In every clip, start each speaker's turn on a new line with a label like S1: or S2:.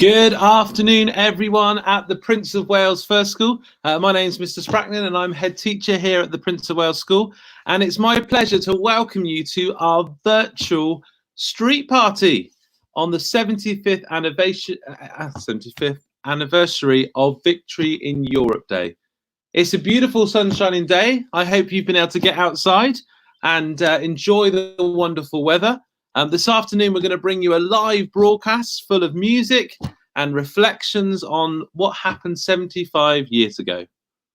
S1: Good afternoon, everyone at the Prince of Wales First School. My name is Mr. Spracklen and I'm head teacher here at the Prince of Wales School. And it's my pleasure to welcome you to our virtual street party on the 75th anniversary of Victory in Europe Day. It's a beautiful sunshining day. I hope you've been able to get outside and enjoy the wonderful weather. This afternoon, we're going to bring you a live broadcast full of music and reflections on what happened 75 years ago.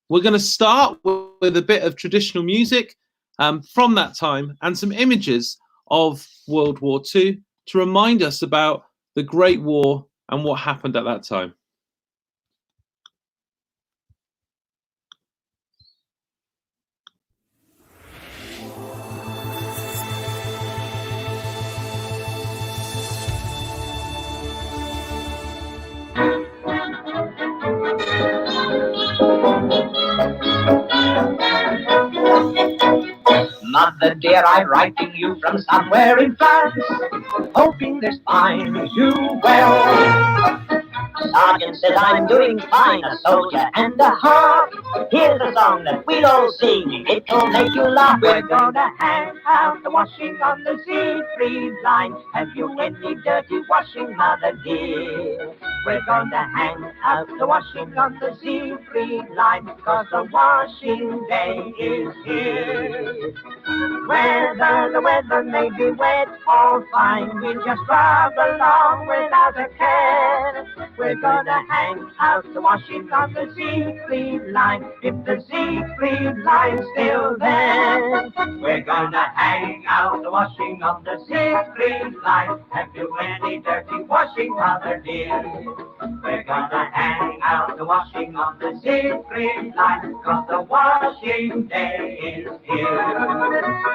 S1: We're going to start with a bit of traditional music from that time and some images of World War II to remind us about the Great War and what happened at that time.
S2: Mother dear, I'm writing you from somewhere in France, hoping this finds you well. Sergeant says I'm doing fine, a soldier and a half. Here's a song that we'll all sing, it'll make you laugh. We're gonna hang out the washing on the Siegfried line. Have you any dirty washing, mother dear? We're gonna hang out the washing on the Siegfried line, 'cause the washing day is here. Whether the weather may be wet or fine, we'll just rub along without a care. We're gonna hang out the washing on the Siegfried line, if the Siegfried line's still there. We're gonna hang out the washing on the Siegfried line. Have you any dirty washing, mother dear? We're gonna hang out the washing on the Siegfried line, 'cause the washing day is here.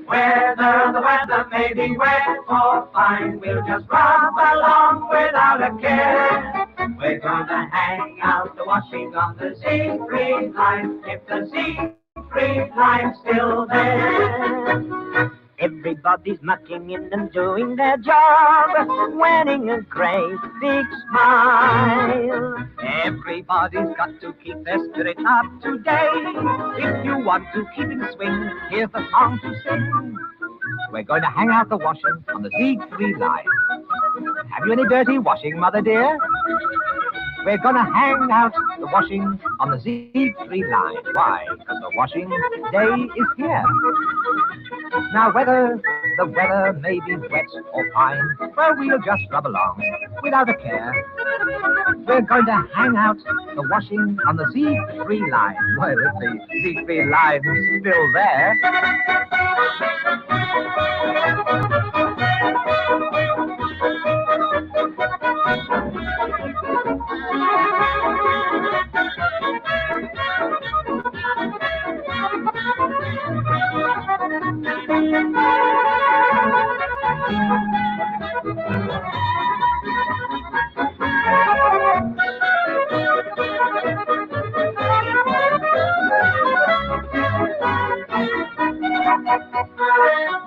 S2: Whether the weather may be wet or fine, we'll just rub along without a care. We're gonna hang out the washing on the Siegfried line, if the Siegfried line's still there. Everybody's mucking in and doing their job, wearing a great big smile. Everybody's got to keep their spirit up today. If you want to keep in swing, here's the song to sing. We're going to hang out the washing on the Siegfried line. Have you any dirty washing, mother dear? We're gonna hang out the washing on the Siegfried line. Why? Because the washing day is here. Now whether the weather may be wet or fine, well, we'll just rub along without a care. We're going to hang out the washing on the Siegfried line. Well, if the Siegfried line's still there.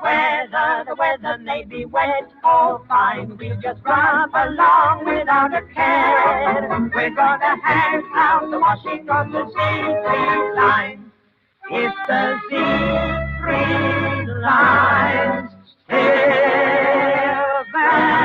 S2: Whether the weather may be wet or fine, we'll just rub along without a care. We're gonna hang out the washing on the Siegfried line, if the Siegfried line's still there.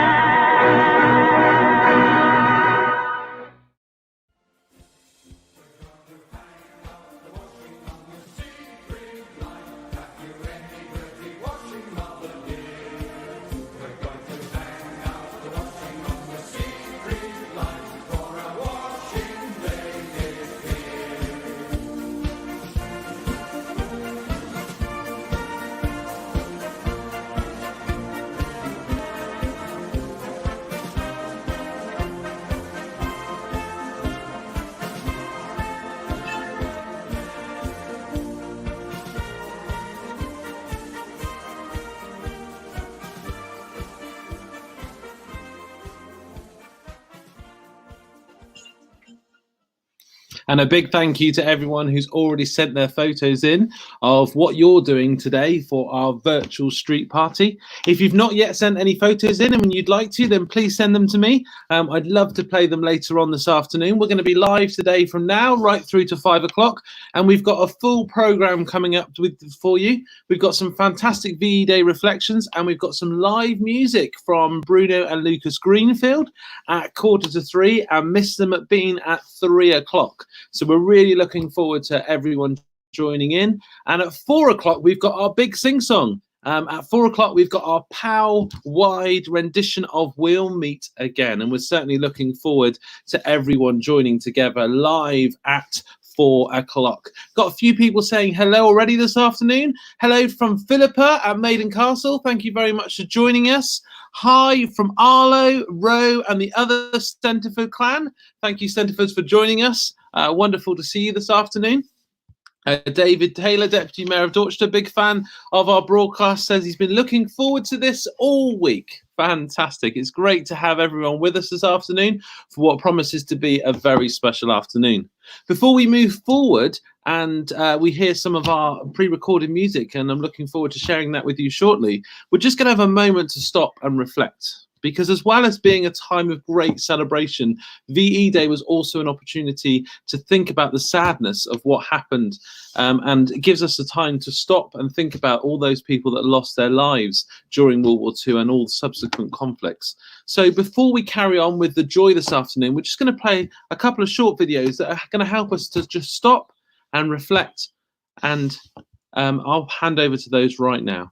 S1: And a big thank you to everyone who's already sent their photos in of what you're doing today for our virtual street party. If you've not yet sent any photos in and you'd like to, then please send them to me. I'd love to play them later on this afternoon. We're going to be live today from now right through to 5 o'clock. And we've got a full program coming up for you. We've got some fantastic VE Day reflections, and we've got some live music from Bruno and Lucas Greenfield at 2:45 and Mr. MacBean at 3 o'clock. So we're really looking forward to everyone joining in. And at 4 o'clock, we've got our big sing-song. At 4 o'clock, we've got our POW-wide rendition of We'll Meet Again. And we're certainly looking forward to everyone joining together live at 4 o'clock. Got a few people saying hello already this afternoon. Hello from Philippa at Maiden Castle. Thank you very much for joining us. Hi from Arlo, Roe, and the other Stentiford clan. Thank you, Stentifords, for joining us. Wonderful to see you this afternoon. David Taylor, Deputy Mayor of Dorchester, big fan of our broadcast, says he's been looking forward to this all week. Fantastic. It's great to have everyone with us this afternoon for what promises to be a very special afternoon. Before we move forward and we hear some of our pre-recorded music, and I'm looking forward to sharing that with you shortly, we're just going to have a moment to stop and reflect. Because as well as being a time of great celebration, VE Day was also an opportunity to think about the sadness of what happened, and it gives us the time to stop and think about all those people that lost their lives during World War II and all subsequent conflicts. So before we carry on with the joy this afternoon, we're just going to play a couple of short videos that are going to help us to just stop and reflect, and I'll hand over to those right now.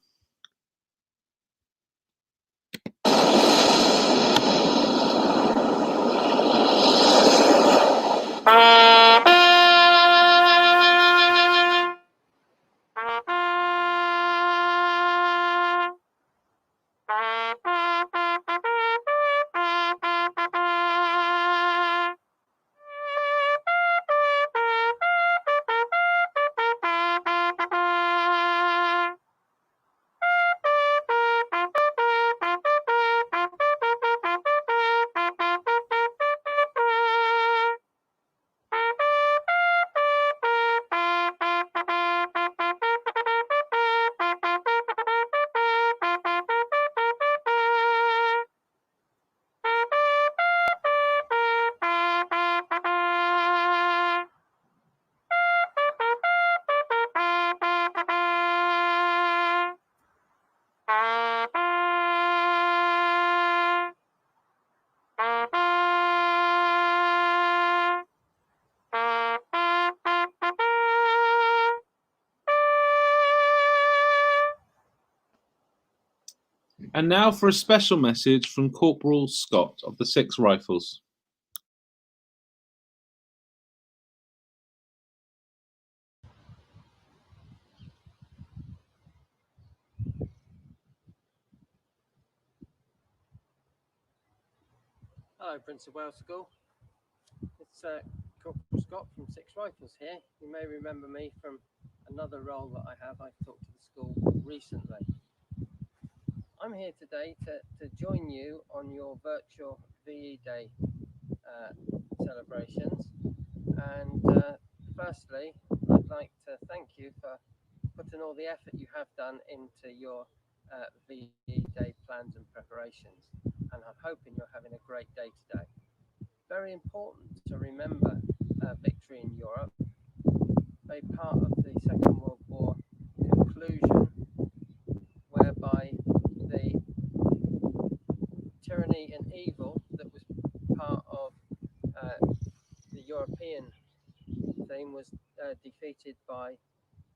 S1: And now for a special message from Corporal Scott of the 6th Rifles.
S3: Hello, Prince of Wales School. It's Corporal Scott from 6th Rifles here. You may remember me from another role that I have. I've talked to the school recently. I'm here today to join you on your virtual VE Day celebrations. And firstly, I'd like to thank you for putting all the effort you have done into your VE Day plans and preparations. And I'm hoping you're having a great day today. Very important to remember victory in Europe, a part of the Second World War conclusion, whereby the tyranny and evil that was part of the European theme was defeated by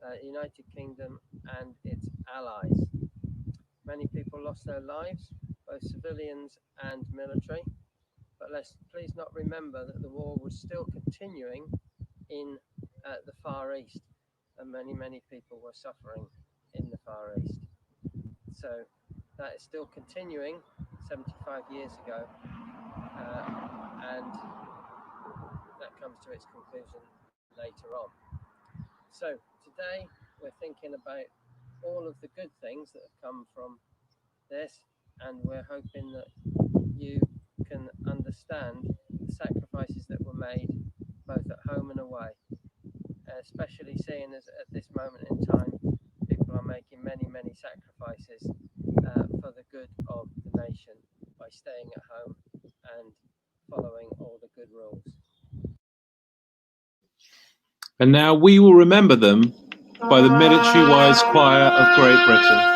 S3: the United Kingdom and its allies. Many people lost their lives, both civilians and military, but let's please not remember that the war was still continuing in the Far East, and many people were suffering in the Far East. So that is still continuing 75 years ago, and that comes to its conclusion later on. So today we're thinking about all of the good things that have come from this, and we're hoping that you can understand the sacrifices that were made both at home and away, especially seeing as at this moment in time people are making many sacrifices for the good of the nation by staying at home and following all the good rules.
S1: And now we will remember them by the Military Wise Choir of Great Britain.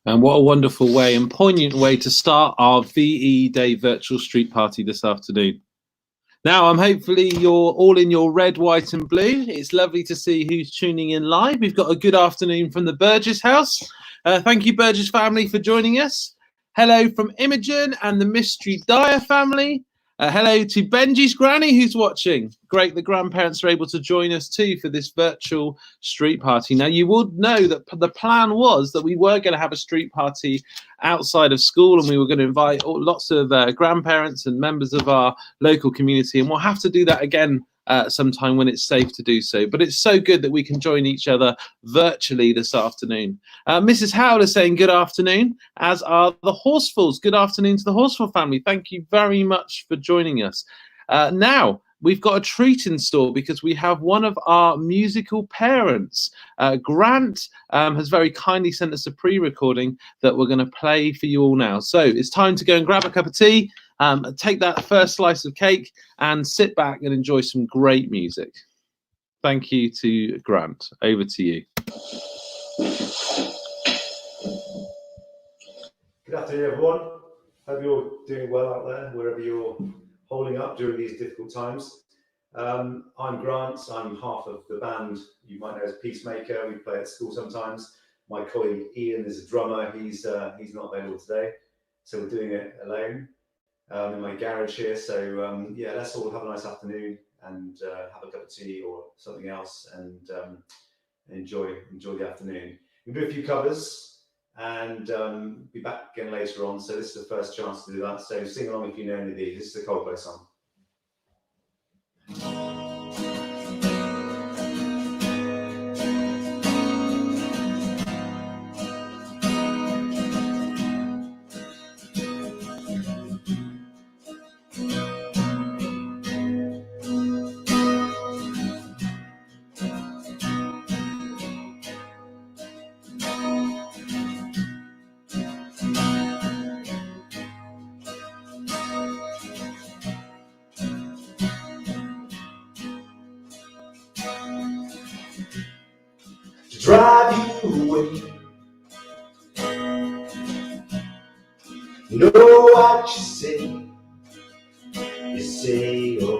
S1: And what a wonderful way and poignant way to start our VE Day virtual street party this afternoon. Now, hopefully you're all in your red, white and blue. It's lovely to see who's tuning in live. We've got a good afternoon from the Burgess house. Thank you, Burgess family, for joining us. Hello from Imogen and the Mystery Dyer family. Hello to Benji's granny who's watching. Great the grandparents are able to join us too for this virtual street party. Now you would know that the plan was that we were going to have a street party outside of school and we were going to invite lots of grandparents and members of our local community, and we'll have to do that again sometime when it's safe to do so. But it's so good that we can join each other virtually this afternoon. Mrs. Howell is saying good afternoon, as are the Horsefuls. Good afternoon to the Horseful family. Thank you very much for joining us. Now, we've got a treat in store because we have one of our musical parents. Grant has very kindly sent us a pre-recording that we're going to play for you all now. So it's time to go and grab a cup of tea, take that first slice of cake and sit back and enjoy some great music. Thank you to Grant. Over to you.
S4: Good afternoon, everyone. Hope you're doing well out there, wherever you're holding up during these difficult times. I'm Grant. I'm half of the band you might know as Peacemaker. We play at school sometimes. My colleague Ian is a drummer. He's not available today, so we're doing it alone in my garage here. So yeah, let's all have a nice afternoon and have a cup of tea or something else and enjoy the afternoon. We'll do a few covers and be back again later on. So this is the first chance to do that. So sing along if you know any of these. This is the Coldplay song. Drive you away. Know what you say. You say, oh,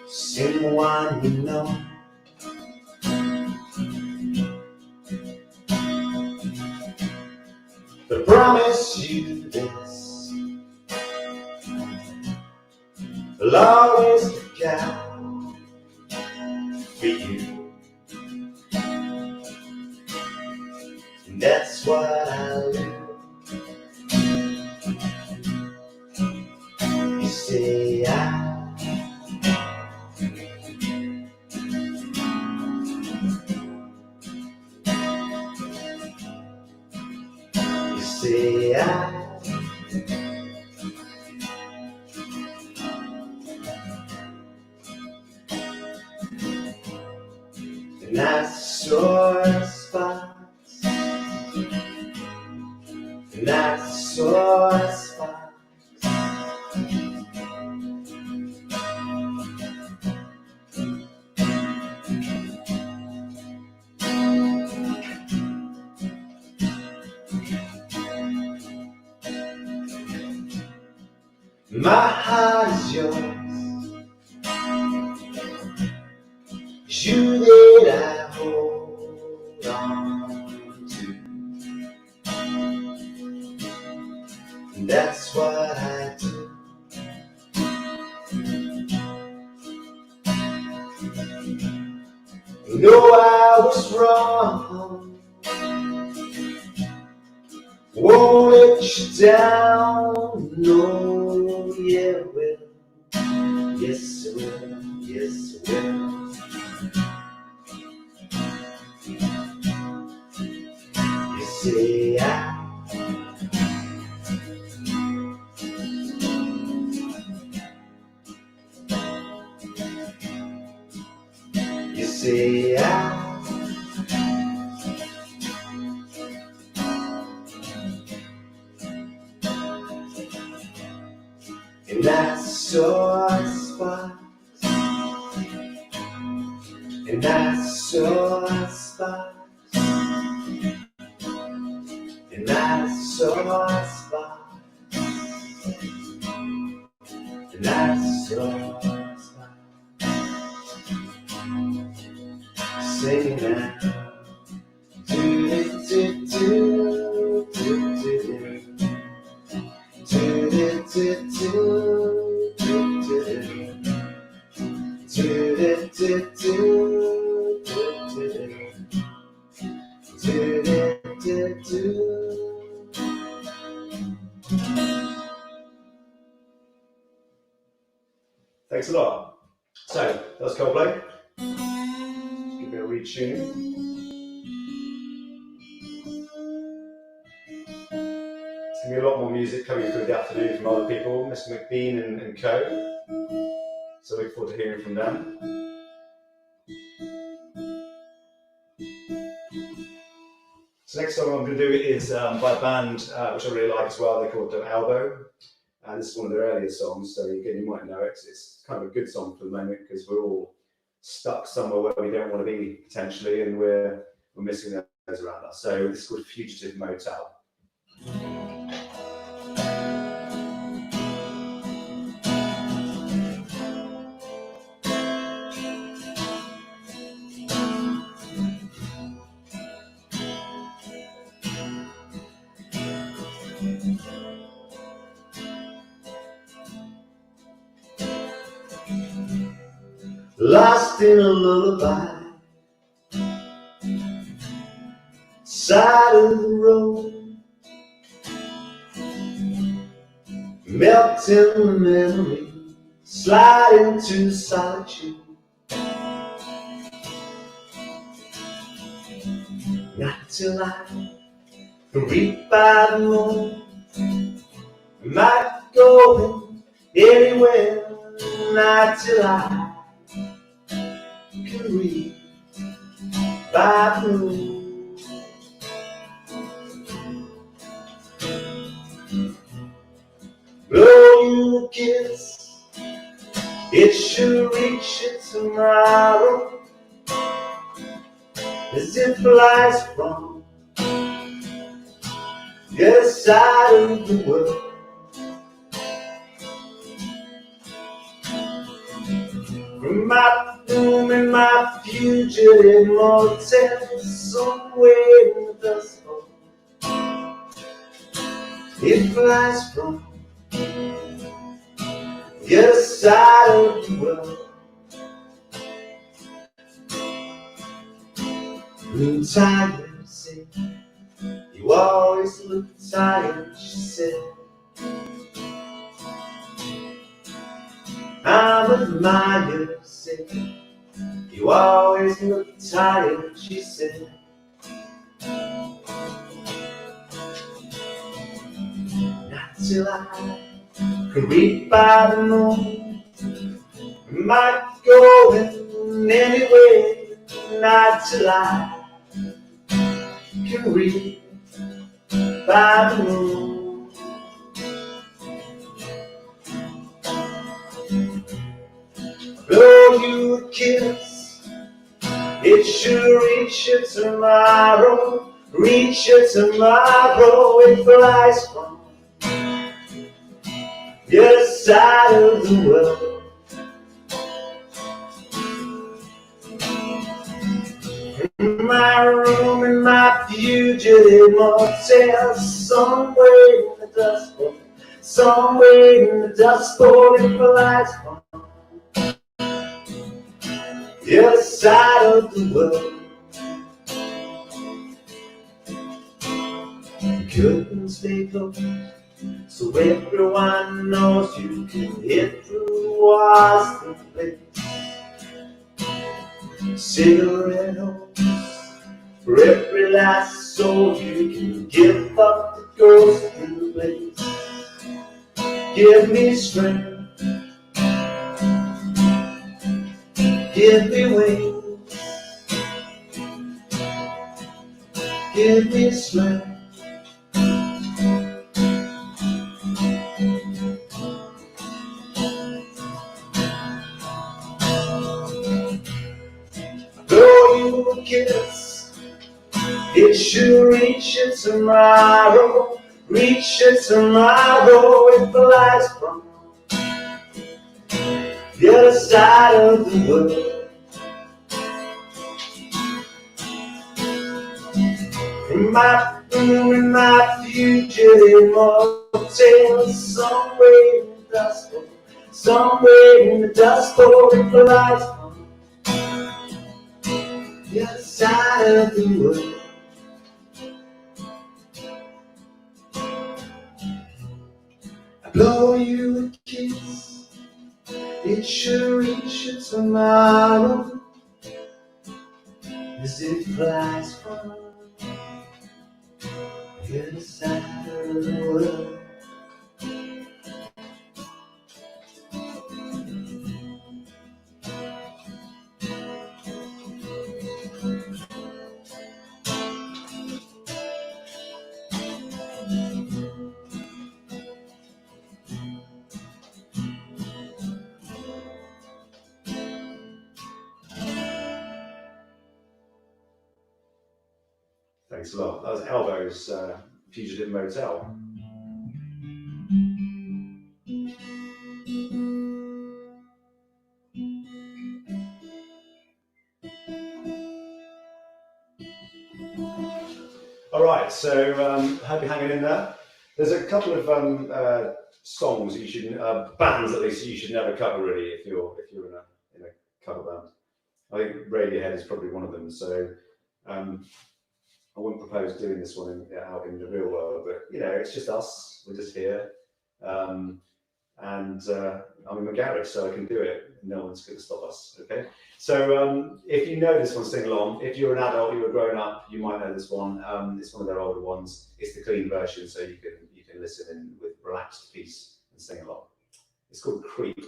S4: someone you know. But promise you this, I'll always look out for you, and that's what I'll do. You say you say and I saw a spot, and I saw a spot. My heart is yours, you that I hold on to, and that's what I do. You know I was wrong, won't let you down, no, yeah, well, yes, I will, yes, I will. You say you say and I saw a spot, and I saw a spot. saw a spot, and I saw a spot, singing now. Do do do do do do do do do do do do. Thanks a lot. So, that's Coldplay. Give it a retune. There's going to be a lot more music coming through the afternoon from other people, Mr. MacBean and co. So look forward to hearing from them. So next song I'm going to do is by a band which I really like as well. They're called Elbow. And this is one of their earlier songs, so again, you might know it. It's kind of a good song for the moment because we're all stuck somewhere where we don't want to be potentially, and we're missing those around us. So this is called Fugitive Motel. Lost in a lullaby, side of the road, melting the memory, slide into solitude. Not till I reap by the moon, not going anywhere. Not till I can read by the moon. Blow you a kiss, it should reach you tomorrow, as it flies from the other side of the world. From my room in my fugitive motel, somewhere in the dust bowl, it flies from the other side of the world. I'm tired, said, you always look tired, she said. I'm admired, said, you always look tired, she said. Not till I can read by the moon, might go anywhere. Not till I can read by the moon. Blow you a kiss, it should reach you tomorrow, reach you tomorrow. It flies from the other side of the world. In my room, in my fugitive motel, somewhere in the dust bowl, somewhere in the dust bowl. It flies from the other side of the world. The curtains stay closed, so everyone knows you can hit through walls to place. Cigarette holes for every last soul you can give up that goes through the place. Give me strength, give me wings, give me strength. Blow you a kiss, it should reach you tomorrow, reach it tomorrow. It flies from the other side of the world. In my future immortal, somewhere in the dust bowl, somewhere in the dust bowl, it flies from the other side of the world. I blow you a kiss, it should reach you tomorrow, as it flies from the other side of the world. Thanks a lot. That was Elbow's Fugitive Motel. All right, so hope you're hanging in there. There's a couple of songs that you should, bands at least, that you should never cover really if you're in a cover band. I think Radiohead is probably one of them. So I wouldn't propose doing this one out in the real world, but you know, it's just us. We're just here, and I'm in my garage, so I can do it. No one's going to stop us. Okay. So if you know this one, sing along. If you're an adult, you're a grown up, you might know this one. It's one of their older ones. It's the clean version, so you can listen in with relaxed peace and sing along. It's called Creep.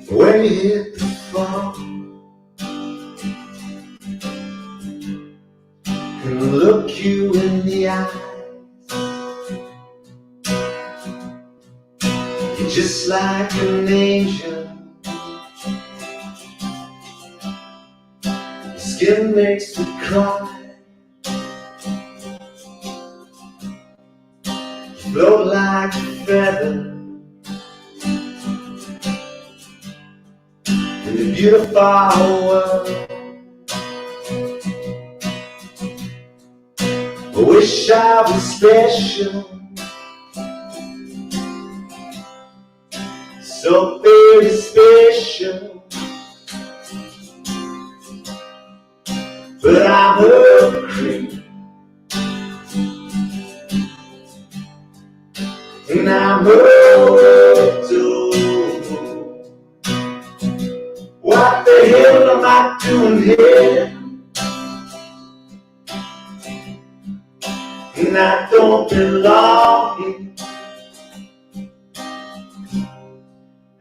S4: When you hit the fall, can look you in the eyes, you're just like an angel. Your skin makes me cry, you float like a feather in the beautiful world. I wish I was special, so very special, but I'm a creep, and I'm a tool. What the hell am I doing here? And I don't belong here.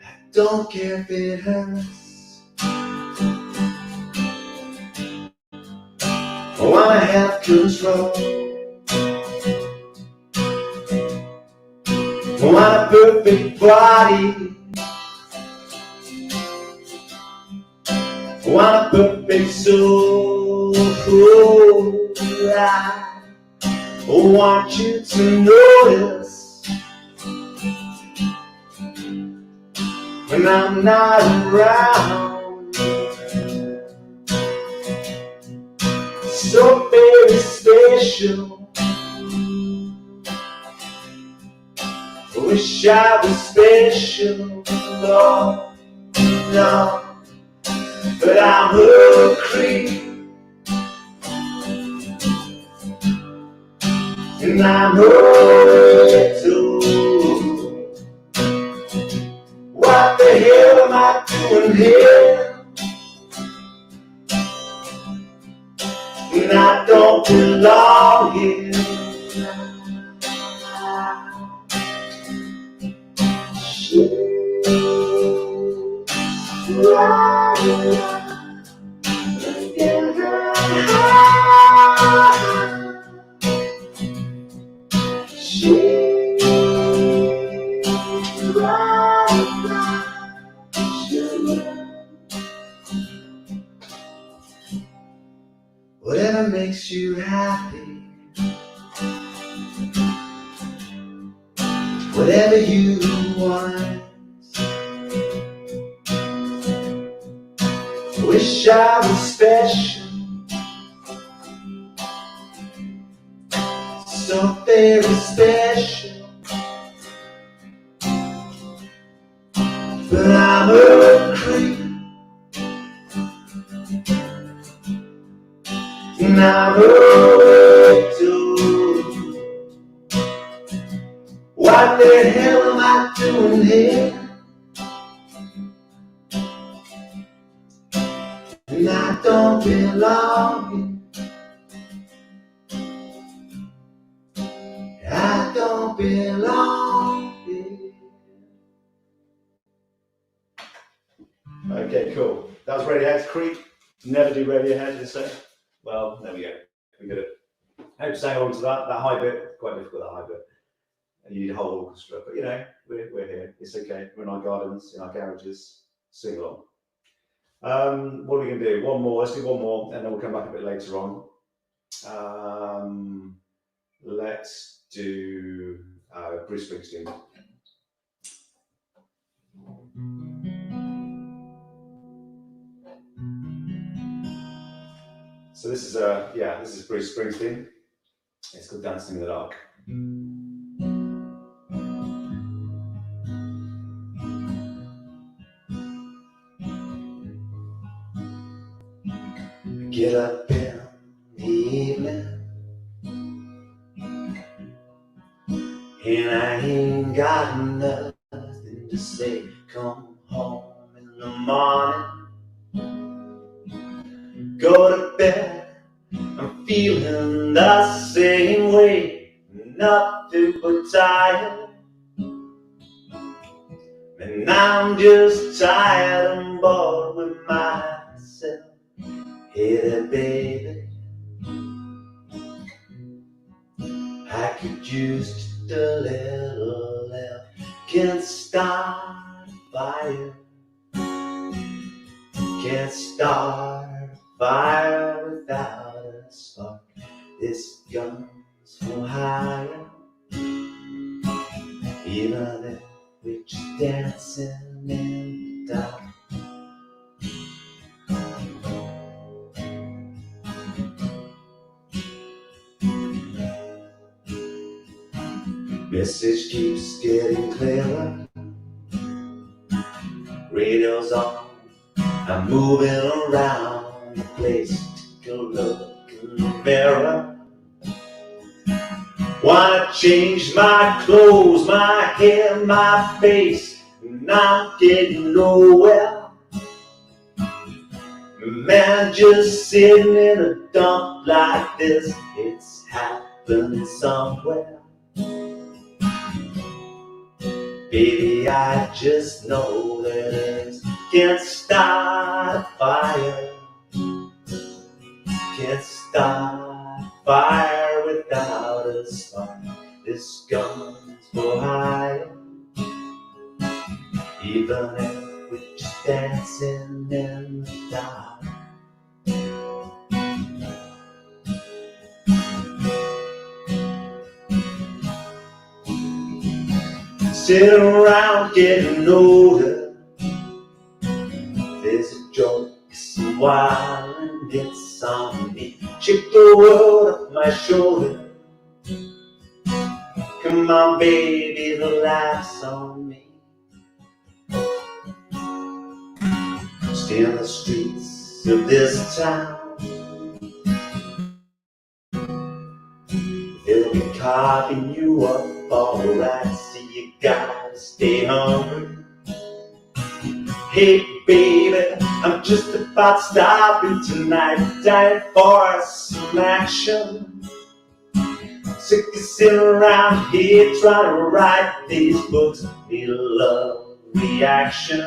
S4: I don't care if it hurts. I wanna have control. I want a perfect body. I want a perfect soul. I want you to notice when I'm not around. So very special. I wish I was special, Lord, no. But I'm a creep, and I'm a tool. What the hell am I doing here? And I don't belong here.
S2: Whatever makes you happy, whatever you want. Wish I was special, so very special, but I'm a creep, and I'm a too. What the hell am I doing here? And I don't belong here. I don't belong here.
S4: Okay, cool. That was Radiohead's Creep. Never do Radiohead, you say? Well, there we go. We got it. I hope to hang on to that. That high bit, quite difficult, that high bit. And you need a whole orchestra. But you know, we're here. It's okay. We're in our gardens, in our garages. Sing along. What are we going to do? One more. Let's do one more, and then we'll come back a bit later on. Let's do Bruce Springsteen. So this is Bruce Springsteen. It's called Dancing in the Dark.
S2: Get up in the evening, and I ain't got nothing to say. Come home in the morning, go to bed, I'm feeling the same way, nothing but tired. And I'm just tired and bored with myself. Hey there, baby, I could use just a little help. Can't start a fire, can't start a fire without a spark. This gun's for hire, even if we're just dancing in the dark. Message keeps getting clearer, radio's on, I'm moving around the place. Take a look in the mirror, wanna change my clothes, my hair, my face, and I'm getting nowhere. Man, just sitting in a dump like this, it's happening somewhere. Baby, I just know that it can't start a fire, can't start a fire without a spark. This gun's for hire, even if we're just dancing in the dark. Sitting around getting older, there's a joke, some wild, and it's on me. Check the world off my shoulder. Come on, baby, the laugh's on me. Stay in the streets of this town, they'll be carving you up alright. You gotta stay hungry. Hey baby, I'm just about stopping tonight. Dying for some action. Sick of sitting around here trying to write these books. Need a love reaction.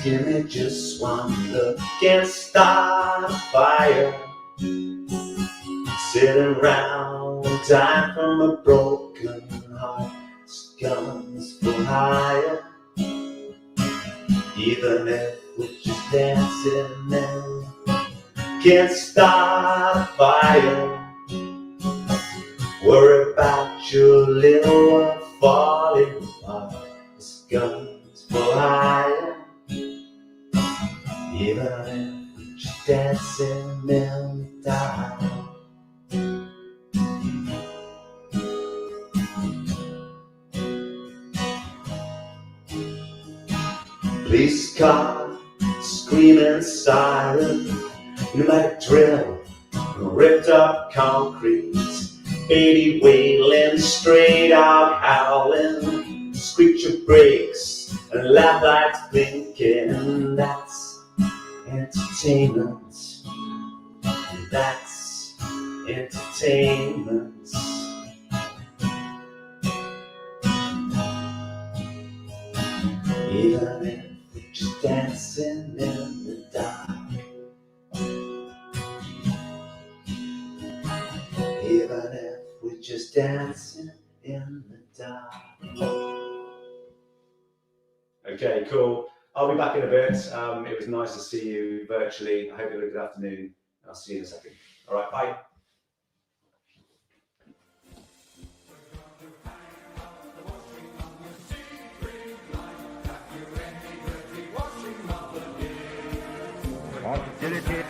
S4: give me just one look and start a fire. Sitting around, dying from a broken heart. Guns for hire. Even if we're just dancing and can't start a fire. Worry about your little one falling apart. It's guns for hire. Even if we're just dancing and die. Police car, screaming siren, pneumatic drill, ripped up concrete, 80 wailing, straight out howling, screech your brakes and lap lights blinking. That's entertainment. That's entertainment. Even if we're just dancing in the dark. Even if we're just dancing in the dark. Okay, cool. I'll be back in a bit. It was nice to see you virtually. I hope you had a good afternoon. I'll see you in a second. All right, bye.
S5: Hostility.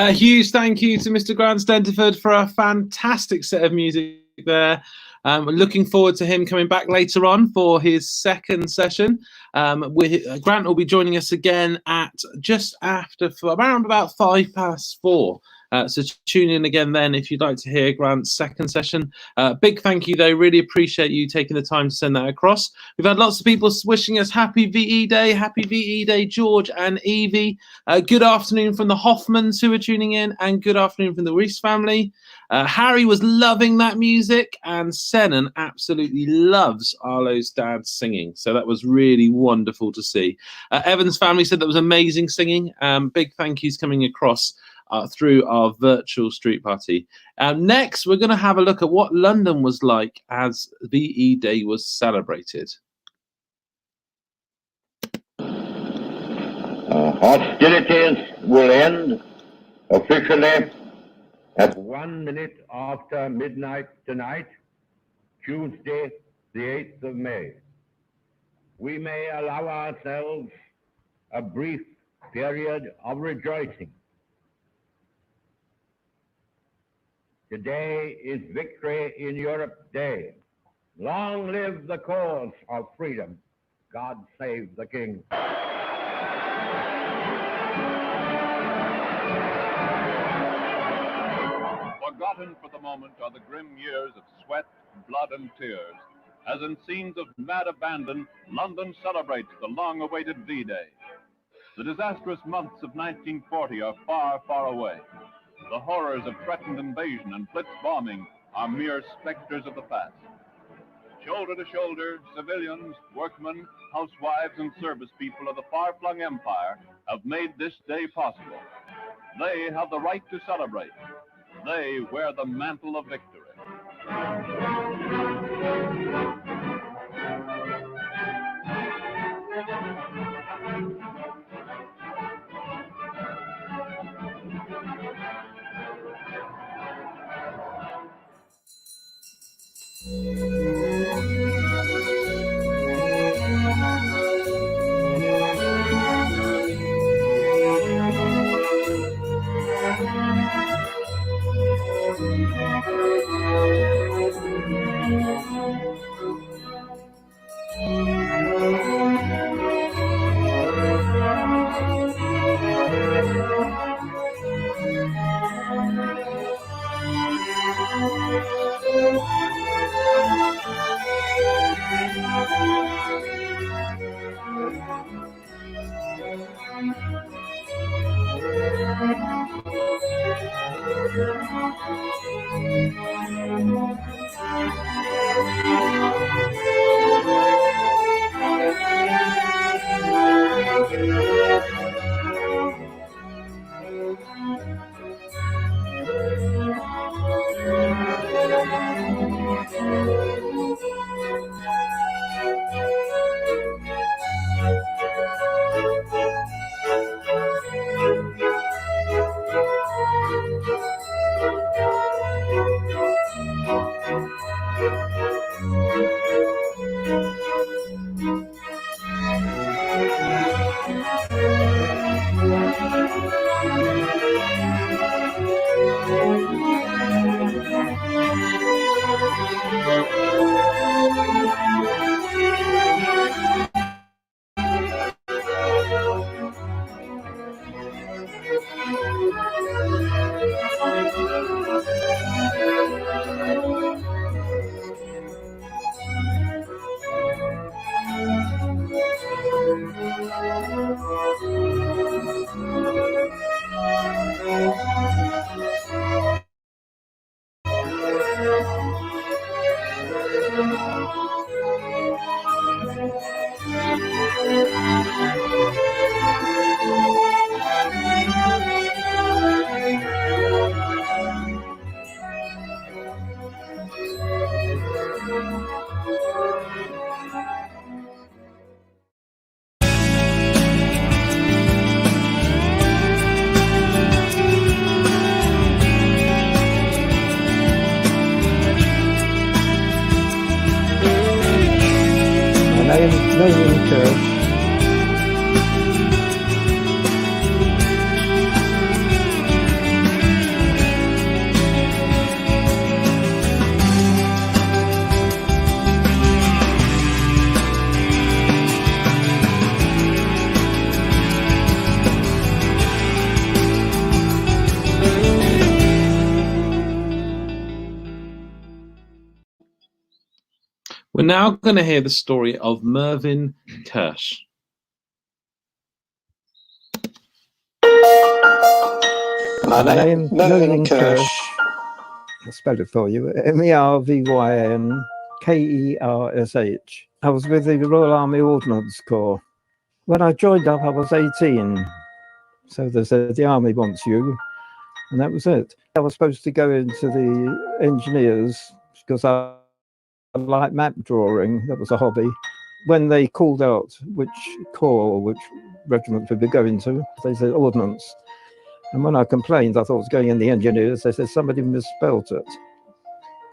S1: Huge thank you to Mr. Grant Stentiford for a fantastic set of music there. Looking forward to him coming back later on for his second session. Grant will be joining us again at just after, around about 4:05. So tune in again then if you'd like to hear Grant's second session. Big thank you though, really appreciate you taking the time to send that across. We've had lots of people wishing us happy VE Day, George and Evie. Good afternoon from the Hoffmans who are tuning in, and good afternoon from the Reese family. Harry was loving that music, and Senan absolutely loves Arlo's dad's singing. So that was really wonderful to see. Evan's family said that was amazing singing. Big thank yous coming across through our virtual street party. Next, we're going to have a look at what London was like as VE Day was celebrated.
S5: Hostilities will end officially at 1 minute after midnight tonight, Tuesday, the 8th of May. We may allow ourselves a brief period of rejoicing. Today is Victory in Europe Day. Long live the cause of freedom. God save the King.
S6: Forgotten for the moment are the grim years of sweat, blood, and tears. As in scenes of mad abandon, London celebrates the long-awaited V-Day. The disastrous months of 1940 are far, far away. The horrors of threatened invasion and blitz bombing are mere specters of the past. Shoulder to shoulder, civilians, workmen, housewives, and service people of the far-flung empire have made this day possible. They have the right to celebrate. They wear the mantle of victory.
S7: Mervyn Kersh.
S1: We're now going to hear the story of Mervyn Kersh.
S7: My name Mervyn Kersh. I'll spell it for you. Mervyn Kersh. I was with the Royal Army Ordnance Corps. When I joined up, I was 18. So they said, the Army wants you. And that was it. I was supposed to go into the engineers because I like map drawing. That was a hobby. When they called out which corps or which regiment we were going to, they said ordnance. And when I complained, I thought I was going in the engineers. They said somebody misspelt it.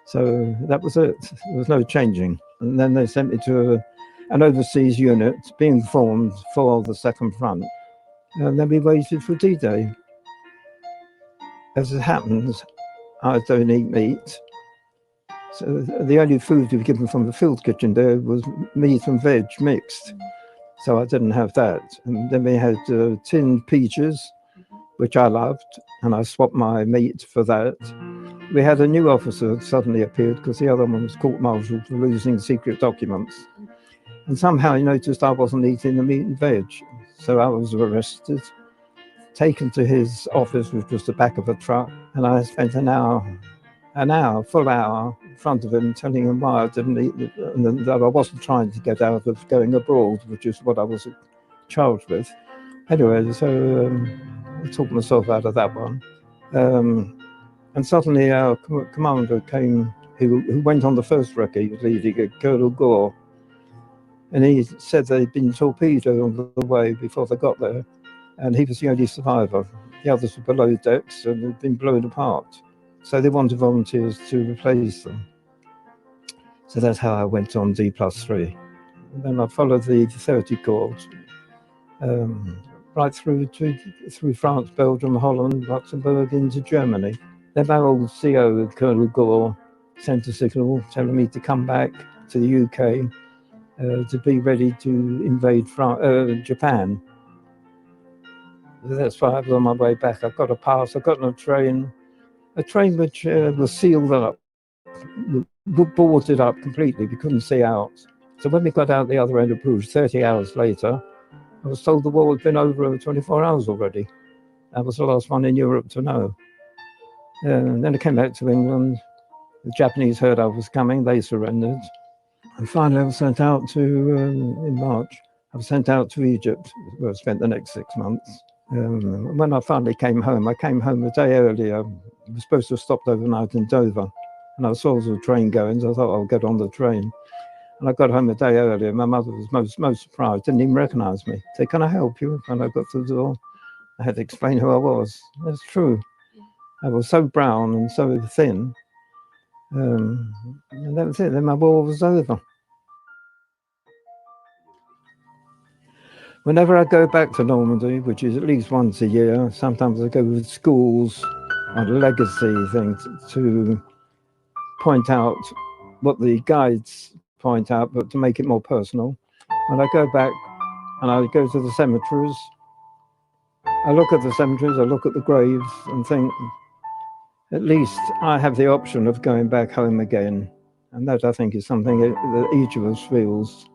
S7: So that was it. There was no changing. And then they sent me to an overseas unit being formed for the second front. And then we waited for D-Day. As it happens, I don't eat meat. So the only food we were given from the field kitchen there was meat and veg mixed. So I didn't have that. And then we had tinned peaches, which I loved, and I swapped my meat for that. We had a new officer suddenly appeared because the other one was court-martialed for losing secret documents. And somehow he noticed I wasn't eating the meat and veg. So I was arrested, taken to his office, which was the back of a truck, and I spent an full hour in front of him telling him why I didn't eat it, and that I wasn't trying to get out of going abroad, which is what I was charged with. Anyway, so I talked myself out of that one. And suddenly our commander came, who went on the first wrecker, he was leading, Colonel Gore, and he said they'd been torpedoed on the way before they got there, and he was the only survivor. The others were below decks and had been blown apart. So they wanted volunteers to replace them. So that's how I went on D+3. And then I followed the 30 Corps, right through France, Belgium, Holland, Luxembourg, into Germany. Then my old CO, Colonel Gore, sent a signal telling me to come back to the UK to be ready to invade Japan. That's why I was on my way back. I got a pass, I got on a train which was sealed up, boarded up completely. We couldn't see out. So when we got out the other end of Bruges, 30 hours later, I was told the war had been over 24 hours already. I was the last one in Europe to know. Then I came back to England. The Japanese heard I was coming. They surrendered. And finally, I was sent out to, in March, I was sent out to Egypt, where I spent the next 6 months. When I finally came home a day earlier. I was supposed to have stopped overnight in Dover. And I saw the train going, so I thought I'll get on the train. And I got home a day earlier. My mother was most surprised, didn't even recognize me. Said, "Can I help you?" And I got through the door. I had to explain who I was. That's true. I was so brown and so thin. And that was it. Then my war was over. Whenever I go back to Normandy, which is at least once a year, sometimes I go with schools on a legacy thing to point out what the guides point out, but to make it more personal. When I go back and I go to the cemeteries, I look at the cemeteries, I look at the graves and think, at least I have the option of going back home again. And that, I think, is something that each of us feels.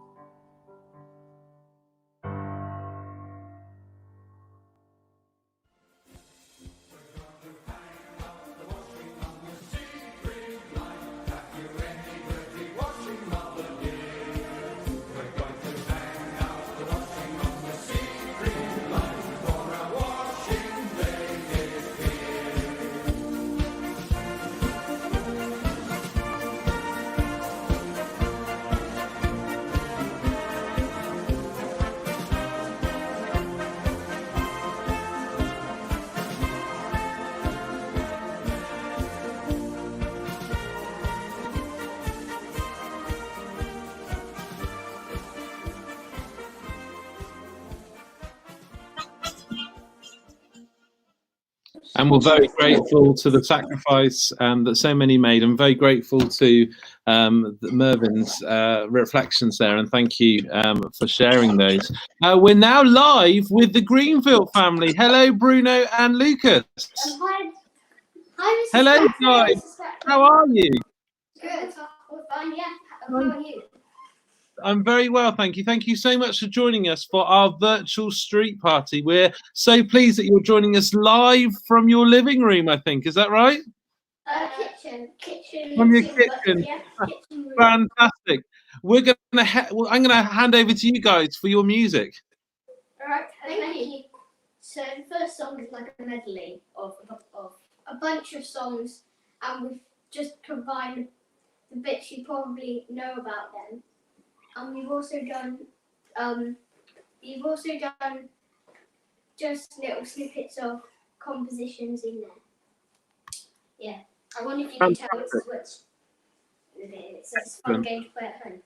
S1: And we're very grateful to the sacrifice that so many made. I'm very grateful to Mervyn's reflections there, and thank you for sharing those. We're now live with the Greenfield family. Hello, Bruno and Lucas.
S8: Hi, Mrs.
S1: Hello,
S8: Spracklen.
S1: guys. How are you?
S8: Good. We're fine, yeah. How are you?
S1: I'm very well, thank you. Thank you so much for joining us for our virtual street party. We're so pleased that you're joining us live from your living room, I think. Is that right?
S8: Kitchen.
S1: From your kitchen.
S8: Yeah, kitchen room.
S1: Fantastic. I'm going to hand over to you guys for your music.
S8: All right, thank you. So the first song is like a medley of a bunch of songs, and we've just combined the bits you probably know about them. And we've also done just little snippets of compositions in there. Yeah, I wonder if you can tell it's a switch. It's a fun game to play at home.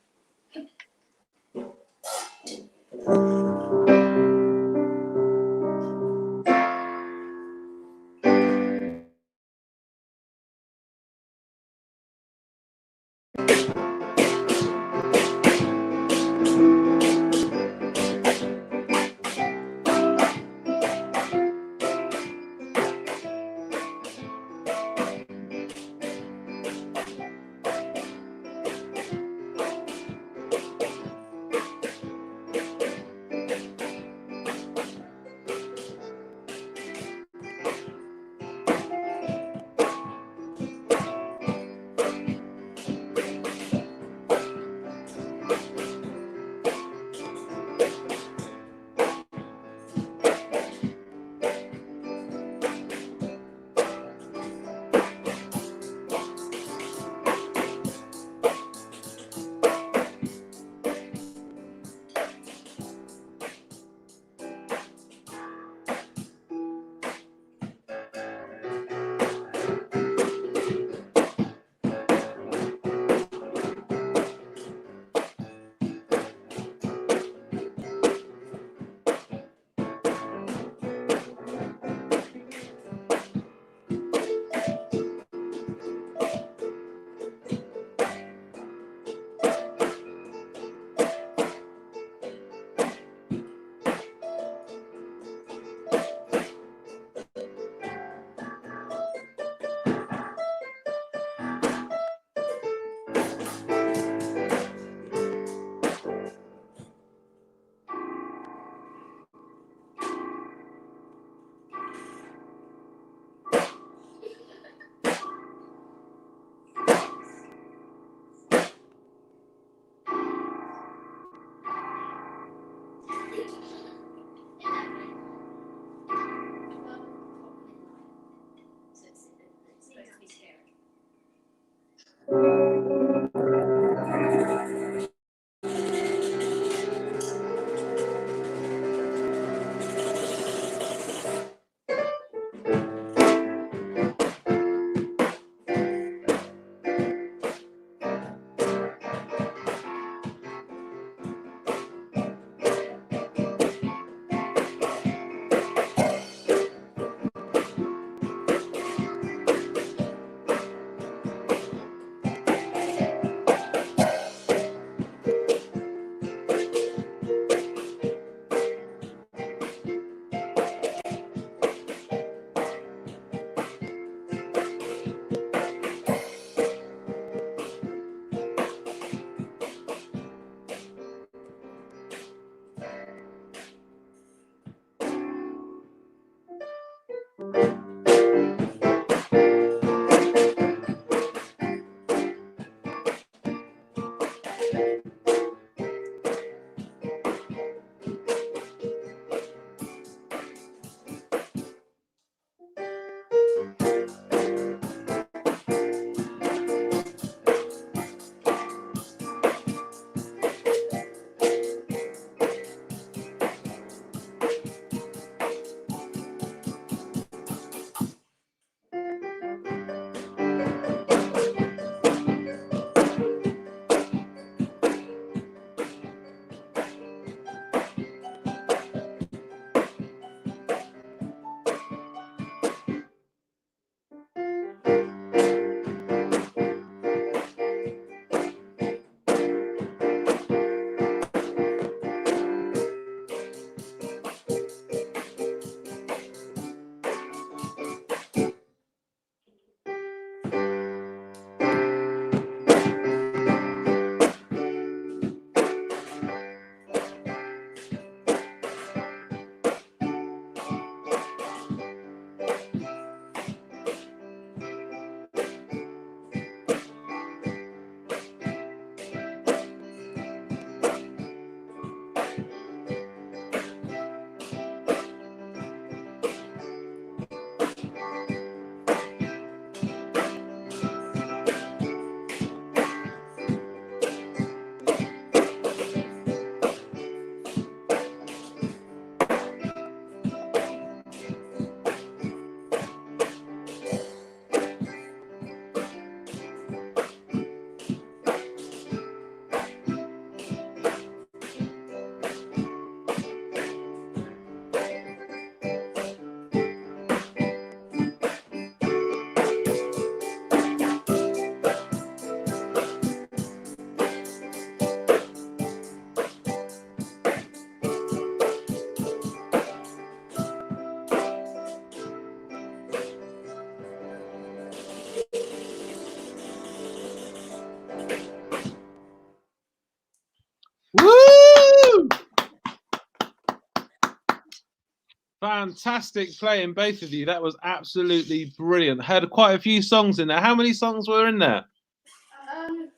S1: Fantastic playing, both of you. That was absolutely brilliant. Heard quite a few songs in there. How many songs were in there?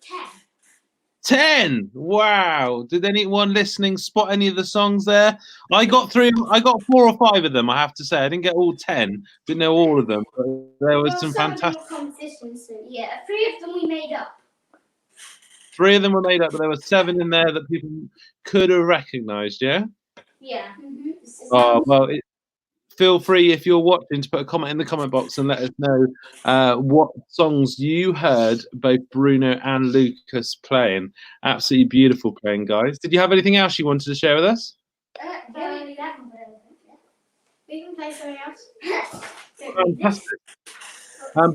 S8: 10.
S1: 10. Wow. Did anyone listening spot any of the songs there? I got 4 or 5 of them, I have to say. I didn't get all 10, didn't know all of them. But there was some fantastic.
S8: Of them were competitions, so yeah, 3 of them we made up.
S1: 3 of them were made up, but there were 7 in there that people could have recognised, yeah?
S8: Yeah.
S1: Oh, well, feel free, if you're watching, to put a comment in the comment box and let us know what songs you heard both Bruno and Lucas playing. Absolutely beautiful playing, guys. Did you have anything else you wanted to share with us?
S8: We can play something else.
S1: Fantastic.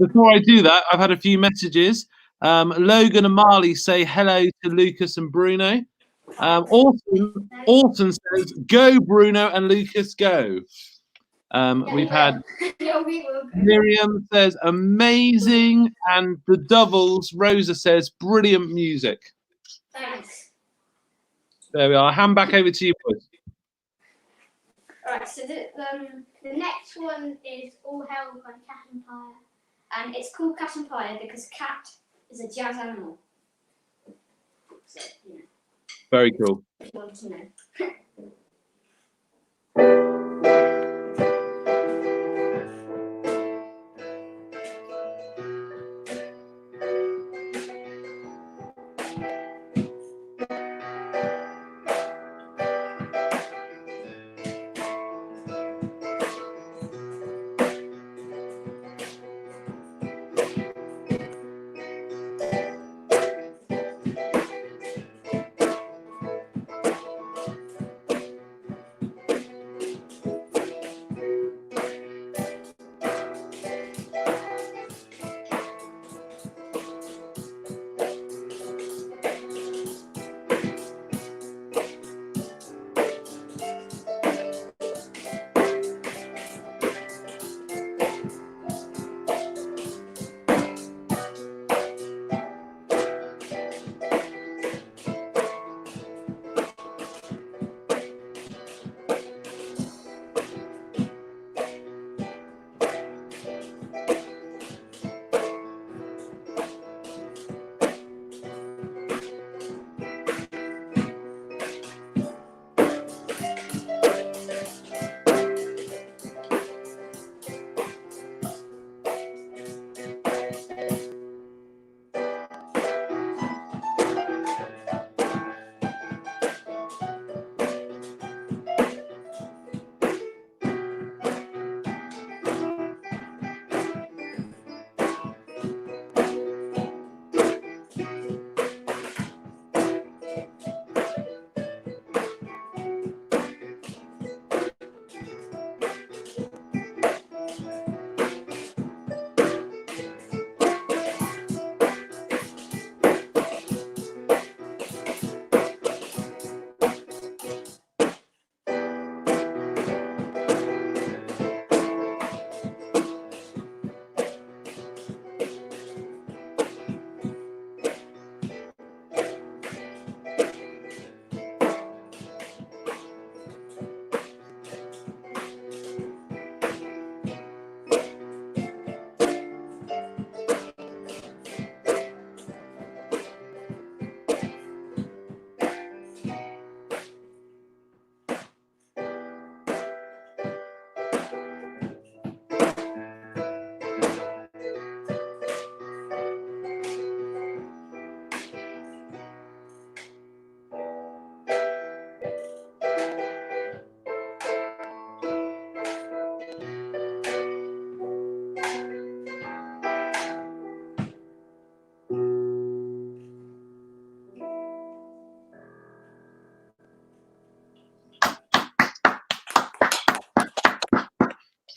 S1: Before I do that, I've had a few messages. Logan and Marley say hello to Lucas and Bruno. Orson says, go Bruno and Lucas, go. We've had Miriam says amazing, and the Doubles, Rosa says brilliant music.
S8: Thanks.
S1: There we are. Hand back over to you, boys.
S8: Alright, so the next one is All Hell by Cat Empire, and it's called Cat Empire because cat is a jazz animal. So, you know.
S1: Very cool.
S8: If you want to know.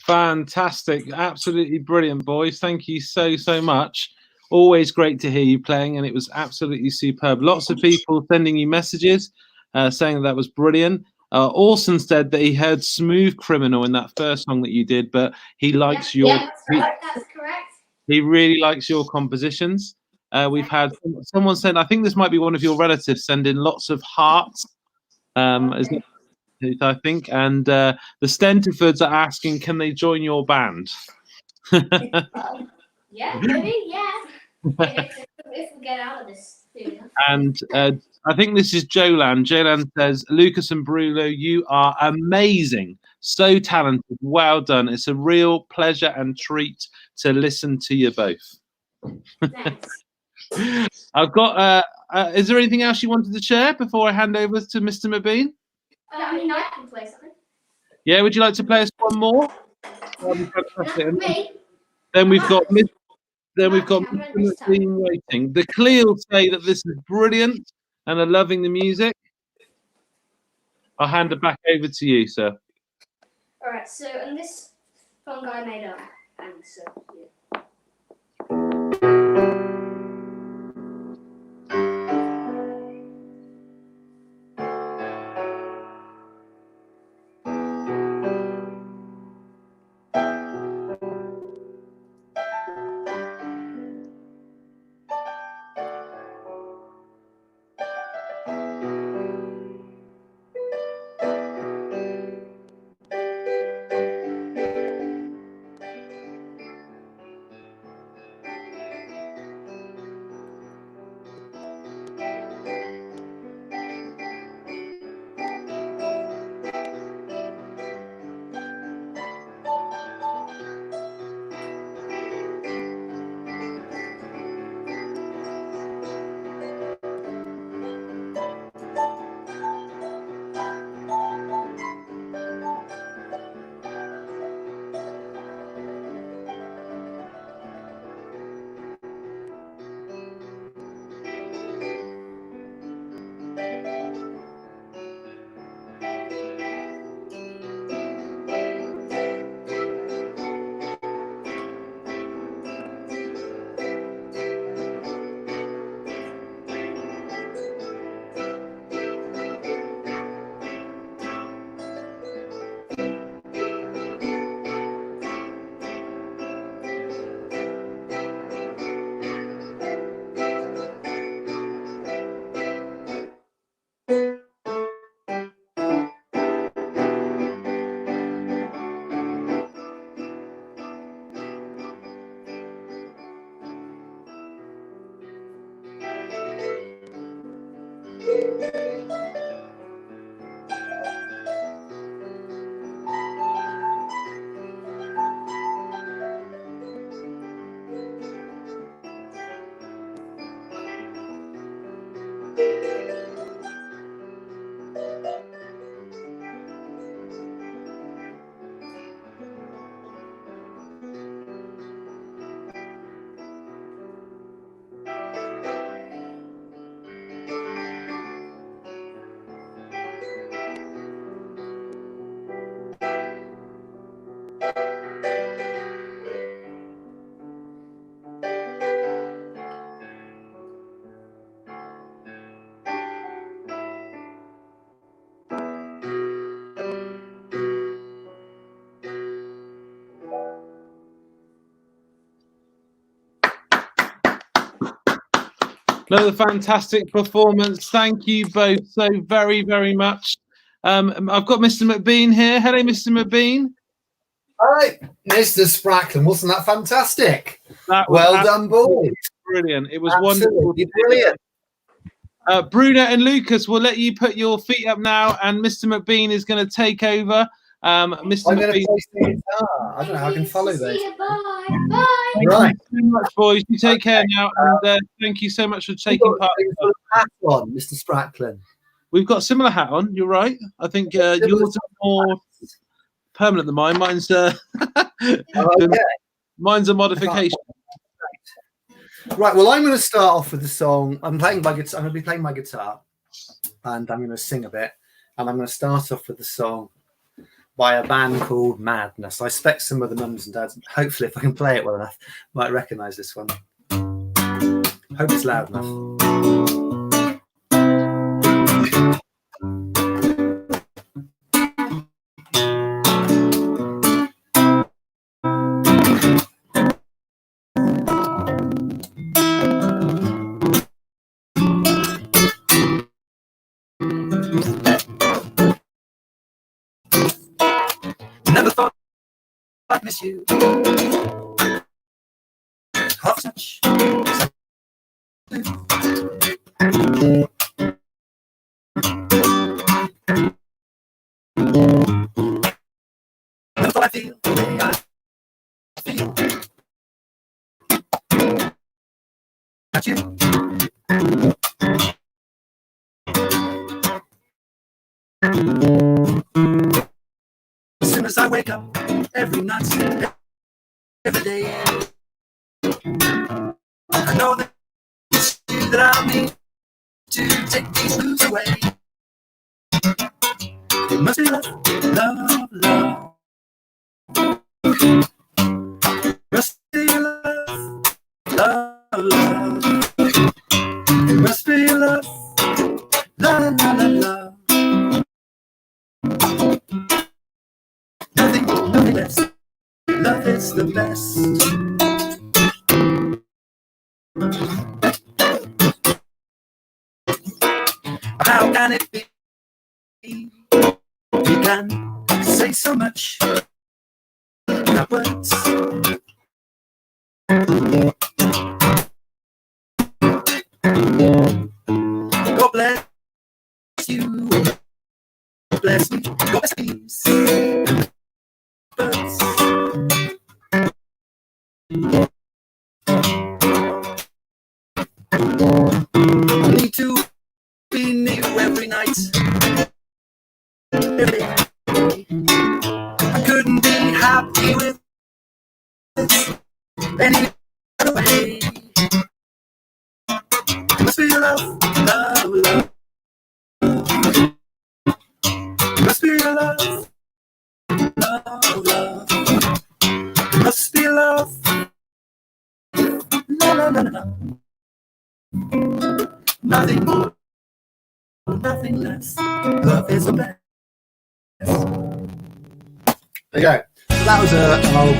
S1: Fantastic. Absolutely brilliant, boys. Thank you so, so much. Always great to hear you playing, and it was absolutely superb. Lots of people sending you messages saying that was brilliant. Orson said that he heard Smooth Criminal in that first song that you did, but he likes your...
S8: Yeah, that's correct.
S1: He really likes your compositions. We've had someone send, I think this might be one of your relatives, send in lots of hearts. I think. And the Stentifords are asking, can they join your band?
S8: Yeah, maybe, yeah. If we get out of this soon.
S1: And I think this is Jolan. Jolan says, Lucas and Bruno, you are amazing. So talented. Well done. It's a real pleasure and treat to listen to you both.
S8: Thanks.
S1: I've got, is there anything else you wanted to share before I hand over to Mr. MacBean?
S8: I mean, I can play something.
S1: Yeah, would you like to play us one more?
S8: Me?
S1: Then we've got Mr.
S8: Cameron this time.
S1: MacBean waiting. The Cleal say that this is brilliant and are loving the music. I'll hand it back over to you, sir.
S8: All right. So, and this song I made up, and so yeah.
S1: Another fantastic performance. Thank you both so very, very much. I've got Mr. MacBean here. Hello, Mr. MacBean.
S9: Hi, Mr. Spracklen. Wasn't that fantastic?
S1: That was
S9: well done, boys.
S1: Brilliant. It was
S9: Absolutely
S1: wonderful.
S9: Brilliant.
S1: Bruno and Lucas, we'll let you put your feet up now, and Mr. MacBean is going to take over. Mr.
S9: I'm going to play the guitar. I don't know how I can follow those.
S8: Bye. Bye.
S9: Right.
S1: Thank you so much, boys. You take care now, and thank you so much for taking part.
S9: Hat on, Mr. Spracklen.
S1: We've got a similar hat on. You're right. I think yours is more permanent than mine. Mine's mine's a modification.
S9: Right. Well, I'm going to start off with the song. I'm playing my guitar. I'm going to be playing my guitar, and I'm going to sing a bit. And I'm going to start off with the song by a band called Madness. I expect some of the mums and dads, hopefully, if I can play it well enough, might recognise this one. Hope it's loud enough. I miss you. Half such. Never thought I feel the way I feel. Got you. As soon as I wake up, every night, every day, I know that it's you that I need to take these blues away. It must be love, love, love. Must be love, love, love. It must be love, love, love, love. Nothing, nothing less. Love is the best. How can it be? We can say so much without words. God bless you. God bless me. God bless peace. Birds. Need to be new every night. Every day. I couldn't be happy with any other way. It must be love, love, love. It must be love, love, love. It must be love. No, no, no, no, no. Nothing more, nothing less. Love is the best. There you go. So that was an old.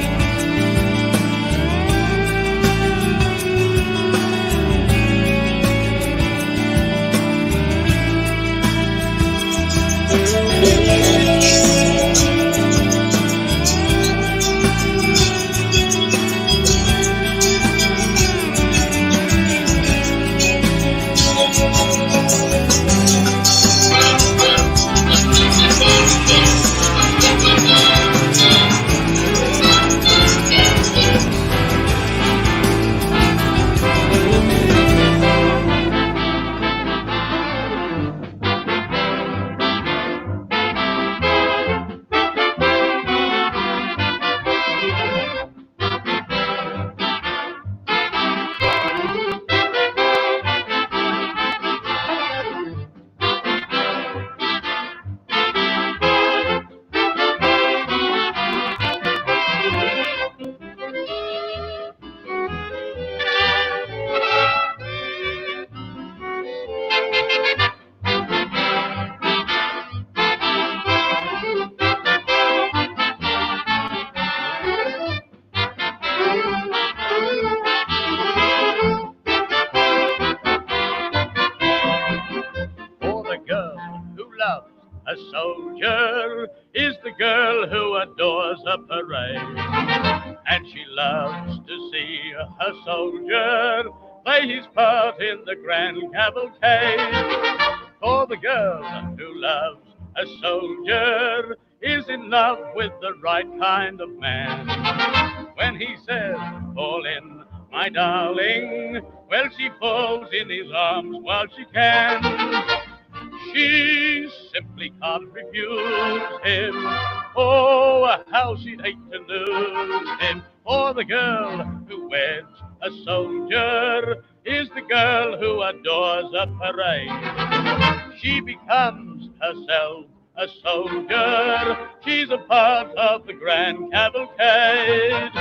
S6: A soldier is the girl who adores a parade, and she loves to see her soldier play his part in the grand cavalcade. For the girl who loves a soldier is in love with the right kind of man. When he says, "Fall in, my darling," well, she falls in his arms while she can. She simply can't refuse him. Oh, how she'd hate to lose him. For the girl who weds a soldier is the girl who adores a parade. She becomes herself a soldier. She's a part of the grand cavalcade.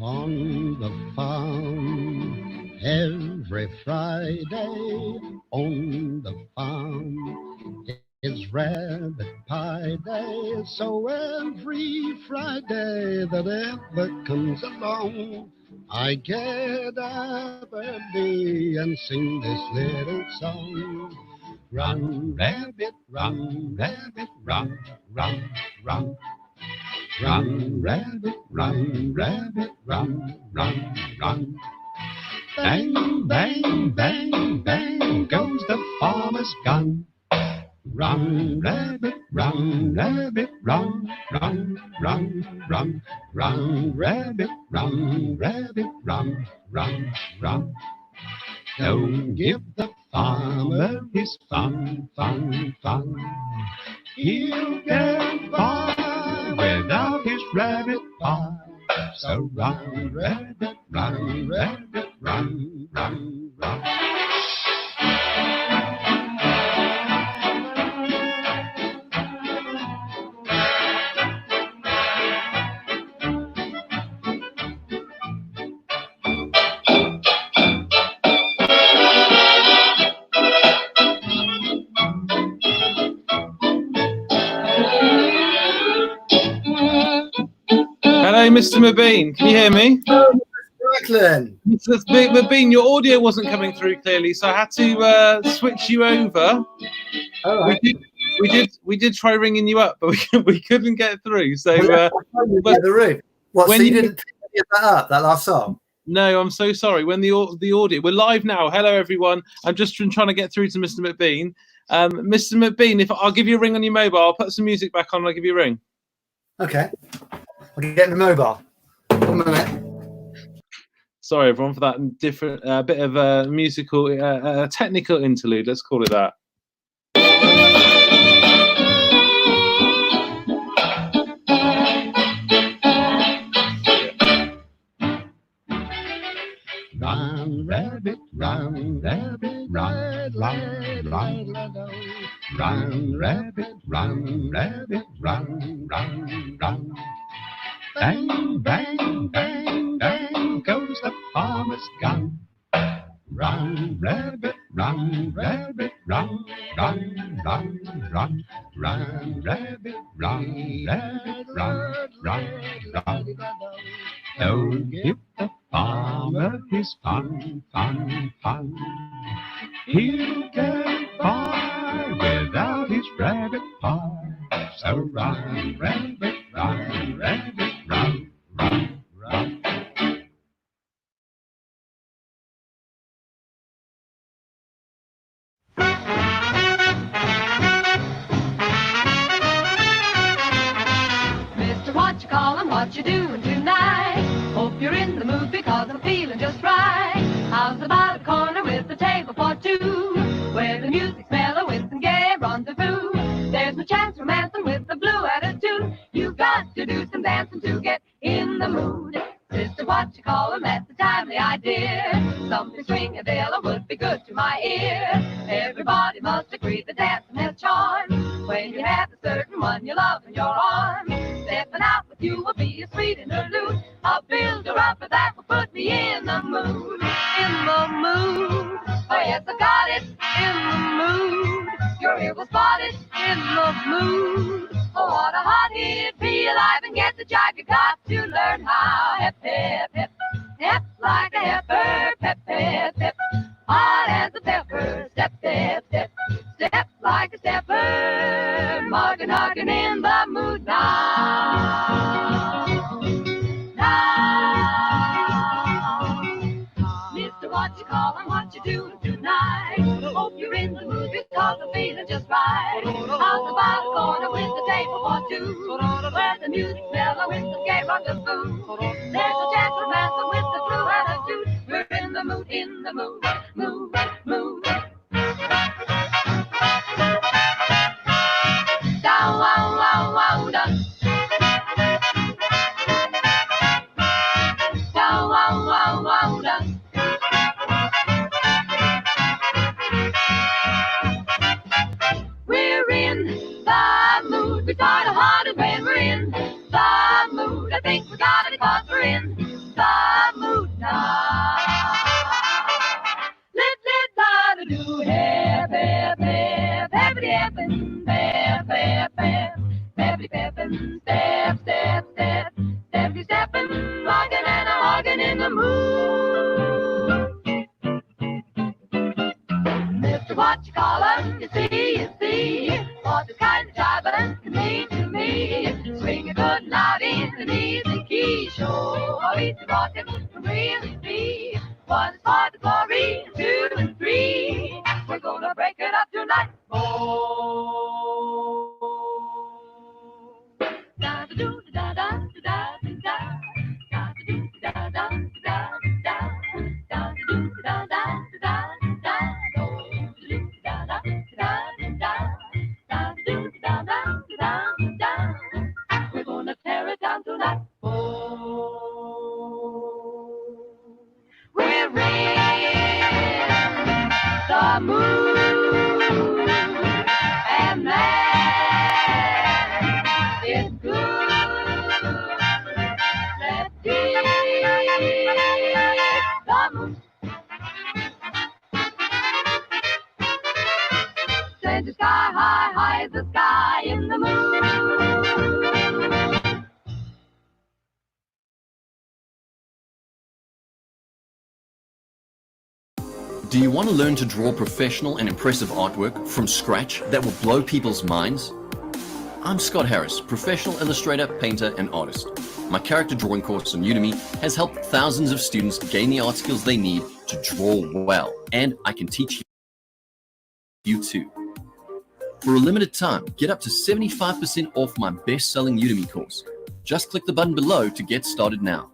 S10: on the farm. Every Friday on the farm is rabbit pie day. So every Friday that ever comes along, I get up early and sing this little song. Run, rabbit, run, rabbit, run, run, run. Run, rabbit, run, rabbit, run, run, run. Bang, bang, bang, bang goes the farmer's gun. Run, rabbit, run, rabbit, run, run, run, run. Run, rabbit, run, rabbit, run, run, run. Don't give the farmer his fun, fun, fun. He'll get by without his rabbit pie. So run, rabbit, run, rabbit, run, run, run.
S1: Hello, Mr. MacBean. Can you hear me?
S9: Spracklen.
S1: Mr. MacBean, your audio wasn't coming through clearly, so I had to switch you over.
S9: All right.
S1: We did try ringing you up, but we couldn't get through. So,
S9: the room. What? So
S1: when
S9: you didn't get that up? That last song?
S1: No, I'm so sorry. When the audio, we're live now. Hello, everyone. I'm just trying to get through to Mr. MacBean. Mr. MacBean, if I'll give you a ring on your mobile, I'll put some music back on and I'll give you a ring.
S9: Okay. I'll get my mobile. 1 minute.
S1: Sorry, everyone, for that different bit of a musical, technical interlude. Let's call it that.
S10: Run, rabbit, run, rabbit, run, run, run, run, rabbit, run, rabbit, run, run, run. Bang, bang, bang, bang goes the farmer's gun. Run, rabbit, run, rabbit, run, run, run, run. Run, rabbit, run, rabbit, run, run, run. Don't give the farmer his fun, fun, fun. He'll get by without his rabbit pie. So run, rabbit, run, rabbit, run, run, run.
S11: Mister, what you callin', what you doing tonight? Hope you're in the mood because I'm feeling just right. How's about a corner with a table for two, where the music's mellow with some gay rendezvous? There's no chance romancing with the blue attitude. You got to do some dancing to get in the mood. Sister, what you callin', that's a timely idea. Something swing-a-dilla would be good to my ear. Everybody must agree that dancing has charm. When you have a certain one you love in your arms, stepping out with you will be a sweet interlude. I'll build her up, but that will put me in the mood. In the mood. Oh yes, I got it. In the mood. Your ear will spot it. In the mood. Oh, what a hot hit. Be alive and get the jive. You got to learn how. Hep, hep, hep. Hep like a heifer. Pep, pep, pep. Hot as a pepper. Step, step, step. Step like a stepper. Muggin', huggin' in the mood now. Mister, what you callin', what you doing tonight? Hope you're in the mood because I'm feeling just right. How's about a corner with the table for two, where the music's mellow with some gay rendezvous? There's a chance of dancing with the blue attitude. We're in the mood, mood, mood. Down, wow, wow, wow, down. Down, wow, wow, wow, down. We're in the mood. We start hard and when we're in the mood. I think we got it 'cause we're in the we thought it would really be. One for the glory, 2 and 3. We're gonna break it up tonight. Oh. Da da do da da da da da da do da da da da da do da da da da do da da da da da. We're gonna tear it down tonight. We're in the mood, and that is good. Let's hit the mood. Send the sky high, high as the sky in the moon.
S12: Do you want to learn to draw professional and impressive artwork from scratch that will blow people's minds? I'm Scott Harris, professional illustrator, painter, and artist. My character drawing course on Udemy has helped thousands of students gain the art skills they need to draw well, and I can teach you too. For a limited time, get up to 75% off my best-selling Udemy course. Just click the button below to get started now.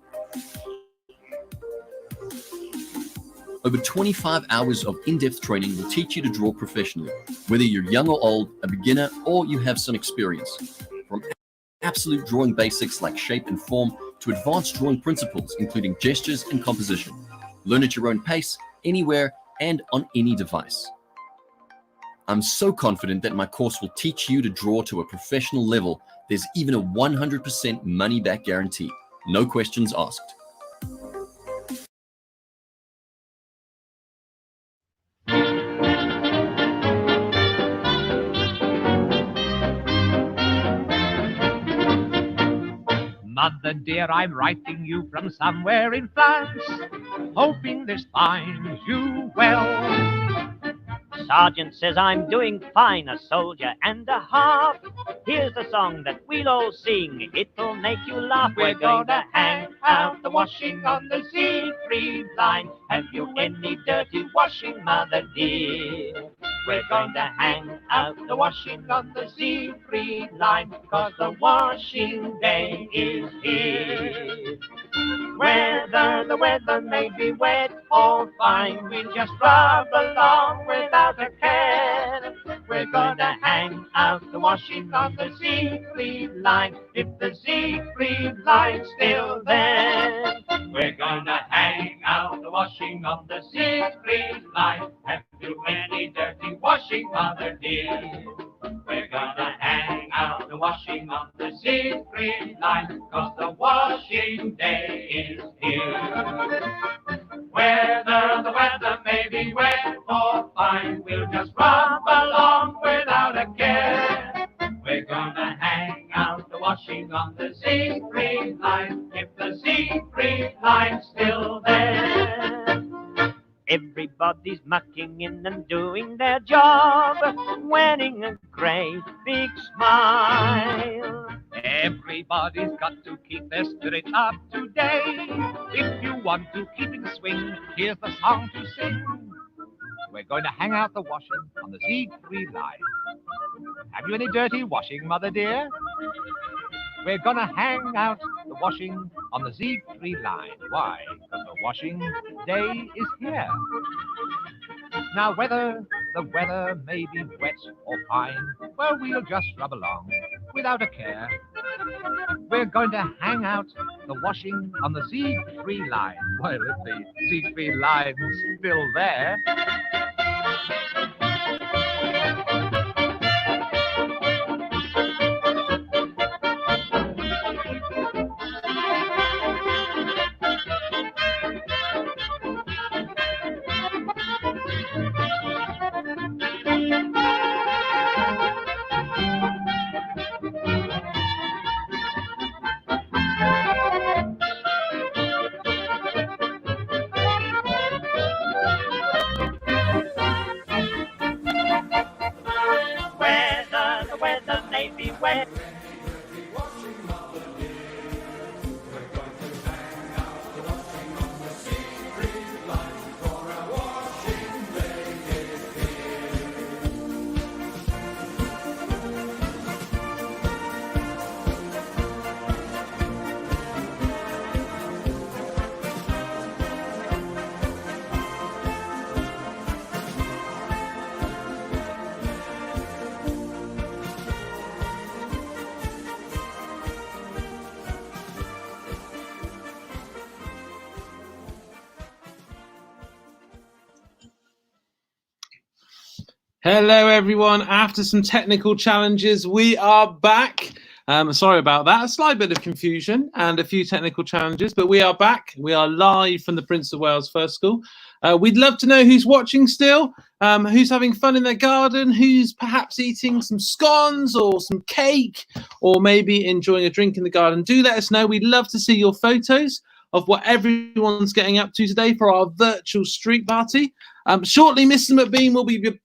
S12: Over 25 hours of in-depth training will teach you to draw professionally, whether you're young or old, a beginner, or you have some experience. From absolute drawing basics like shape and form to advanced drawing principles, including gestures and composition. Learn at your own pace, anywhere, and on any device. I'm so confident that my course will teach you to draw to a professional level. There's even a 100% money-back guarantee. No questions asked.
S2: Mother dear, I'm writing you from somewhere in France, hoping this finds you well.
S13: Sergeant says I'm doing fine, a soldier and a half. Here's a song that we'll all sing, it'll make you laugh.
S2: We're gonna hang out the washing on the Siegfried line. Have you any dirty washing, mother dear? We're going to hang out the washing on the Siegfried line, 'cause the washing day is here. Whether the weather may be wet or fine, we'll just rub along without a care. We're gonna hang out the washing on the Siegfried line, if the Siegfried line's still there. We're gonna hang out the washing on the Siegfried line. Have you any dirty washing, mother dear? We're gonna hang out the washing on the Siegfried line, 'cause the washing day is here. Whether the weather may be wet or fine, we'll just rub along without a care. We're gonna hang out the washing on the Siegfried line, if the Siegfried line's still there.
S13: Everybody's mucking in and doing their job, wearing a great big smile.
S2: Everybody's got to keep their spirits up today. If you want to keep in swing, here's the song to sing. We're going to hang out the washing on the Siegfried line. Have you any dirty washing, mother dear? We're gonna hang out the washing on the Siegfried line. Why? Because the washing day is here. Now whether the weather may be wet or fine, well, we'll just rub along without a care. We're going to hang out the washing on the Siegfried line. Well, if the Siegfried line's still there.
S1: Hello, everyone. After some technical challenges, we are back. Sorry about that. A slight bit of confusion and a few technical challenges, but we are back. We are live from the Prince of Wales First School. We'd love to know who's watching still, who's having fun in their garden, who's perhaps eating some scones or some cake, or maybe enjoying a drink in the garden. Do let us know. We'd love to see your photos of what everyone's getting up to today for our virtual street party. Shortly, Mr. MacBean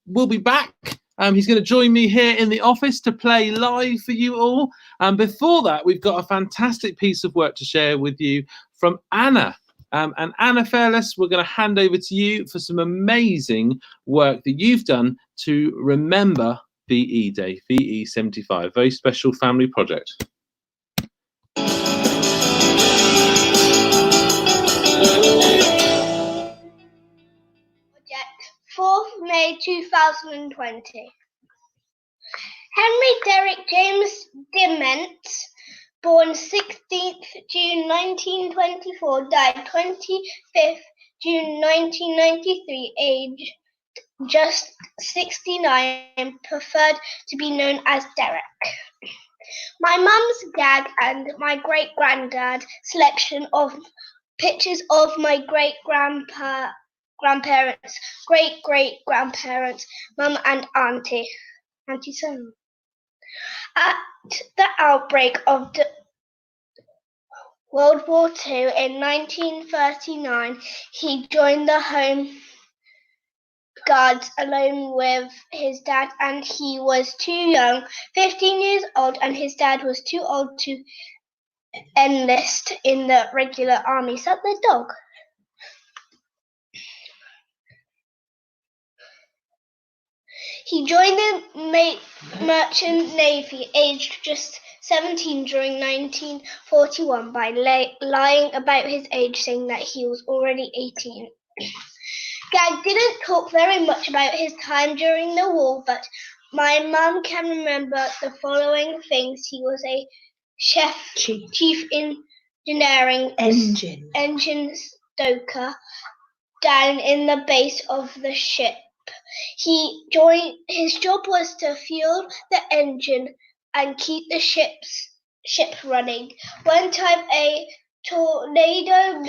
S1: will be back. He's going to join me here in the office to play live for you all. Before that, we've got a fantastic piece of work to share with you from Anna. And Anna Fairless, we're going to hand over to you for some amazing work that you've done to remember VE Day, VE 75, very special family project.
S14: 4th May 2020. Henry Derrick James Dements, born 16th June 1924, died 25th June 1993, aged just 69, preferred to be known as Derek. My mum's gag and my great-granddad selection of pictures of my great-grandparents, great-great-grandparents, mum and auntie Sam. At the outbreak of the World War II in 1939, he joined the Home Guards alone with his dad, and he was too young, 15 years old, and his dad was too old to enlist in the regular army. Is that the dog? He joined the Merchant Navy, aged just 17, during 1941 by lying about his age, saying that he was already 18. Gag didn't talk very much about his time during the war, but my mum can remember the following things. He was a chief engineering engine stoker down in the base of the ship. His job was to fuel the engine and keep the ship running. One time a torpedo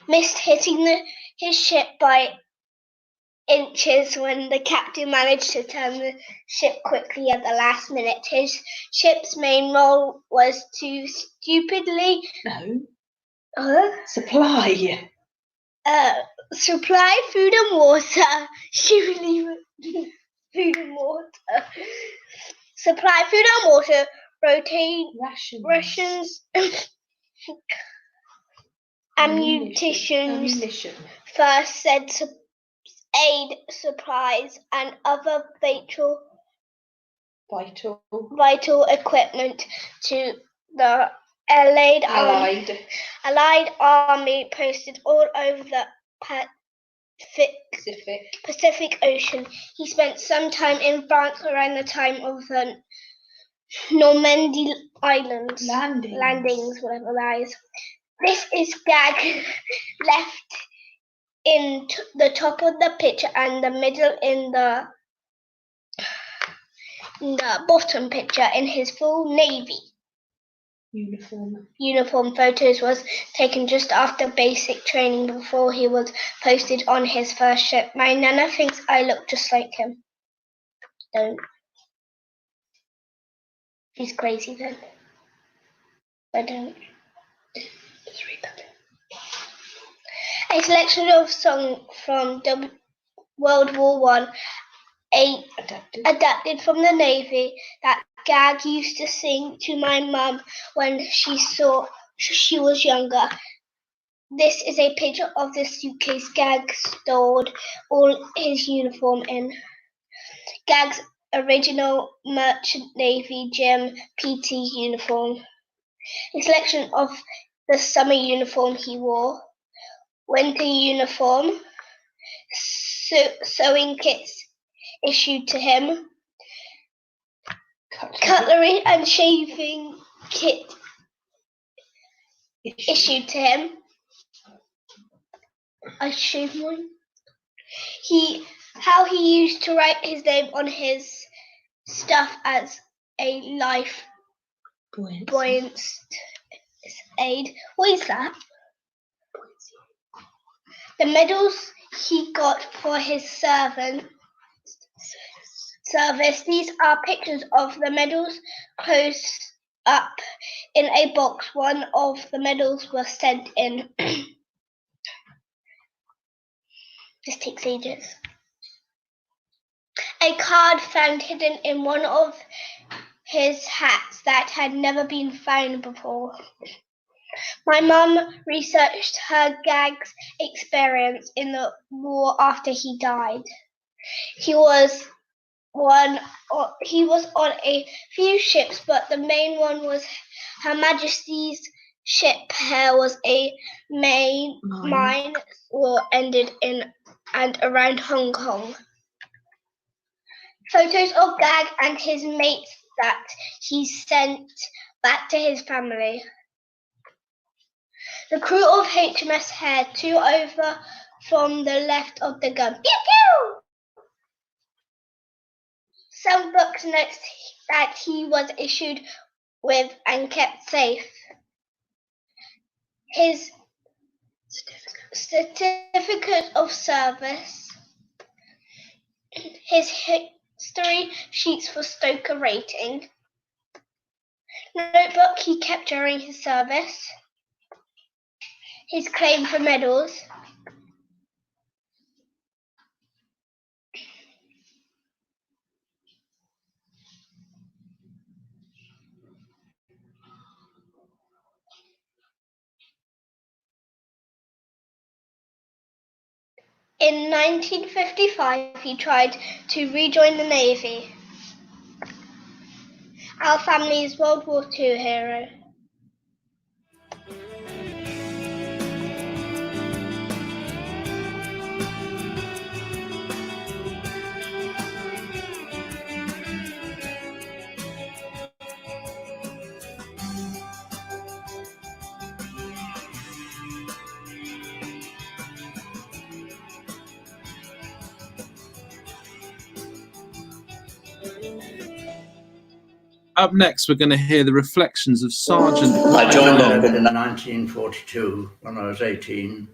S14: missed hitting his ship by inches when the captain managed to turn the ship quickly at the last minute. His ship's main role was to supply food and water. Supply food and water, rotate rations, ammunition, first aid supplies, and other vital equipment to the Allied army posted all over the Pacific Ocean. He spent some time in France around the time of the Normandy Islands landings, whatever that is. This is Gag left in the top of the picture, and the middle in the bottom picture in his full Navy uniform. Photos was taken just after basic training, before he was posted on his first ship. My nana thinks I look just like him. Don't. He's crazy then. I don't. Just read that. A selection of songs from World War I, adapted from the Navy, that Gag used to sing to my mum when she was younger. This is a picture of the suitcase Gag stored all his uniform in. Gag's original Merchant Navy Gym PT uniform. A selection of the summer uniform he wore. Winter uniform. Sewing kits issued to him. Cutlery and shaving kit issued to him. I shaved mine. how he used to write his name on his stuff as a life buoyance aid. What is that? The medals he got for his service. These are pictures of the medals close up in a box. One of the medals was sent in. This takes ages. A card found hidden in one of his hats that had never been found before. My mum researched her Gag's experience in the war after he died. He was on a few ships, but the main one was Her Majesty's ship. There was a mine war ended in and around Hong Kong. Photos of Gag and his mates that he sent back to his family. The crew of HMS Hare, 2 over from the left of the gun. Pew pew! Some books notes that he was issued with and kept safe. His certificate of service. His history sheets for Stoker rating. Notebook he kept during his service. His claim for medals. In 1955, he tried to rejoin the Navy. Our family's World War II hero.
S1: Up next, we're going to hear the reflections of Sergeant.
S5: I joined up in 1942 when I was 18,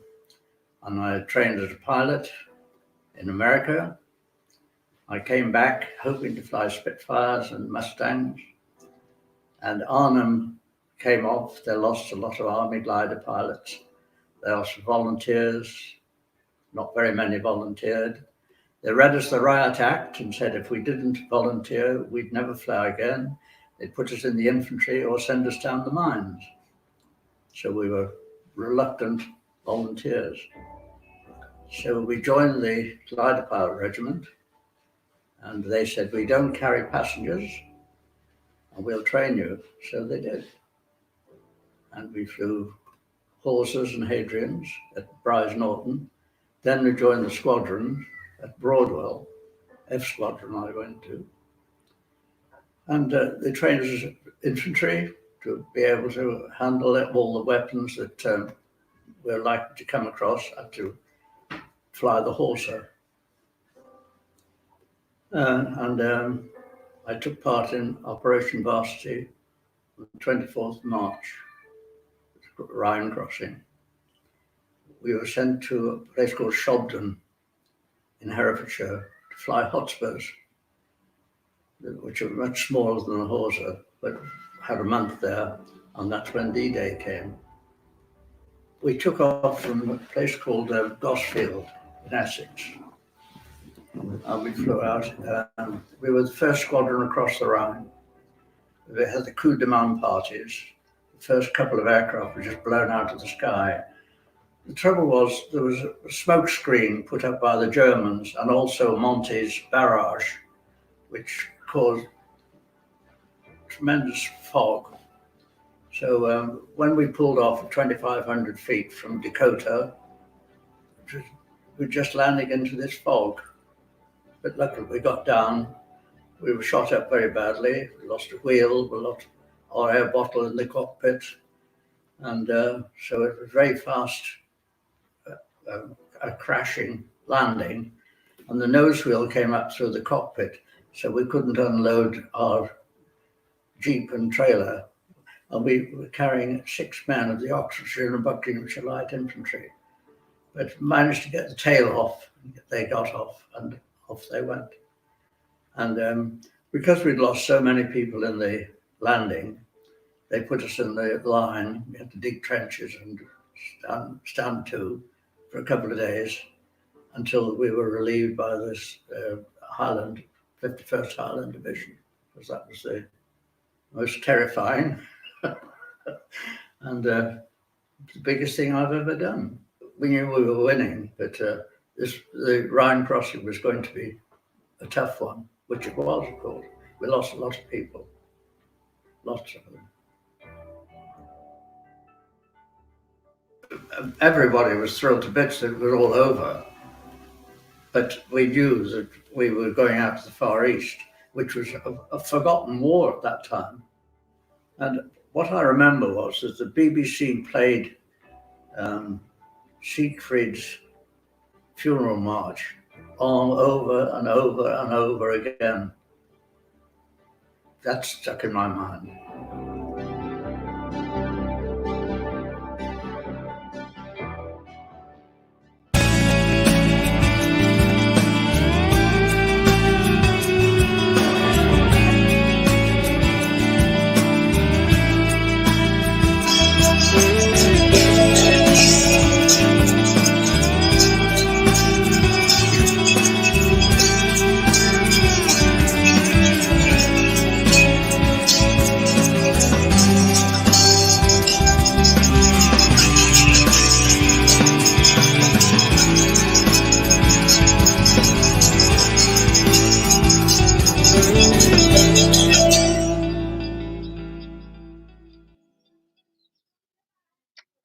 S5: and I trained as a pilot in America. I came back hoping to fly Spitfires and Mustangs, and Arnhem came off. They lost a lot of Army glider pilots. They lost volunteers. Not very many volunteered. They read us the Riot Act and said if we didn't volunteer, we'd never fly again. They'd put us in the infantry or send us down the mines. So we were reluctant volunteers. So we joined the glider pilot regiment, and they said, we don't carry passengers, and we'll train you. So they did. And we flew Horsers and Hadrians at Bryce Norton. Then we joined the squadron at Broadwell, F Squadron I went to. And they trained us as infantry to be able to handle all the weapons that we're likely to come across, had to fly the Horser. I took part in Operation Varsity on the 24th of March, Rhine crossing. We were sent to a place called Shobden in Herefordshire to fly Hotspurs, which are much smaller than a Horser, but had a month there, and that's when D-Day came. We took off from a place called Gosfield in Essex, and we flew out. We were the first squadron across the Rhine. We had the coup de main parties. The first couple of aircraft were just blown out of the sky. The trouble was there was a smoke screen put up by the Germans and also Monty's barrage, which caused tremendous fog. So when we pulled off at 2,500 feet from Dakota, we were just landing into this fog. But luckily we got down. We were shot up very badly. We lost a wheel, we lost our air bottle in the cockpit. And so it was very fast crashing landing, and the nose wheel came up through the cockpit, so we couldn't unload our jeep and trailer, and we were carrying 6 men of the Oxfordshire and Buckinghamshire Light Infantry, but managed to get the tail off. They got off, and off they went. And because we'd lost so many people in the landing, they put us in the line. We had to dig trenches and stand to for a couple of days until we were relieved by this Highland, 51st Highland Division, because that was the most terrifying and the biggest thing I've ever done. We knew we were winning, but the Rhine crossing was going to be a tough one, which it was, of course. We lost a lot of people, lots of them. Everybody was thrilled to bits that it was all over, but we knew that we were going out to the Far East, which was a forgotten war at that time. And what I remember was that the BBC played Siegfried's funeral march all over and over and over again. That stuck in my mind.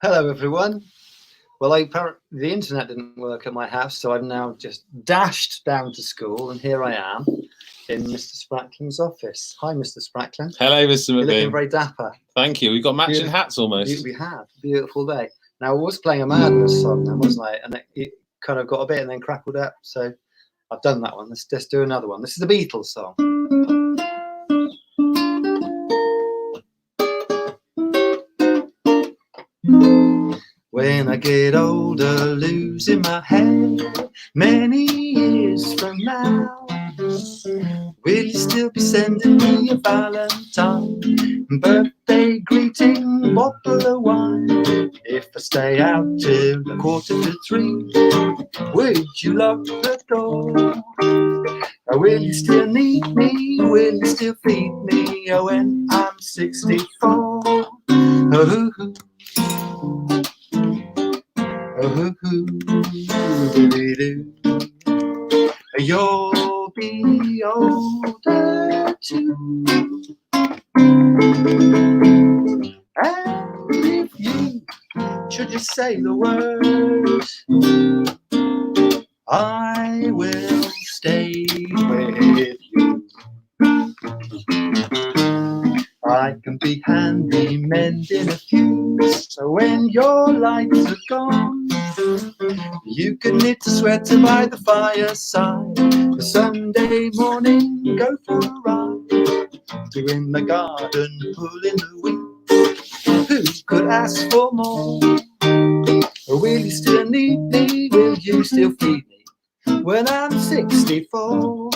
S9: Hello everyone. Well, apparently the internet didn't work at my house, so I've now just dashed down to school, and here I am in Mr. Spracklen's office. Hi, Mr. Spracklen.
S1: Hello, Mr.
S9: You're
S1: MacBean.
S9: looking very dapper.
S1: Thank you. We've got matching hats almost.
S9: We have. Beautiful day. Now, I was playing a Madness song then, wasn't I? And it kind of got a bit and then crackled up. So I've done that one. Let's just do another one. This is the Beatles song. When I get older, losing my head, many years from now, will you still be sending me a Valentine, birthday greeting, bottle of wine? If I stay out till 2:45, would you lock the door? Or will you still need me? Will you still feed me? Oh, when I'm 64. Oh, you'll be older too. And if you should just say the word, I will stay with you. I can be handy mending a fuse, so when your lights are gone, you can knit a sweater by the fireside. The Sunday morning, go for a ride, in the garden, pulling the weeds. Who could ask for more? Or will you still need me? Will you still feed me when I'm 64?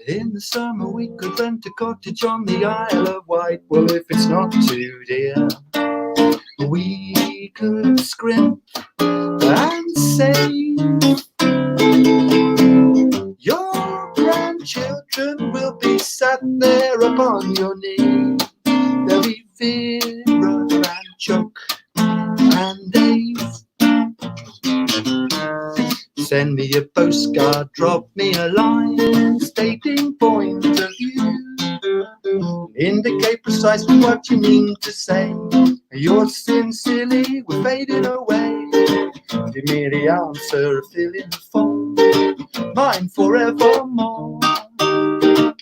S9: In the summer we could rent a cottage on the Isle of Wight. Well, if it's not too dear, we could scrimp and save. Your grandchildren will be sat there upon your knee. There'll be Vera and Chuck and Dave. Send me a postcard, drop me a line, stating point of view. Indicate precisely what you mean to say. You're sincerely, we're fading away. Give me the answer, fill in the form, mine forevermore.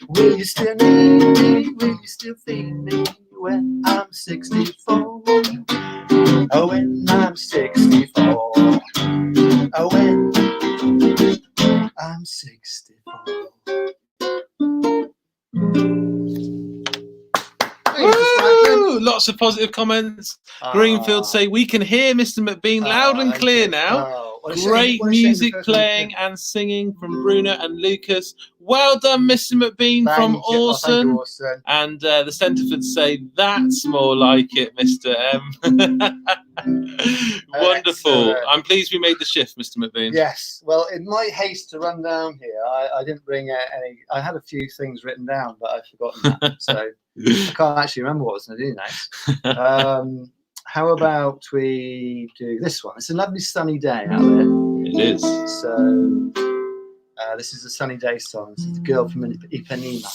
S9: Will you still need me? Will you still feed me when I'm 64? Oh, when I'm 64. Oh, when 64.
S1: Woo! Lots of positive comments. Greenfield say, we can hear Mr. MacBean loud and clear now. Great music playing and singing from Bruno and Lucas. Well done, Mr. MacBean from Orson. And the Stentiford say, that's more like it, Mr. M. Wonderful. I'm pleased we made the shift, Mr. MacBean.
S9: Yes. Well, in my haste to run down here, I didn't bring any. I had a few things written down, but I've forgotten that. So I can't actually remember what I was going to do next. How about we do this one? It's a lovely sunny day out there.
S1: It is.
S9: So this is a sunny day song. It's the girl from Ipanema.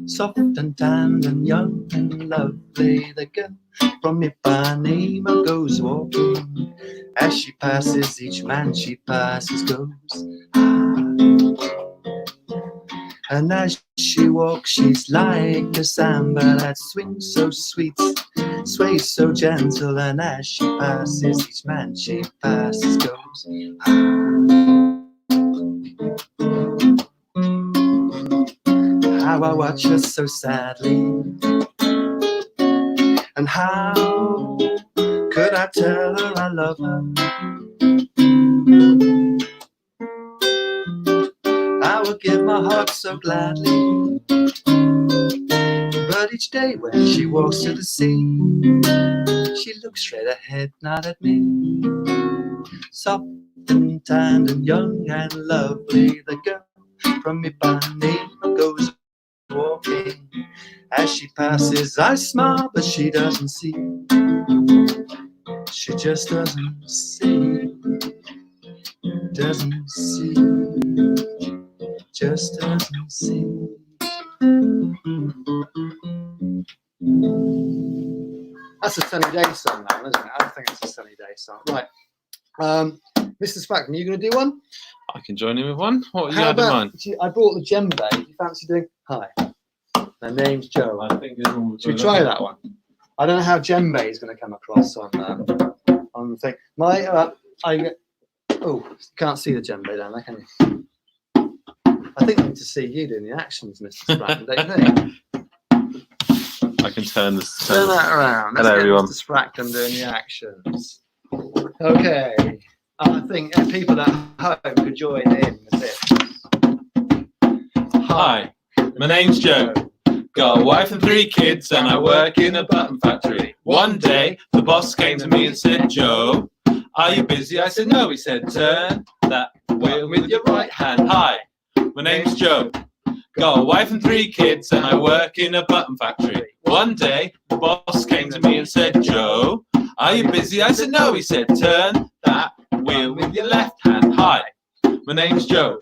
S9: Soft and tanned and young and lovely, the girl from Ipanema goes walking. As she passes, each man she passes goes. And as she walks, she's like a samba that swings so sweet, sways so gentle. And as she passes, each man she passes goes. How I watch her so sadly, and how could I tell her I love her? I would give my heart so gladly, but each day when she walks to the sea, she looks straight ahead, not at me. Soft and tanned and young and lovely, the girl from Ipanema goes walking. As she passes, I smile, but she doesn't see. She just doesn't see. Doesn't see. Just doesn't see. That's a sunny day song, now, isn't it? I think it's a sunny day song. Right. Mr. Spracklen, are you going to do one?
S1: I can join in with one. What you had in mind?
S9: I brought the djembe. Do you fancy doing? Hi. My name's Joe.
S1: I think
S9: should we try that one? I don't know how djembe is going to come across on the thing. Oh, you can't see the djembe down there, can you? I think I need to see you doing the actions, Mr. Spracklen, don't you think?
S1: I can turn this.
S9: Turn that around. Let's
S1: Hello,
S9: get
S1: everyone.
S9: Mr. Spracklen doing the actions. Okay. I think people at home could join in with this.
S1: Hi, my name's Joe. Got a wife and 3 kids and I work in a button factory. One day the boss came to me and said, Joe, are you busy? I said, no. He said, turn that wheel with your right hand. Hi, my name's Joe. Got a wife and 3 kids and I work in a button factory. One day the boss came to me and said, Joe, are you busy? I said, no. He said, turn that wheel with your left hand. Hi, my name's Joe.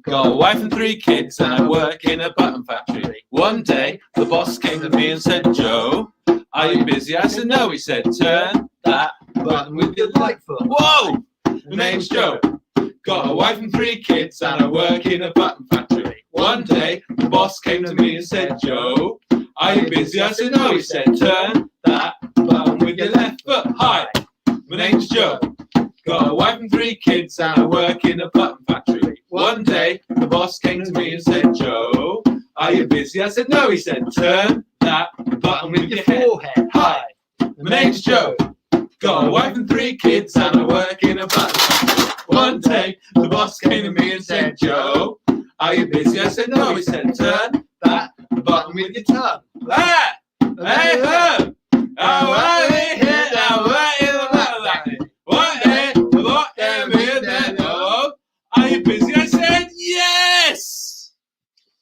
S1: Got a wife and 3 kids and I work in a button factory. One day the boss came to me and said, Joe, are you busy? I said, no. He said, turn that button with your right foot. Whoa! My name's Joe. Got a wife and 3 kids and I work in a button factory. One day the boss came to me and said, Joe, are you busy? I said, no. He said, turn that button with your left foot. Hi, my name's Joe. Got a wife and 3 kids and I work in a button factory. One day the boss came to me and said, Joe, are you busy? I said, no. He said, turn that button with your forehead. Hi, my name's Joe. Got a wife and 3 kids and I work in a button factory. One day the boss came to me and said, Joe, are you busy? I said, no. He said, turn that button with your tongue. Ah! Hey, ho! Are you busy? I said, yes!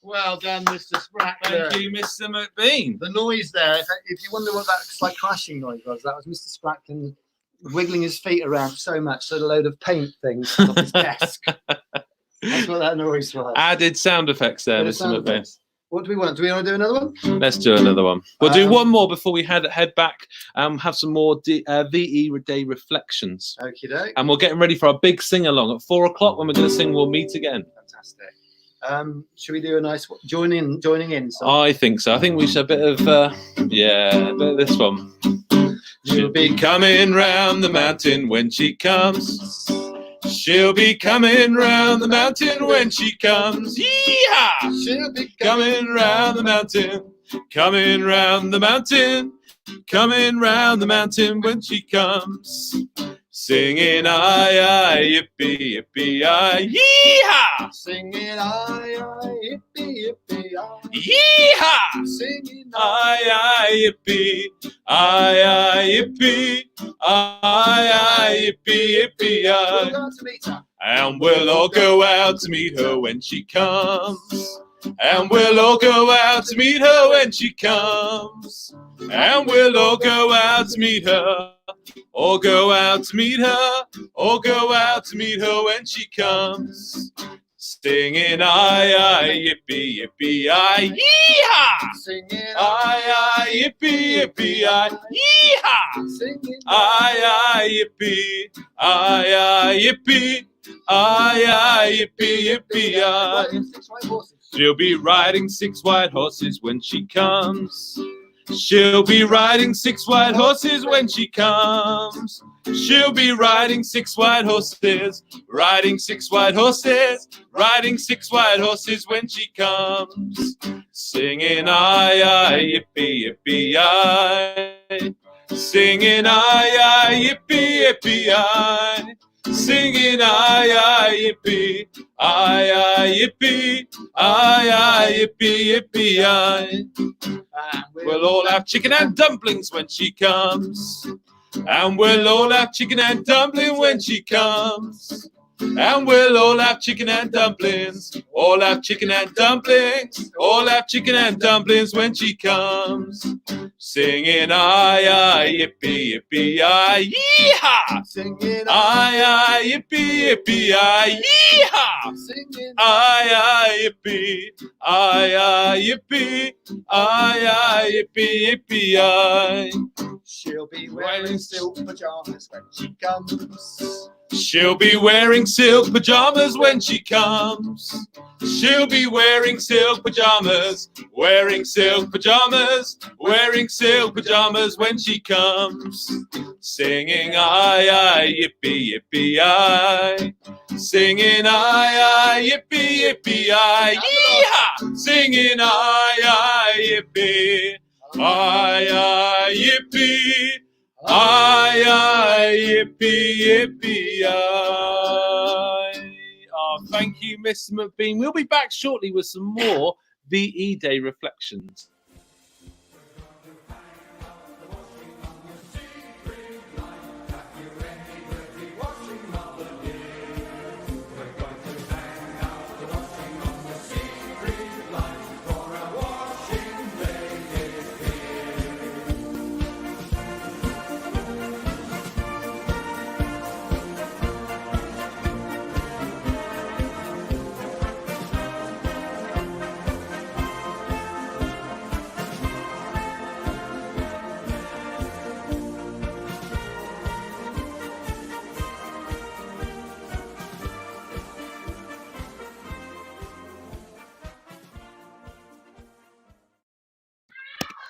S9: Well done, Mr. Spracklen.
S1: Thank you, Mr. MacBean.
S9: The noise there, if you wonder what that slight clashing noise was, that was Mr. Spracklen wiggling his feet around so much that a load of paint things off his desk. That's what that noise was.
S1: Added sound effects there, Mr. MacBean.
S9: What do we want? Do we want to do another one?
S1: Let's do another one. We'll do one more before we head back. Have some more VE Day reflections.
S9: Okie doke.
S1: And we're getting ready for our big sing along at 4 o'clock when we're going to sing "We'll Meet Again."
S9: Fantastic. Should we do a nice joining in song?
S1: I think so. I think we should a bit of a bit of this one. She'll be coming round the mountain when she comes. She'll be coming round the mountain when she comes. Yee-haw! She'll be coming round the mountain, coming round the mountain, coming round the mountain when she comes. Singing aye, yippee, yippee, aye, yee-haw! Singing aye, yippee, yippee, aye, yee-haw! Singing aye, yippee, yippee, yippee, yippee, aye. And we'll all go out to meet her when she comes. And we'll all go out to meet her when she comes. And we'll all go out to meet her. Or go out to meet her, or go out to meet her when she comes. Singing aye, yippee, yippee, aye, yee-haw! Singing aye, yippee, yippee, aye, yee-haw! Singing aye, yippee, yippee, yippee, yippee, aye. She'll be riding 6 white horses when she comes. She'll be riding 6 white horses when she comes. She'll be riding 6 white horses, riding 6 white horses, riding 6 white horses when she comes. Singing aye, yippee, yippee, aye. Singing aye, yippee, yippee, aye. Singing aye, yippee, yippee, yippee, yippee, aye. We'll all have chicken and dumplings when she comes. And we'll all have chicken and dumpling when she comes. And we'll all have chicken and dumplings. All have chicken and dumplings. All have chicken and dumplings when she comes. Singing aye, yippee, yippee, aye, yee-haw! Singing aye, yippee, yippee, aye, yee-haw! Singing aye, yippee, yippee, yippee, yippee, aye. She'll be wearing silk pajamas when she comes. She'll be wearing silk pajamas when she comes. She'll be wearing silk pajamas, wearing silk pajamas, wearing silk pajamas when she comes. Singing aye, yippee, yippee, aye. Singing aye, yippee, yippee, aye, yee-haw! Singing aye, yippee, yippee, yippee, yippee, aye. Oh, thank you, Mr. MacBean. We'll be back shortly with some more VE Day reflections.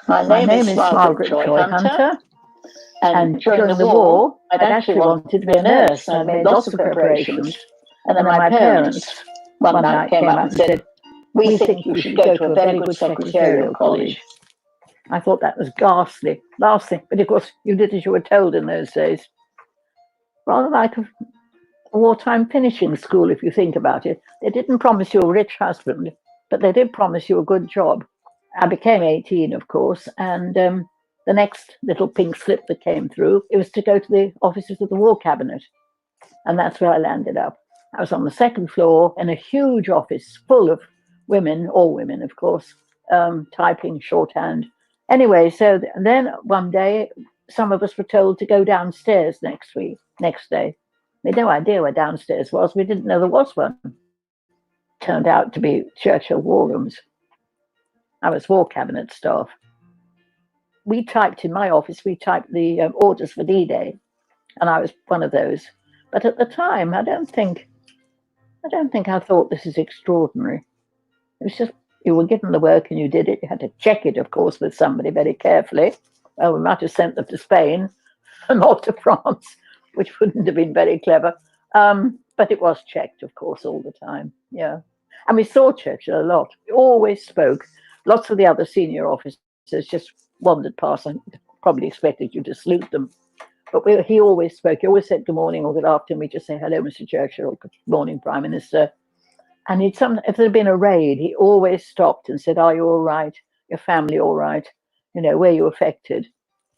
S15: My name is Margaret Joy Hunter, and during the war, I'd actually wanted to be a nurse. I made lots of preparations, and then my parents one night came up and said, "We think you should go to a very good secretarial college." I thought that was ghastly, but of course you did as you were told in those days. Rather like a wartime finishing school, if you think about it. They didn't promise you a rich husband, but they did promise you a good job. I became 18, of course, and the next little pink slip that came through, it was to go to the offices of the War Cabinet. And that's where I landed up. I was on the 2nd floor in a huge office full of women, all women, of course, typing shorthand. Anyway, so then one day, some of us were told to go downstairs next day. We had no idea where downstairs was. We didn't know there was one. Turned out to be Churchill war rooms. I was War Cabinet staff. We typed in my office, we typed the orders for D-Day, and I was one of those. But at the time, I don't think I thought this is extraordinary. It was just, you were given the work and you did it. You had to check it, of course, with somebody very carefully. Well, we might have sent them to Spain and not to France, which wouldn't have been very clever. But it was checked, of course, all the time. Yeah. And we saw Churchill a lot. We always spoke. Lots of the other senior officers just wandered past and probably expected you to salute them. But he always spoke. He always said good morning or good afternoon. We just say, hello, Mr. Churchill, or good morning, Prime Minister. And if there had been a raid, he always stopped and said, are you all right? Your family all right? You know, were you affected?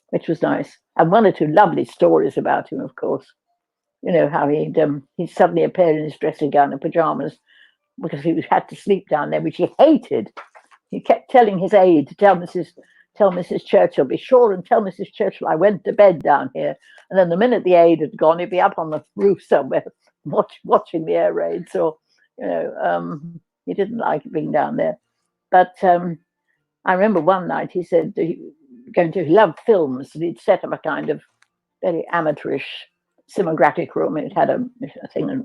S15: Which was nice. And one or two lovely stories about him, of course. You know, how he'd suddenly appeared in his dressing gown and pajamas because he had to sleep down there, which he hated. He kept telling his aide to tell Mrs. Churchill, be sure and tell Mrs. Churchill I went to bed down here. And then the minute the aide had gone, he'd be up on the roof somewhere watching the air raids. Or, you know, he didn't like being down there. But I remember one night he said he loved films, and he'd set up a kind of very amateurish simographic room. It had an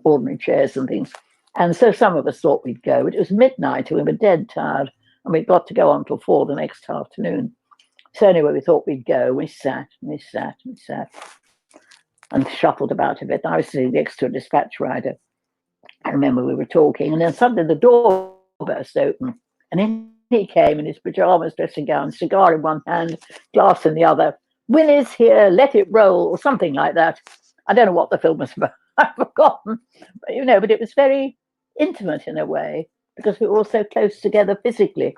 S15: ordinary chairs and things. And so some of us thought we'd go. But it was midnight and we were dead tired, and we'd got to go on till 4 the next afternoon. So anyway, we thought we'd go. We sat and shuffled about a bit. I was sitting next to a dispatch rider. I remember we were talking, and then suddenly the door burst open, and in he came in his pajamas, dressing gown, cigar in one hand, glass in the other. Willie's here, let it roll, or something like that. I don't know what the film was about. I've forgotten. But, you know, but it was very intimate in a way, because we were all so close together physically.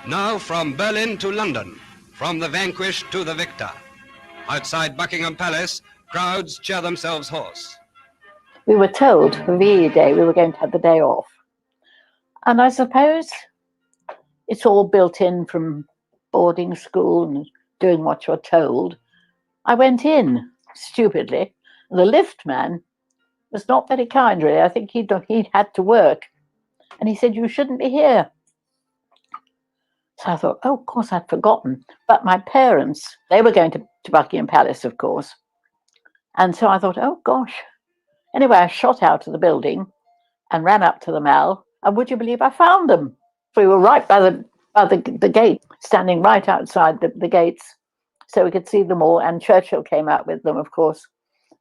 S16: Now from Berlin to London, from the vanquished to the victor. Outside Buckingham Palace, crowds cheer themselves hoarse.
S15: We were told for VE Day we were going to have the day off. And I suppose it's all built in from boarding school and doing what you're told. I went in, stupidly. The lift man was not very kind, really. I think he'd had to work. And he said, you shouldn't be here. So I thought, oh, of course, I'd forgotten. But my parents, they were going to Buckingham Palace, of course. And so I thought, oh, gosh. Anyway, I shot out of the building and ran up to the Mall. And would you believe I found them? We were right by the gate, standing right outside the gates, so we could see them all. And Churchill came out with them, of course.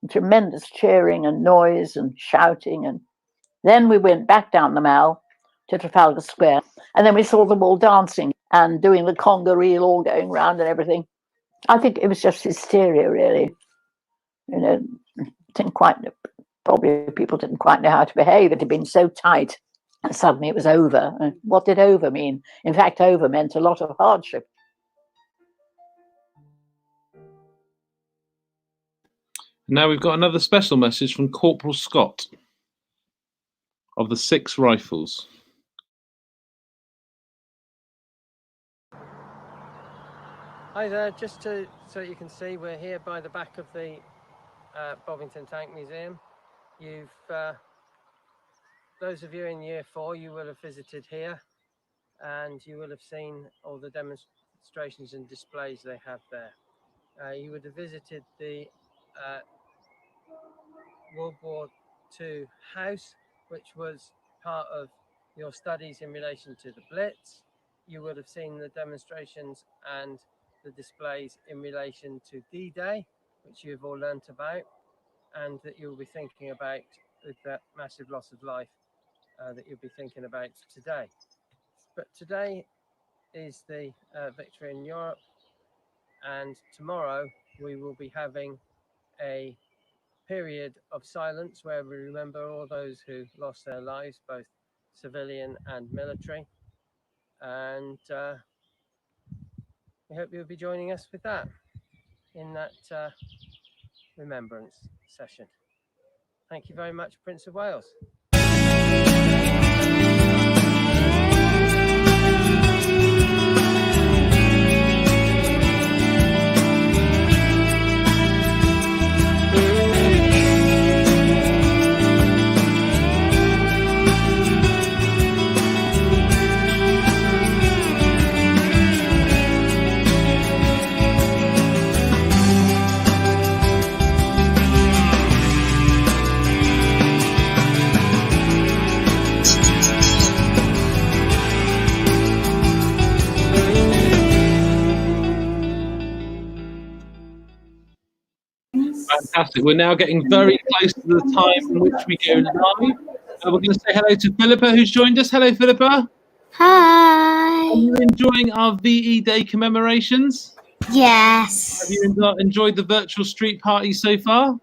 S15: Tremendous cheering and noise and shouting. And then we went back down the Mall to Trafalgar Square. And then we saw them all dancing and doing the conga reel, all going round and everything. I think it was just hysteria, really. You know, probably people didn't quite know how to behave. It had been so tight. And suddenly it was over. And what did over mean? In fact, over meant a lot of hardship.
S1: Now we've got another special message from Corporal Scott of the 6 Rifles.
S3: Hi there, just so you can see, we're here by the back of the Bovington Tank Museum. Those of you in Year 4, you will have visited here, and you will have seen all the demonstrations and displays they have there. You would have visited the World War II house, which was part of your studies in relation to the Blitz. You would have seen the demonstrations and the displays in relation to D-Day, which you've all learnt about, and that you'll be thinking about with that massive loss of life that you'll be thinking about today. But today is the victory in Europe, and tomorrow we will be having a period of silence where we remember all those who lost their lives, both civilian and military, and we hope you'll be joining us with that in that remembrance session. Thank you very much, Prince of Wales.
S1: Fantastic. We're now getting very close to the time in which we go live. We're going to say hello to Philippa, who's joined us. Hello, Philippa.
S17: Hi.
S1: Are you enjoying our VE Day commemorations?
S17: Yes.
S1: Have you enjoyed the virtual street party so far?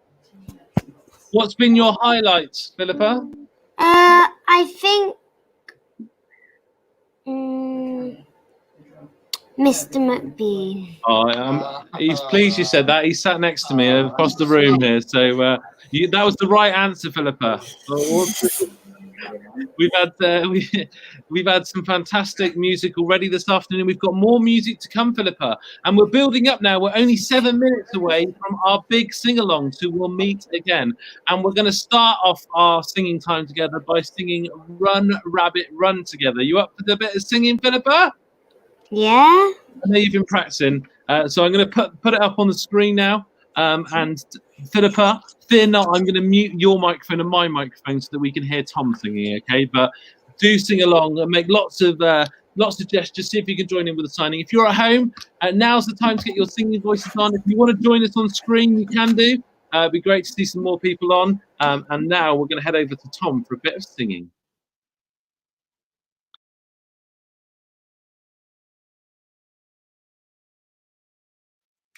S1: What's been your highlights, Philippa?
S17: I think Mr. MacBean.
S1: Oh, he's pleased you said that. He's sat next to me across the room here. So that was the right answer, Philippa. We've had some fantastic music already this afternoon. We've got more music to come, Philippa, and we're building up now. We're only 7 minutes away from our big sing-along, so we'll meet again. And we're going to start off our singing time together by singing "Run, Rabbit, Run" together. You up for the bit of singing, Philippa?
S17: Yeah.
S1: I know you've been practicing, so I'm going to put it up on the screen now. And Philippa, fear not, I'm going to mute your microphone and my microphone so that we can hear Tom singing, okay? But do sing along and make lots of gestures. See if you can join in with the signing. If you're at home, now's the time to get your singing voices on. If you want to join us on screen, you can do. It'd be great to see some more people on. And now we're going to head over to Tom for a bit of singing.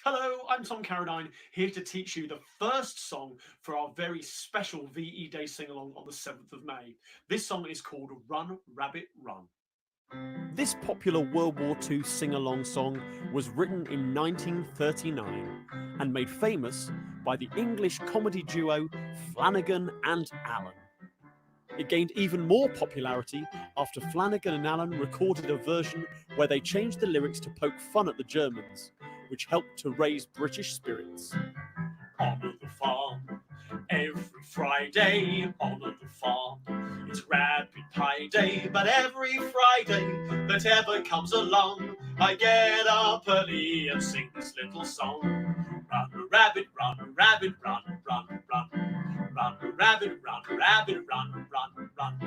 S18: Hello, I'm Tom Carradine, here to teach you the first song for our very special VE Day sing-along on the 7th of May. This song is called Run, Rabbit, Run. This popular World War II sing-along song was written in 1939 and made famous by the English comedy duo Flanagan and Allen. It gained even more popularity after Flanagan and Allen recorded a version where they changed the lyrics to poke fun at the Germans, which helped to raise British spirits. On the farm, every Friday, on the farm, it's Rabbit Pie Day, but every Friday that ever comes along, I get up early and sing this little song. Run, rabbit, run, rabbit, run, run, run. Run, rabbit, run, rabbit, run, run, run.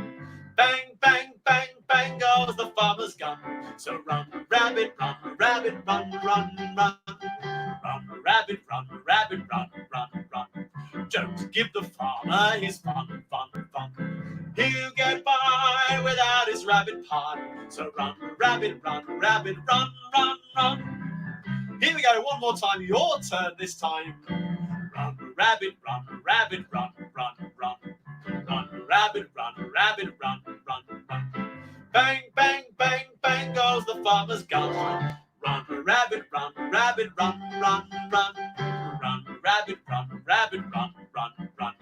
S18: Bang, bang, bang, bang goes the farmer's gun. So run, rabbit, run, rabbit, run, run, run. Run, rabbit, run, rabbit, run, run, run. Don't give the farmer his fun, fun, fun. He'll get by without his rabbit pie. So run, rabbit, run, rabbit, run, run, run. Here we go, one more time, your turn this time. Run, rabbit, run, rabbit, run, run, run. Run, rabbit, run, rabbit, run, run, run. Bang, bang, bang, bang goes the farmer's gun. Run, rabbit, run, rabbit, run, run, run. Run, rabbit, run, rabbit, run, run, run.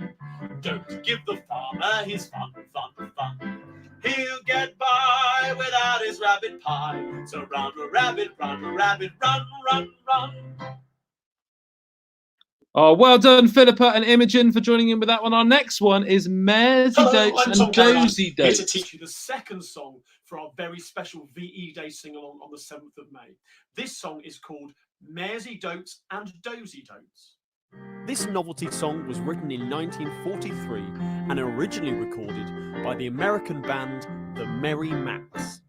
S18: Don't give the farmer his fun, fun, fun. He'll get by without his rabbit pie. So run, rabbit, run, rabbit, run, run, run.
S1: Oh, well done, Philippa and Imogen, for joining in with that one. Our next one is Maresy Dotes and Dozy Dotes.
S18: Here to teach you the second song for our very special VE Day sing-along on the 7th of May. This song is called Maresy Dotes and Dozy Dotes. This novelty song was written in 1943 and originally recorded by the American band The Merry Macs.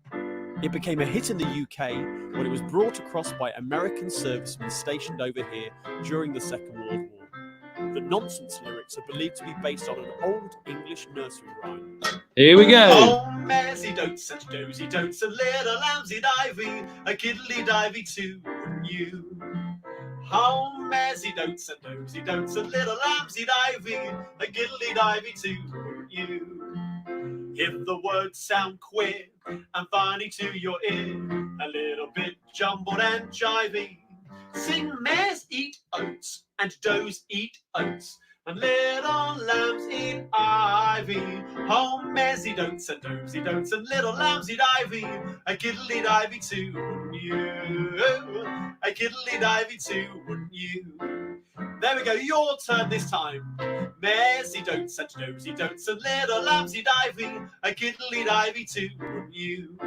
S18: It became a hit in the UK when it was brought across by American servicemen stationed over here during the Second World War. The nonsense lyrics are believed to be based on an old English nursery rhyme.
S1: Here we go.
S18: Oh, Maresy Dotes and Dozy Dotes, a little lambsy divey, a kiddly divey too, wouldn't you? Oh, Maresy Dotes and Dozy Dotes, a little lambsy divey, a kiddly divey too, wouldn't you? If the words sound queer and funny to your ear, a little bit jumbled and jivey, sing mares eat oats and does eat oats, and little lambs eat ivy. Oh, Maresy Dotes and Dozy Dotes, and little lambs eat ivy, a kiddly divey too, wouldn't you? A kiddly divey too, wouldn't you? There we go, your turn this time. Maresy Dotes and Dozy Dotes, and little lambsy divey, a kiddly divey too, wouldn't you?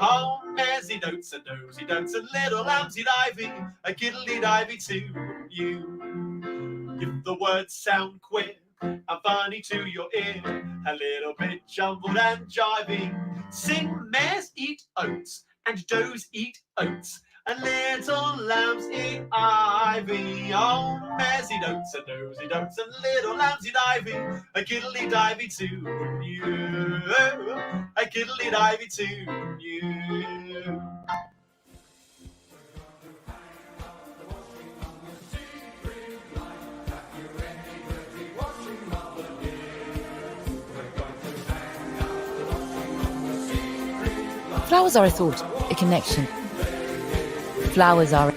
S18: Oh, Maresy Dotes and Dozy Dotes, and little lambsy divey, a kiddly divey too, wouldn't you? If the words sound queer and funny to your ear, a little bit jumbled and jivey, sing mares eat oats and does eat oats, and little lambs eat ivy. Oh, messy dotes and nosy dotes and little lambs eat ivy. A kiddly divey to you, a kiddly divey to you.
S19: Flowers are a thought, a connection. Flowers are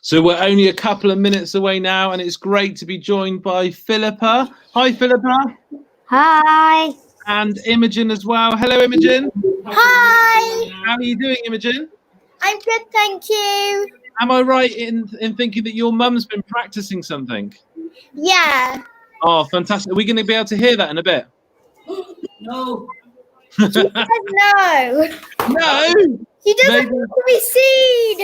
S1: So we're only a couple of minutes away now, and it's great to be joined by Philippa. Hi, Philippa.
S17: Hi.
S1: And Imogen as well. Hello, Imogen.
S17: Hi.
S1: How are you doing, Imogen?
S17: I'm good, thank you.
S1: Am I right in thinking that your mum's been practicing something?
S17: Yeah.
S1: Oh, fantastic. Are we going to be able to hear that in a bit?
S17: No. She said no.
S1: No.
S17: She doesn't want to be seen.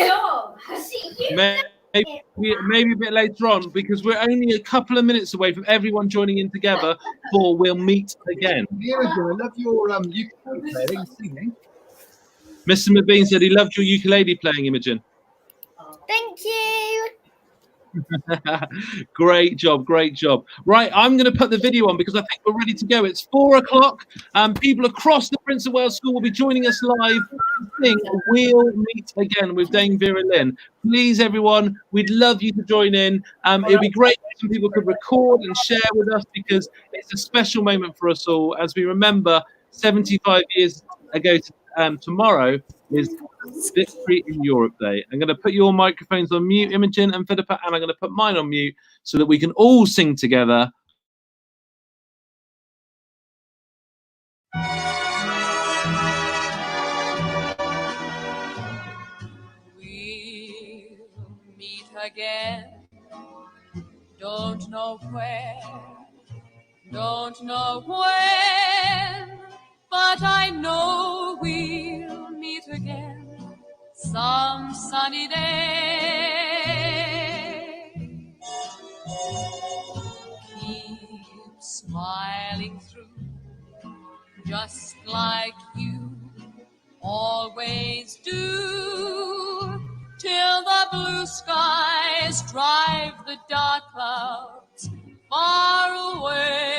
S1: Maybe a bit later on, because we're only a couple of minutes away from everyone joining in together for We'll Meet Again.
S10: Imogen, I love your ukulele playing, singing.
S1: Mr. MacBean said he loved your ukulele playing, Imogen.
S17: Thank you.
S1: Great job, great job. Right, I'm going to put the video on because I think we're ready to go. It's 4 o'clock. People across the Prince of Wales School will be joining us live to sing We'll Meet Again with Dame Vera Lynn. Please, everyone, we'd love you to join in. It'd be great if some people could record and share with us, because it's a special moment for us all as we remember 75 years ago tomorrow is Victory in Europe Day. I'm going to put your microphones on mute, Imogen and Philippa, and I'm going to put mine on mute so that we can all sing together.
S11: We'll meet again. Don't know where, don't know when, but I know we'll meet again some sunny day. Keep smiling through, just like you always do, till the blue skies drive the dark clouds far away.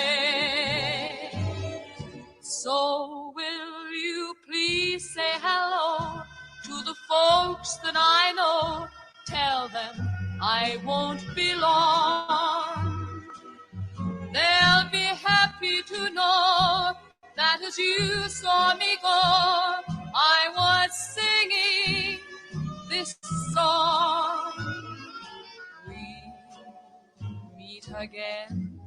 S11: So will you please say hello to the folks that I know? Tell them I won't be long. They'll be happy to know that as you saw me go, I was singing this song. We'll meet again.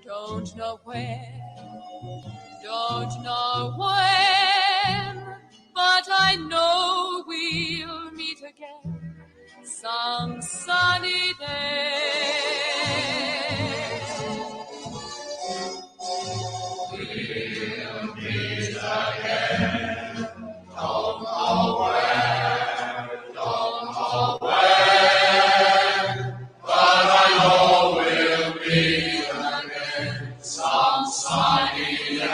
S11: Don't know where, don't know when, but I know we'll meet again some sunny day. We'll meet again, don't know where, don't know when, but I know we'll meet again some sunny day.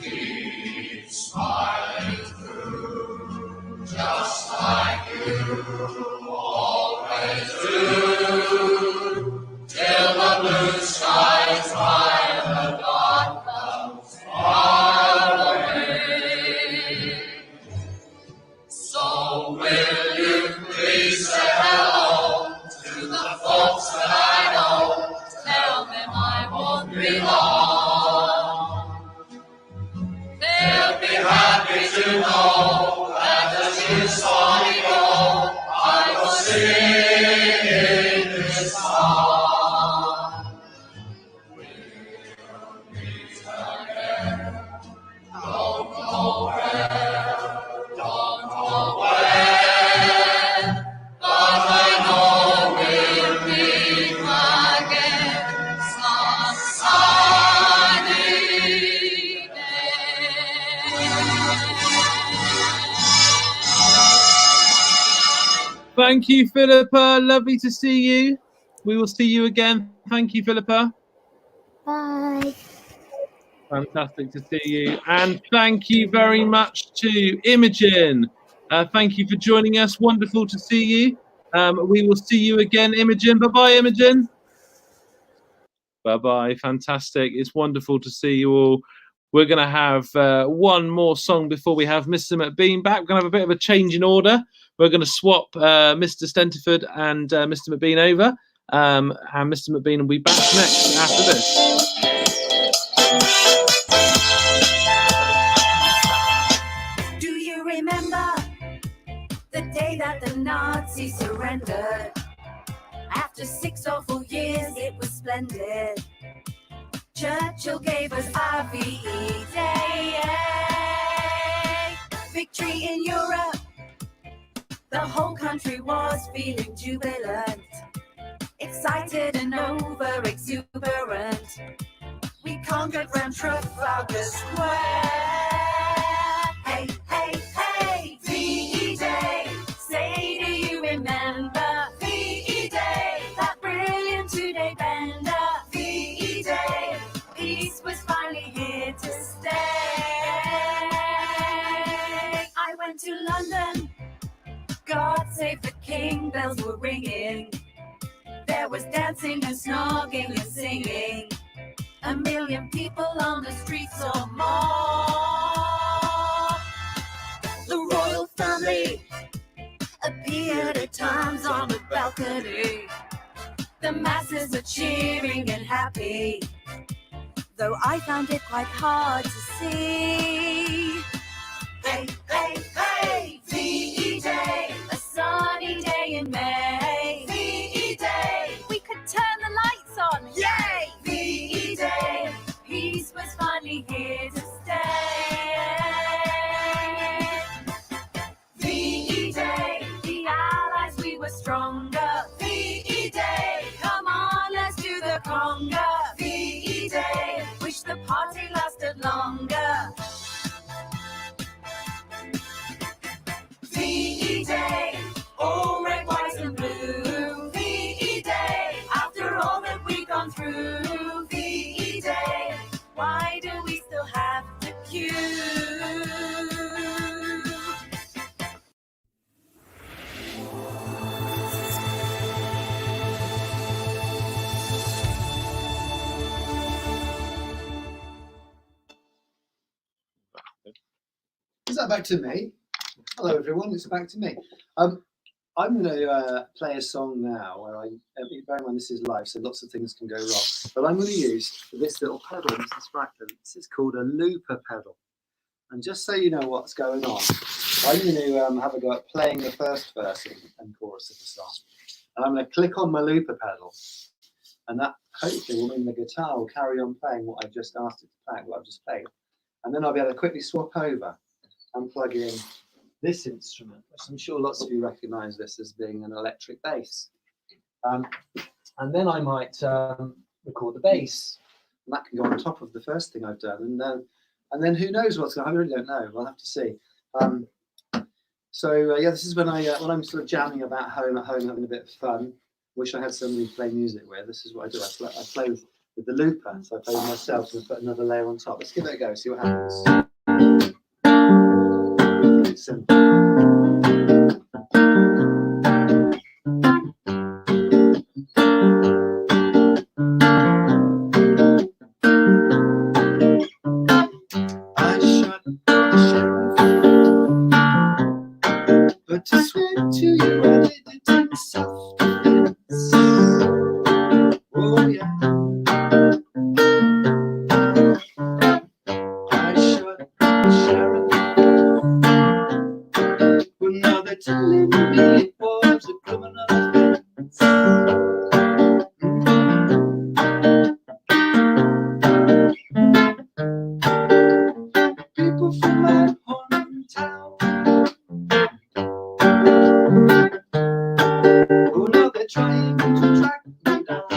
S11: Keep smiling through, just like you always do, till the blue skies drive the dark clouds far away. So will you please say hello to the folks that I know? Tell them I won't be long. They'll be happy to know that as you saw me go, I was singing
S1: Thank you, Philippa. Lovely to see you. We will see you again. Thank you, Philippa.
S17: Bye.
S1: Fantastic to see you. And thank you very much to Imogen. Thank you for joining us. Wonderful to see you. We will see you again, Imogen. Bye-bye, Imogen. Bye-bye. Fantastic. It's wonderful to see you all. We're going to have one more song before we have Mr. MacBean back. We're going to have a bit of a change in order. We're going to swap Mr. Stentiford and Mr. MacBean over. And Mr. MacBean will be back next after this.
S11: Do you remember the day that the Nazis surrendered? After 6 awful years, it was splendid. Churchill gave us our VE Day. Victory in Europe. The whole country was feeling jubilant, excited and over exuberant. We conquered round Trafalgar Square. Hey, hey, hey, VE Day. Say, do you remember VE Day? That brilliant two-day bender. VE Day. Peace was finally here to stay. I went to London. God save the King. Bells were ringing. There was dancing and snogging and singing. 1 million people on the streets or more. The royal family appeared at times on the balcony. The masses are cheering and happy, though I found it quite hard to see. Hey, hey, hey, VE Day, a sunny day in May. VE Day, we could turn the lights on, yay! VE Day, peace was finally here to stay. VE Day, the Allies, we were stronger. VE Day, come on, let's do the conga. VE Day, wish the party lasted longer. VE Day, all red, white and blue. VE Day, after all that we've gone through. VE Day, why do we still have to queue?
S9: Is that back to me? Hello, everyone. It's back to me. I'm going to play a song now where bear in mind this is live, so lots of things can go wrong. But I'm going to use this little pedal, Mr. Spracklen. This is called a looper pedal. And just so you know what's going on, I'm going to have a go at playing the first verse and chorus of the song. And I'm going to click on my looper pedal, and that hopefully will mean the guitar will carry on playing what I've just asked it to play, what I've just played. And then I'll be able to quickly swap over and plug in this instrument, which I'm sure lots of you recognise this as being an electric bass. And then I might record the bass, and that can go on top of the first thing I've done. And then who knows what's going to happen? I really don't know. We'll have to see. Yeah, this is when I'm sort of jamming about home at home, having a bit of fun. Wish I had somebody to play music with. This is what I do. I play with the looper, so I play with myself, so I put another layer on top. Let's give it a go. See what happens. It's simple. I shot the sheriff, but to swear to you, I did it in self-defense. Oh yeah. I shot the sheriff. Well, now they're telling me it was a criminal offense. People from my hometown, oh, now they're trying to track me down.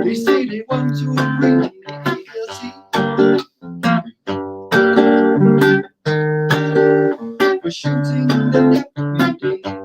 S9: They say they want to bring me guilty.
S10: We're shooting the deputy.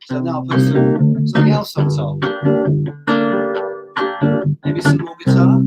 S10: So now I'll put something else on top. Maybe some more guitar.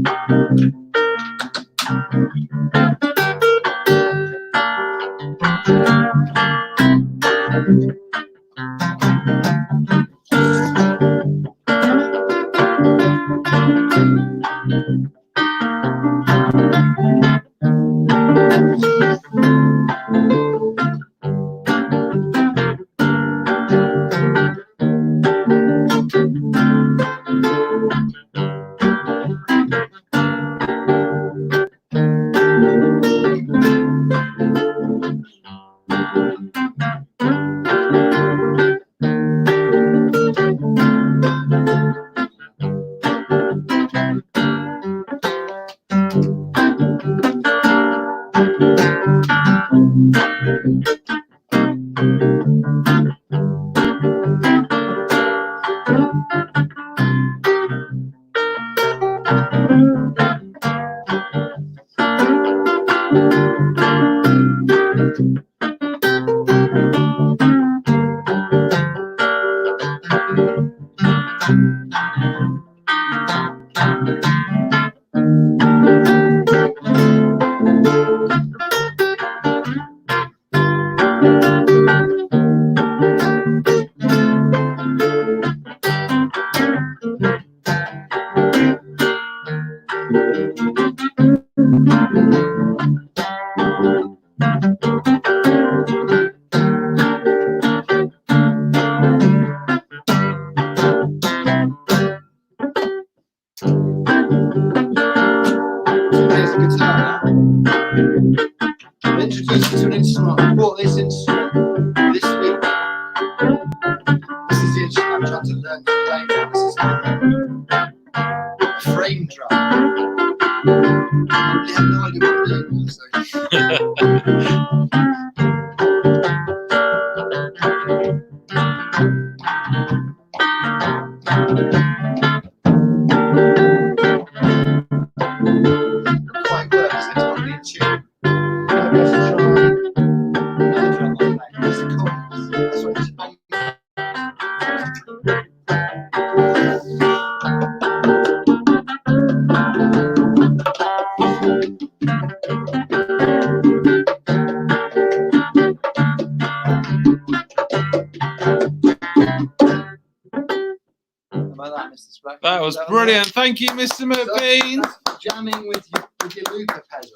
S1: That was brilliant. Thank you, Mr. Mervyn.
S10: So jamming with your looper pedal.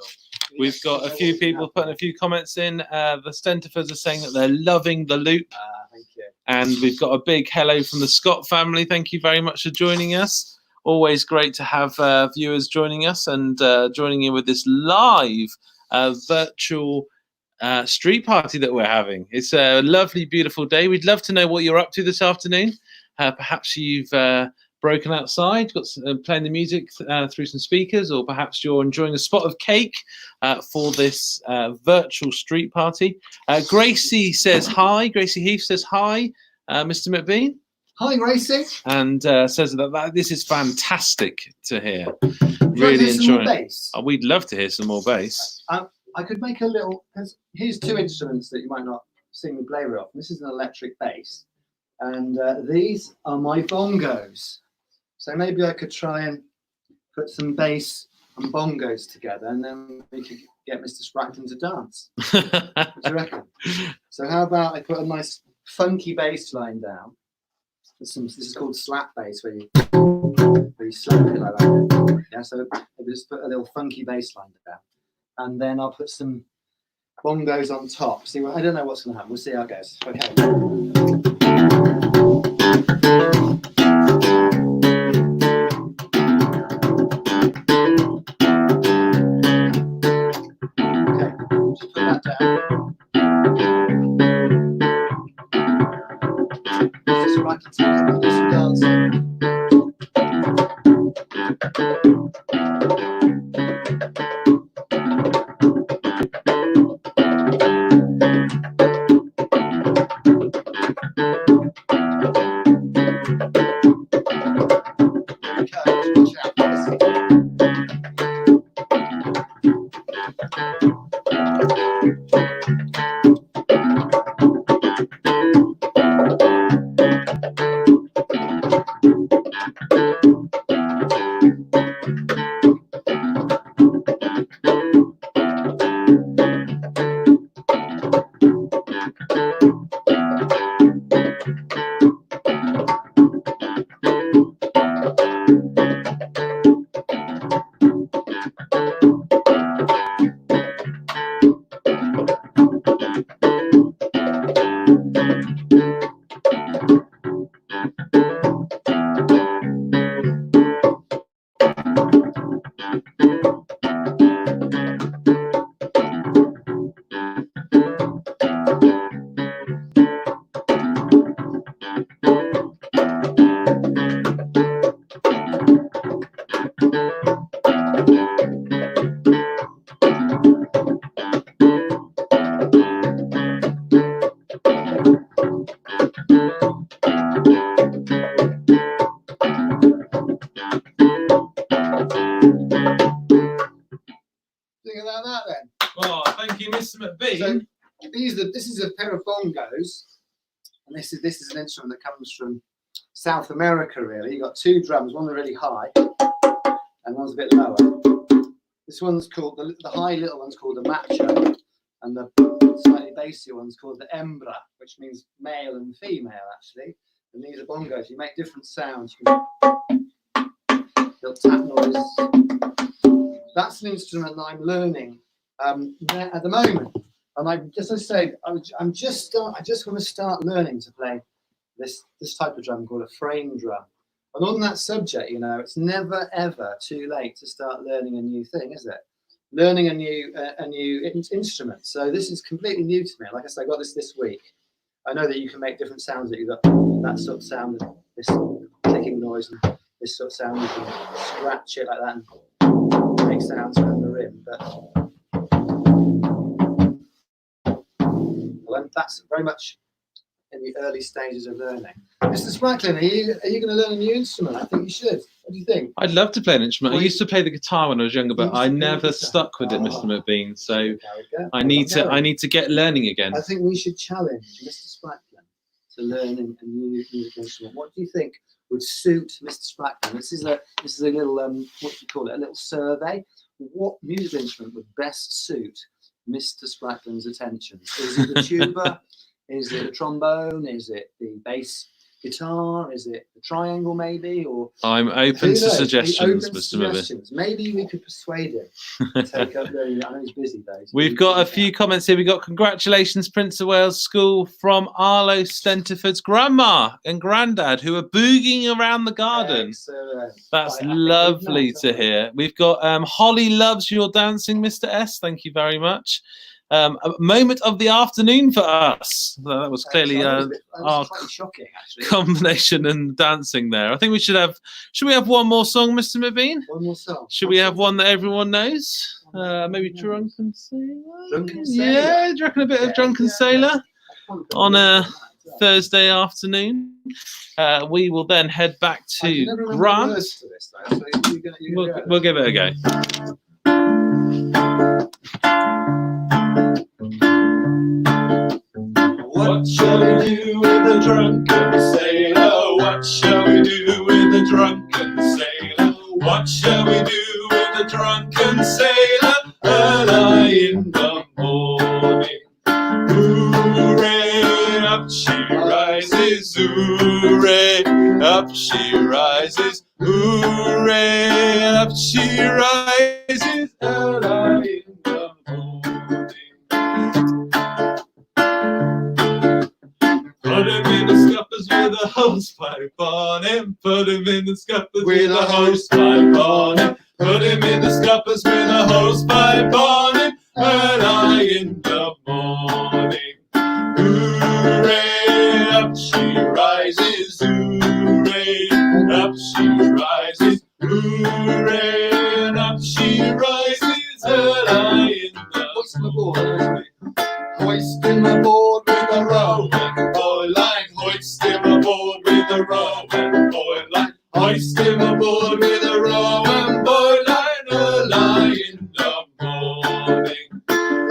S1: We've got a few people putting a few comments in. The Stentifords are saying that they're loving the loop.
S9: Thank you.
S1: And we've got a big hello from the Scott family. Thank you very much for joining us. Always great to have viewers joining us and joining in with this live virtual street party that we're having. It's a lovely, beautiful day. We'd love to know what you're up to this afternoon. Perhaps you've broken outside, got playing the music through some speakers, or perhaps you're enjoying a spot of cake for this virtual street party. Gracie says hi. Gracie Heath says hi, Mr. MacBean.
S9: Hi, Gracie.
S1: And says that this is fantastic to hear. Really enjoying it. Oh, we'd love to hear some more bass.
S9: I could make a little. Here's two instruments that you might not see me play with. This is an electric bass, and these are my bongos. So maybe I could try and put some bass and bongos together, and then we could get Mr. Spracklen to dance. What do you reckon? So how about I put a nice funky bass line down? This is called slap bass, where you slap it like that. Yeah, so maybe just put a little funky bass line down, and then I'll put some bongos on top. See, I don't know what's going to happen. We'll see how it goes. Okay. Just put that down. Just right to take up this dancing. So this is a pair of bongos, and this is an instrument that comes from South America. Really, you got two drums. One really high, and one's a bit lower. This one's called the high little one's called the macho, and the slightly bassy one's called the hembra, which means male and female actually. And these are bongos. You make different sounds. You can little tap noise. That's an instrument that I'm learning at the moment. And I just want to start learning to play this type of drum called a frame drum. And on that subject, you know, it's never ever too late to start learning a new thing, is it? Learning a new instrument. So this is completely new to me. Like I said, I got this week. I know that you can make different sounds. That you've got that sort of sound, this clicking noise, and this sort of sound. You can scratch it like that and make sounds around the rim. But that's very much in the early stages of learning. Mr. Spracklen, are you going to learn a new instrument? I think you should. What do you think?
S1: I'd love to play an instrument. I used to play the guitar when I was younger, but I never stuck with it, Mr. MacBean. So I need to get learning again.
S9: I think we should challenge Mr. Spracklen to learn a new music instrument. What do you think would suit Mr. Spracklen? This is a little what do you call it? A little survey. What music instrument would best suit Mr. Spracklen's attention? Is it the tuba? Is it the trombone? Is it the bass
S10: guitar? Is it the triangle maybe? Or
S1: I'm open
S10: who
S1: to
S10: knows?
S1: suggestions,
S10: Open
S1: Mr. Mervyn.
S10: suggestions. Maybe we could persuade him to take up the. I know he's busy though. So
S1: We've got a few comments here. We've got congratulations, Prince of Wales School, from Arlo Stentiford's grandma and granddad who are boogieing around the garden.
S10: Excellent.
S1: That's
S10: Right, I think
S1: lovely
S10: we've
S1: to
S10: met,
S1: hear. We've got Holly loves your dancing, Mr. S. Thank you very much. A moment of the afternoon for us. That was clearly
S10: that was
S1: our
S10: quite shocking, actually.
S1: combination and dancing there. I think we should we have one more song, Mr. Mervyn?
S10: One more song.
S1: Should we have one that everyone knows? Maybe Drunken Sailor?
S10: Drunken Sailor.
S1: Yeah, do you reckon a bit of Drunken Sailor on a Thursday afternoon? We will then head back to Grant. We'll give it a go.
S20: What shall we do with a drunken sailor? What shall we do with a drunken sailor? What shall we do with a drunken sailor? Early in the morning. Hooray, up she rises, hooray, up she rises, hooray, up she rises, early in the morning. Put him in the scuppers with a hosepipe on him. Put him in the scuppers with a hosepipe on him. Put him in the scuppers with a hosepipe on him. Early in the morning. Hooray, up she rises. Hooray, up she rises. Hooray, and up she rises. Early in the morning. Hoist him aboard with a rowing boy line. Hoist him aboard with a rowing boy line. Hoist him aboard with a rowing boy line. Early in the morning.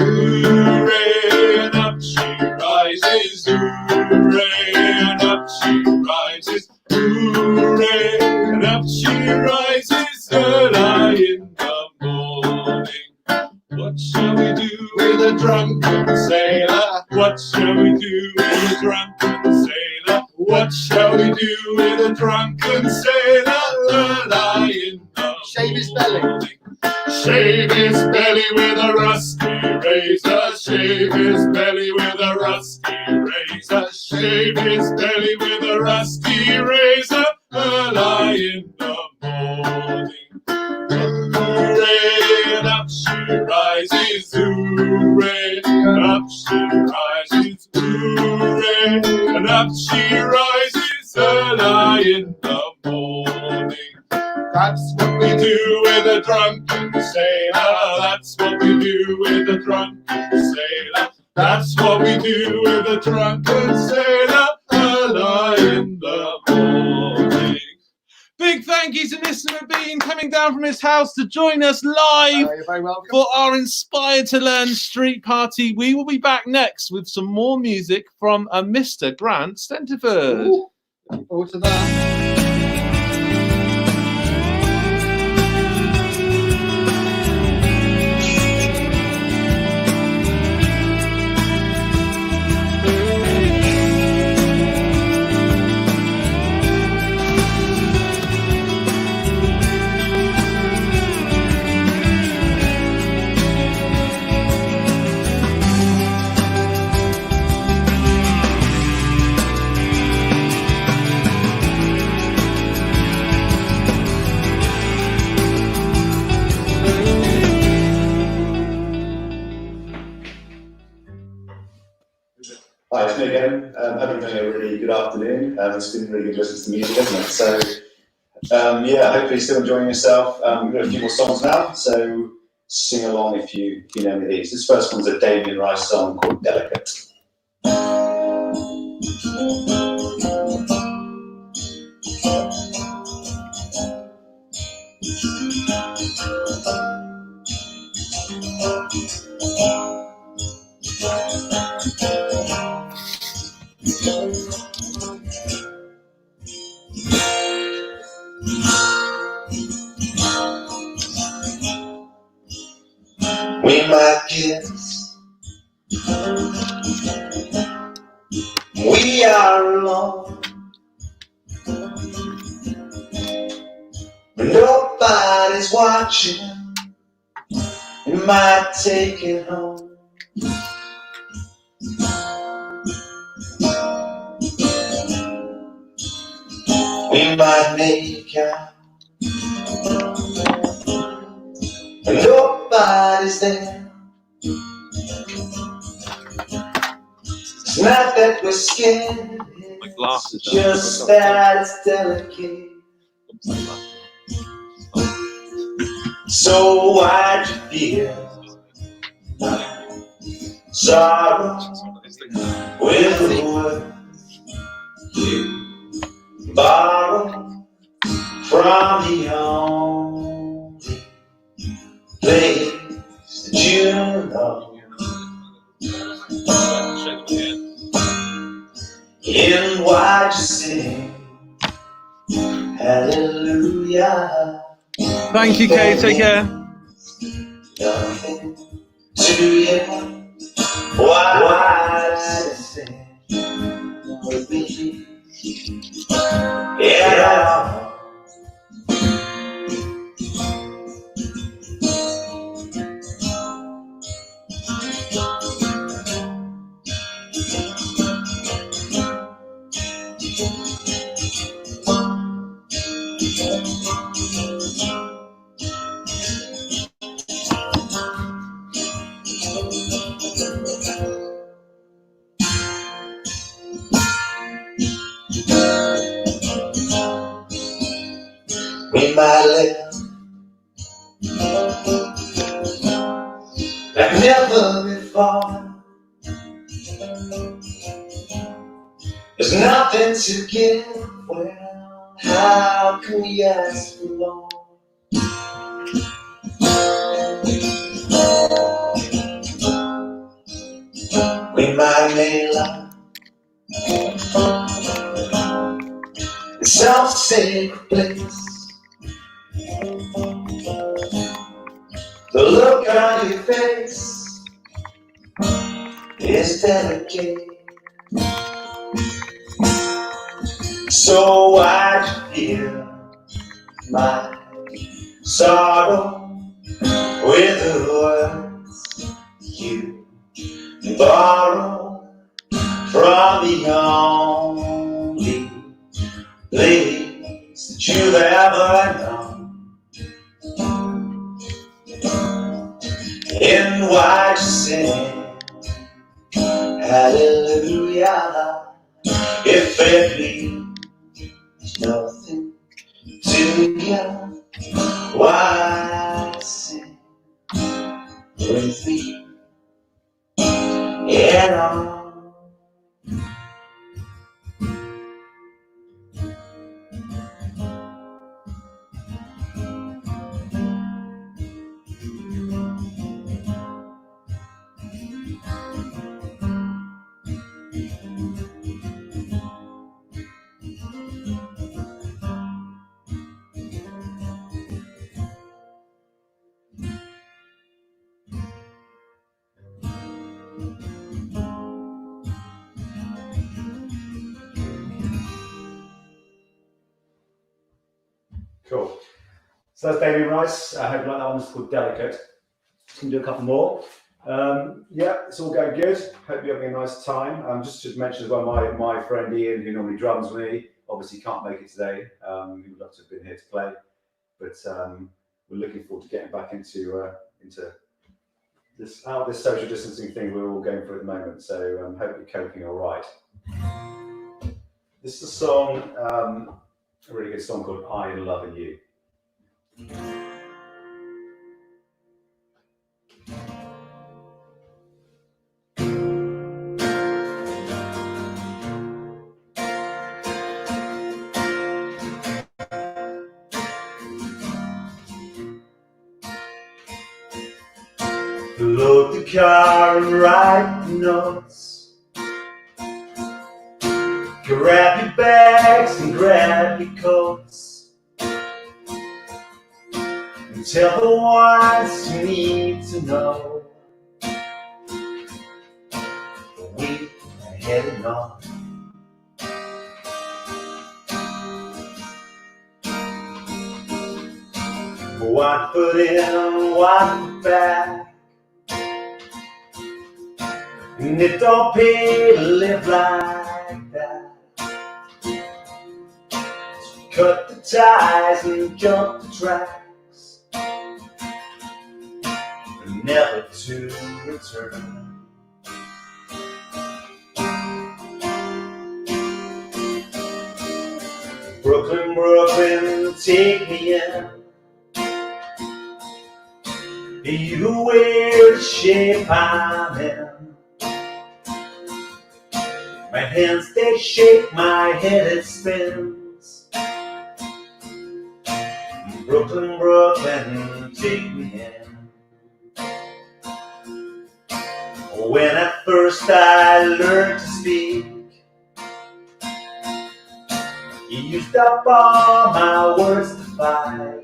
S20: Hooray, and up she rises. Hooray, and up she rises. Hooray, and up she rises. Early in the morning. What shall we do with a drunken sailor? What shall we do with a drunken sailor? What shall we do with a drunken sailor? Early in the shave his belly. Shave his belly with a rusty razor. Shave his belly with a rusty razor. Shave his belly with a rusty razor. Early in the morning. Hooray, and up she rises, hooray, and up she rises, hooray, and up she rises, early in the morning. That's what we do with a drunken sailor, that's what we do with a drunken sailor, that's what we do with a drunken sailor, early in the morning.
S1: Big thank you to Mr. MacBean coming down from his house to join us live
S10: you're very welcome.
S1: for our Inspired to Learn street party. We will be back next with some more music from a Mr. Grant Stentiford.
S10: Ooh, looking forward to that.
S4: Hi, it's me again. Hope you're having a really good afternoon. It's been really good listening to music, hasn't it? So, yeah, hopefully you're still enjoying yourself. We've got a few more songs now, so sing along if you know any of these. This first one's a Damien Rice song called Delicate. We might kiss, we are alone,
S20: Nobody's watching, you might take it home. We might make out, nobody's there. It's not that we're scared, it's just that it's delicate. So why'd you feel sorrow with the words you borrow from the only place that you know? In why'd you sing hallelujah?
S1: Thank you, Kate. Take care.
S20: Nothing to you. Why sing with me? Yeah. We might live like never before. There's nothing to give. Well, how can we ask for more? We might make love in some sacred place. The look on your face is delicate. So why'd you feel my sorrow with the words you borrow from the only place that you've ever known? In why'd you sing hallelujah if it means nothing to you? Why sing with me? Yeah.
S4: Cool. So that's Baby Rice. I hope you like that one. It's called Delicate. Just gonna do a couple more. Yeah, it's all going good. Hope you're having a nice time. Just to mention as well, my friend Ian, who normally drums with me, obviously can't make it today. He would love to have been here to play, but we're looking forward to getting back into this social distancing thing we're all going through at the moment. So hope you're coping all right. This is a song, a really good song called "I Am Loving You." Load the car and write the notes. Grab your bags and grab your coats. And tell the ones you need to know. We are heading on. One foot in, one foot back, and it don't pay to live like that. So cut the ties and jump the tracks, and never to return. Brooklyn, Brooklyn, take me in. You wear the shape I'm in. My hands, they shake, my head, it spins. Brooklyn, Brooklyn, take me in. When at first I learned to speak, you used up all my words to fight.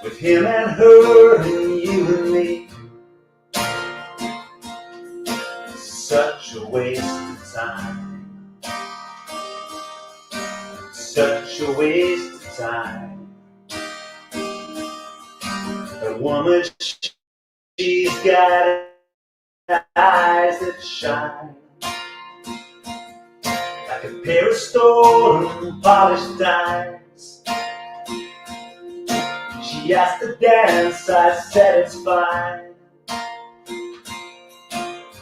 S4: With him and her and you and me, such a waste of time. Such a waste of time. A woman, she's got eyes that shine like a pair of stolen polished dimes. She asked to dance, I said it's fine.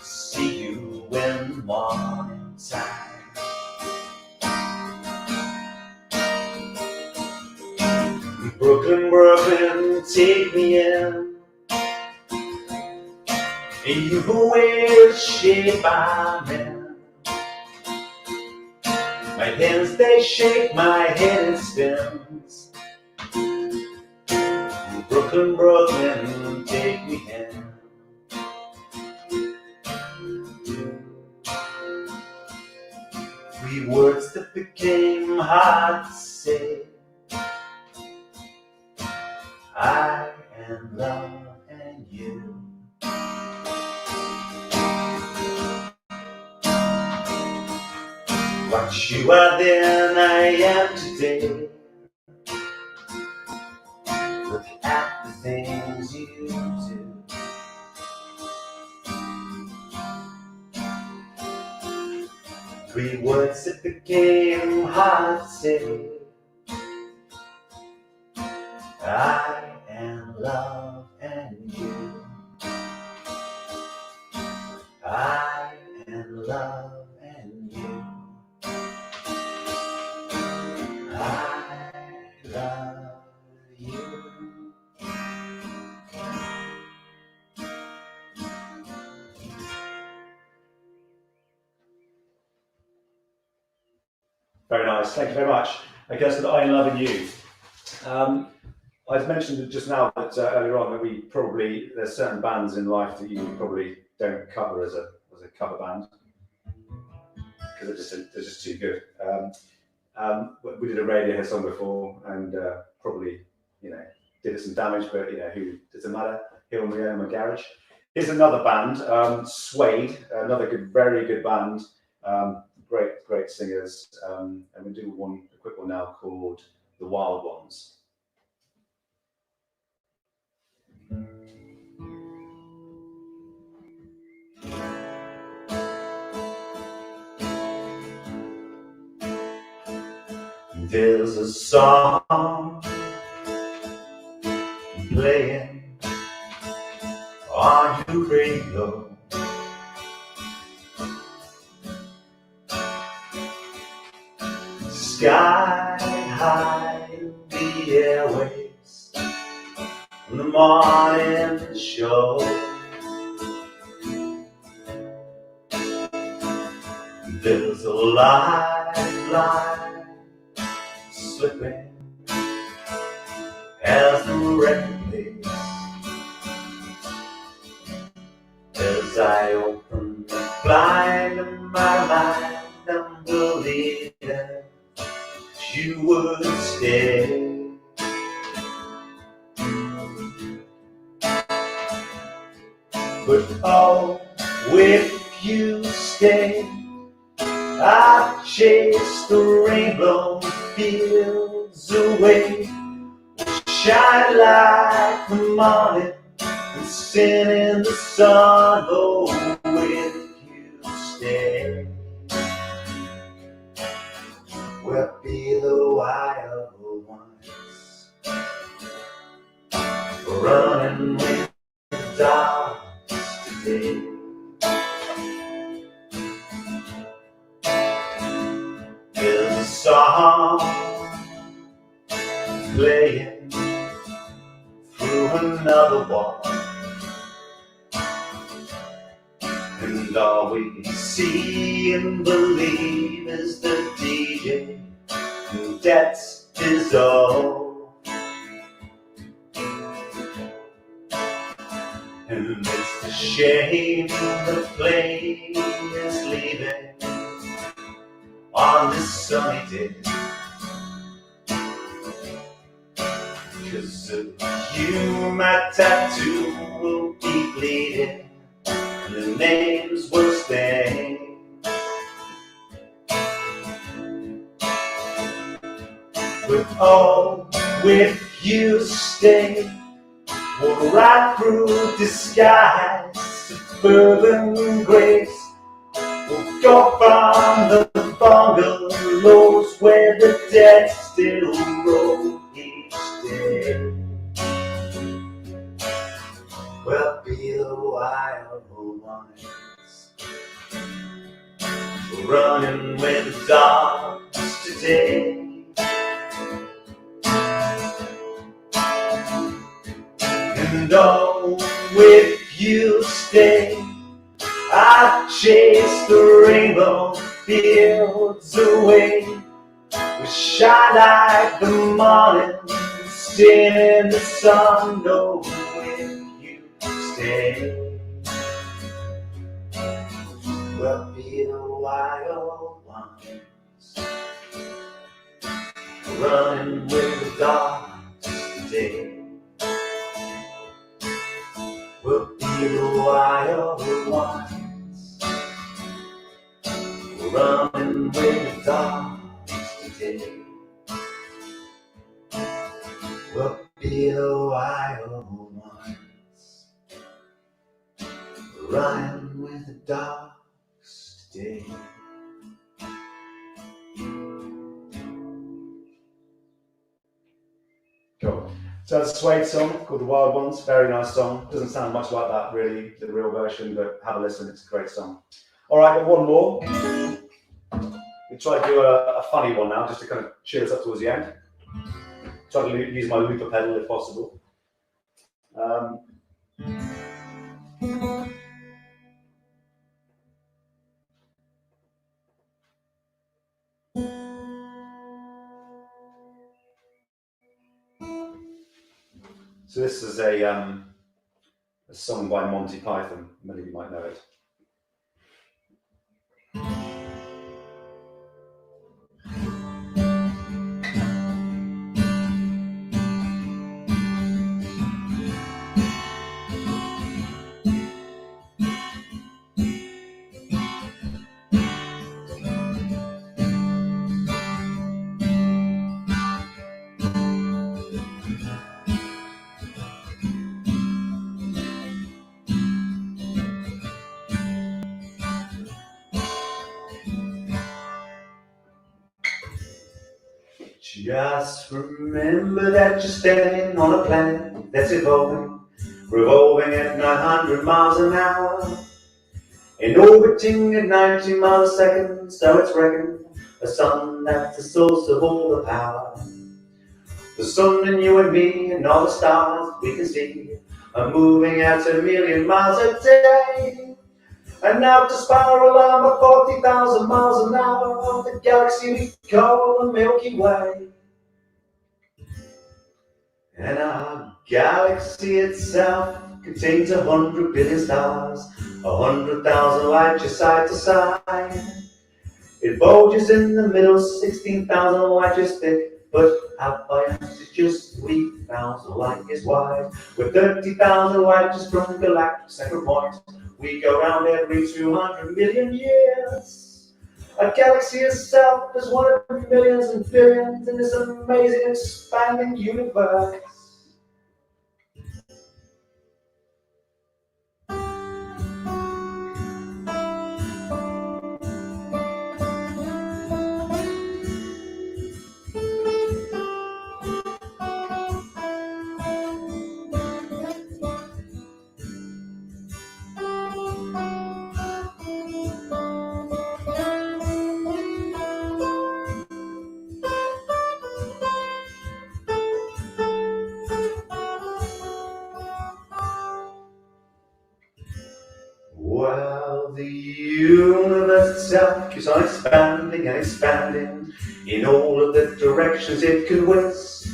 S4: See you in the morning time. Brooklyn, Brooklyn, take me in. You wear the shape I'm in. My hands, they shake, my head it spins. Brooklyn, Brooklyn, take me in. 3 words that became hard to say. I am love and you. What you are then, I am today. Look at the things you do. Three words that became hard to say. I am love and you. I am love and you. I love you. Very nice, thank you very much. I guess that I'm loving you. I mentioned just now that earlier on that we probably, there's certain bands in life that you probably don't cover as a cover band because they're just too good. We did a Radiohead song before and probably, did it some damage, but who doesn't matter. Here we go in my garage. Here's another band, Suede, another good, very good band. Great singers, and we'll do a quick one now called The Wild Ones. There's a song playing on your radio. Sky high the airwaves on the morning show. There's a lifeline slipping as the record plays. As I open the blind of my mind, I'm believing you would stay. But oh, if you stay, I'll chase the rainbow fields away. shine like the morning and sin in the sun. Oh, with you stay, we'll be the wild ones, running with the dogs today. There's a song playing through another wall, and all we see and believe is the DJ, and that's his all. And it's a shame the plane is leaving on this sunny day, 'cause of you my tattoo will be bleeding, and the names will stay. But oh, if you stay, we'll ride through disguise, suburban grace. We'll go from the bungalows where the dead still roll each day. We'll be the wild ones, running with the dogs today. And oh, if you stay, I chase the rainbow fields away. We shine like the morning, sin in the sun. Oh, if you stay, we'll be the wild ones, running with the dogs today. We'll be the wild ones, running with the dogs today. We'll be the wild ones, running with the dogs today. Cool. So that's a Suede song called The Wild Ones. Very nice song. Doesn't sound much like that really, the real version, but have a listen. It's a great song. All right, got one more. We try to do a funny one now, just to kind of cheer us up towards the end. Try to use my looper pedal if possible. So this is a song by Monty Python. Many of you might know it. Just remember that you're standing on a planet that's evolving, revolving at 900 miles an hour, and orbiting at 90 miles a second, so it's reckoned a sun that's the source of all the power. The sun and you and me and all the stars we can see are moving at 1,000,000 miles a day. And now to spiral over 40,000 miles an hour of the galaxy we call the Milky Way. And our galaxy itself contains 100 billion stars, 100,000 light years side to side. It bulges in the middle, 16,000 light years thick, but our diameter is just 3,000 light years wide. We're 30,000 light years from galactic center point. We go round every 200 million years. Our galaxy itself is one of millions and billions in this amazing expanding universe. Well, the universe itself keeps on expanding and expanding in all of the directions it can whiz.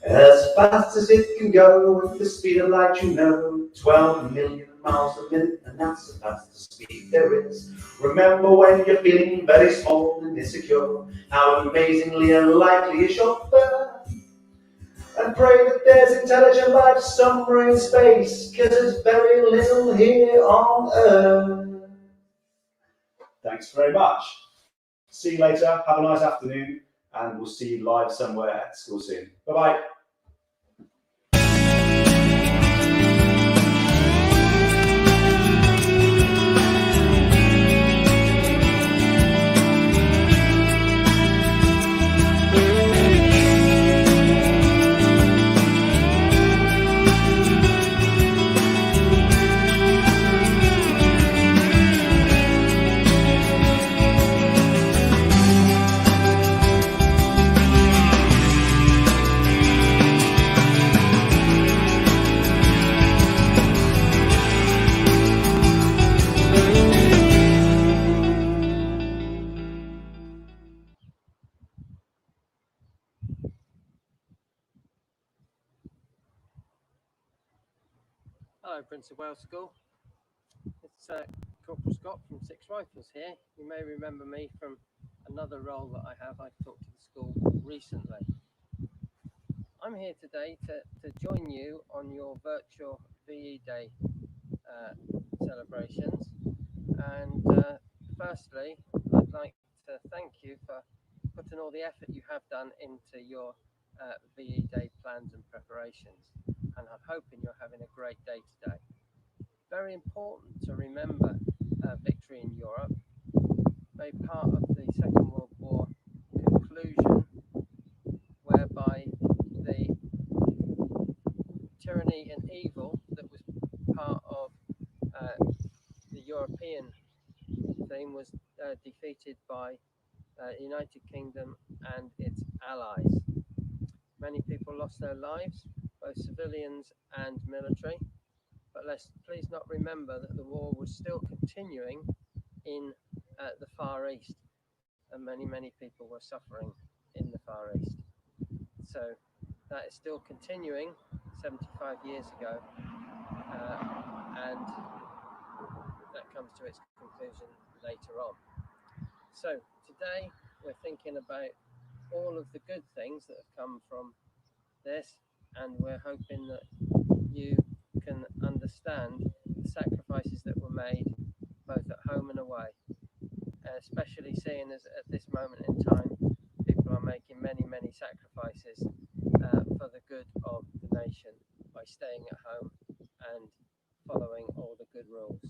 S4: As fast as it can go with the speed of light, 12 million miles a minute, and that's the fastest speed there is. Remember when you're feeling very small and insecure, how amazingly unlikely is your birth. And pray that there's intelligent life somewhere in space, 'cause there's very little here on Earth. Thanks very much. See you later, have a nice afternoon, and we'll see you live somewhere at school soon. Bye-bye.
S3: Hello, Prince of Wales School. It's Corporal Scott from Six Rifles here. You may remember me from another role that I have. I've talked to the school recently. I'm here today to join you on your virtual VE Day celebrations. And firstly, I'd like to thank you for putting all the effort you have done into your VE Day plans and preparations. And I'm hoping you're having a great day today. Very important to remember victory in Europe, very part of the Second World War conclusion, whereby the tyranny and evil that was part of the European theme was defeated by the United Kingdom and its allies. Many people lost their lives, both civilians and military. But let's please not remember that the war was still continuing in the Far East, and many people were suffering in the Far East. So that is still continuing 75 years ago, and that comes to its conclusion later on. So today we're thinking about all of the good things that have come from this, and we're hoping that you can understand the sacrifices that were made both at home and away, especially seeing as at this moment in time people are making many sacrifices for the good of the nation by staying at home and following all the good rules.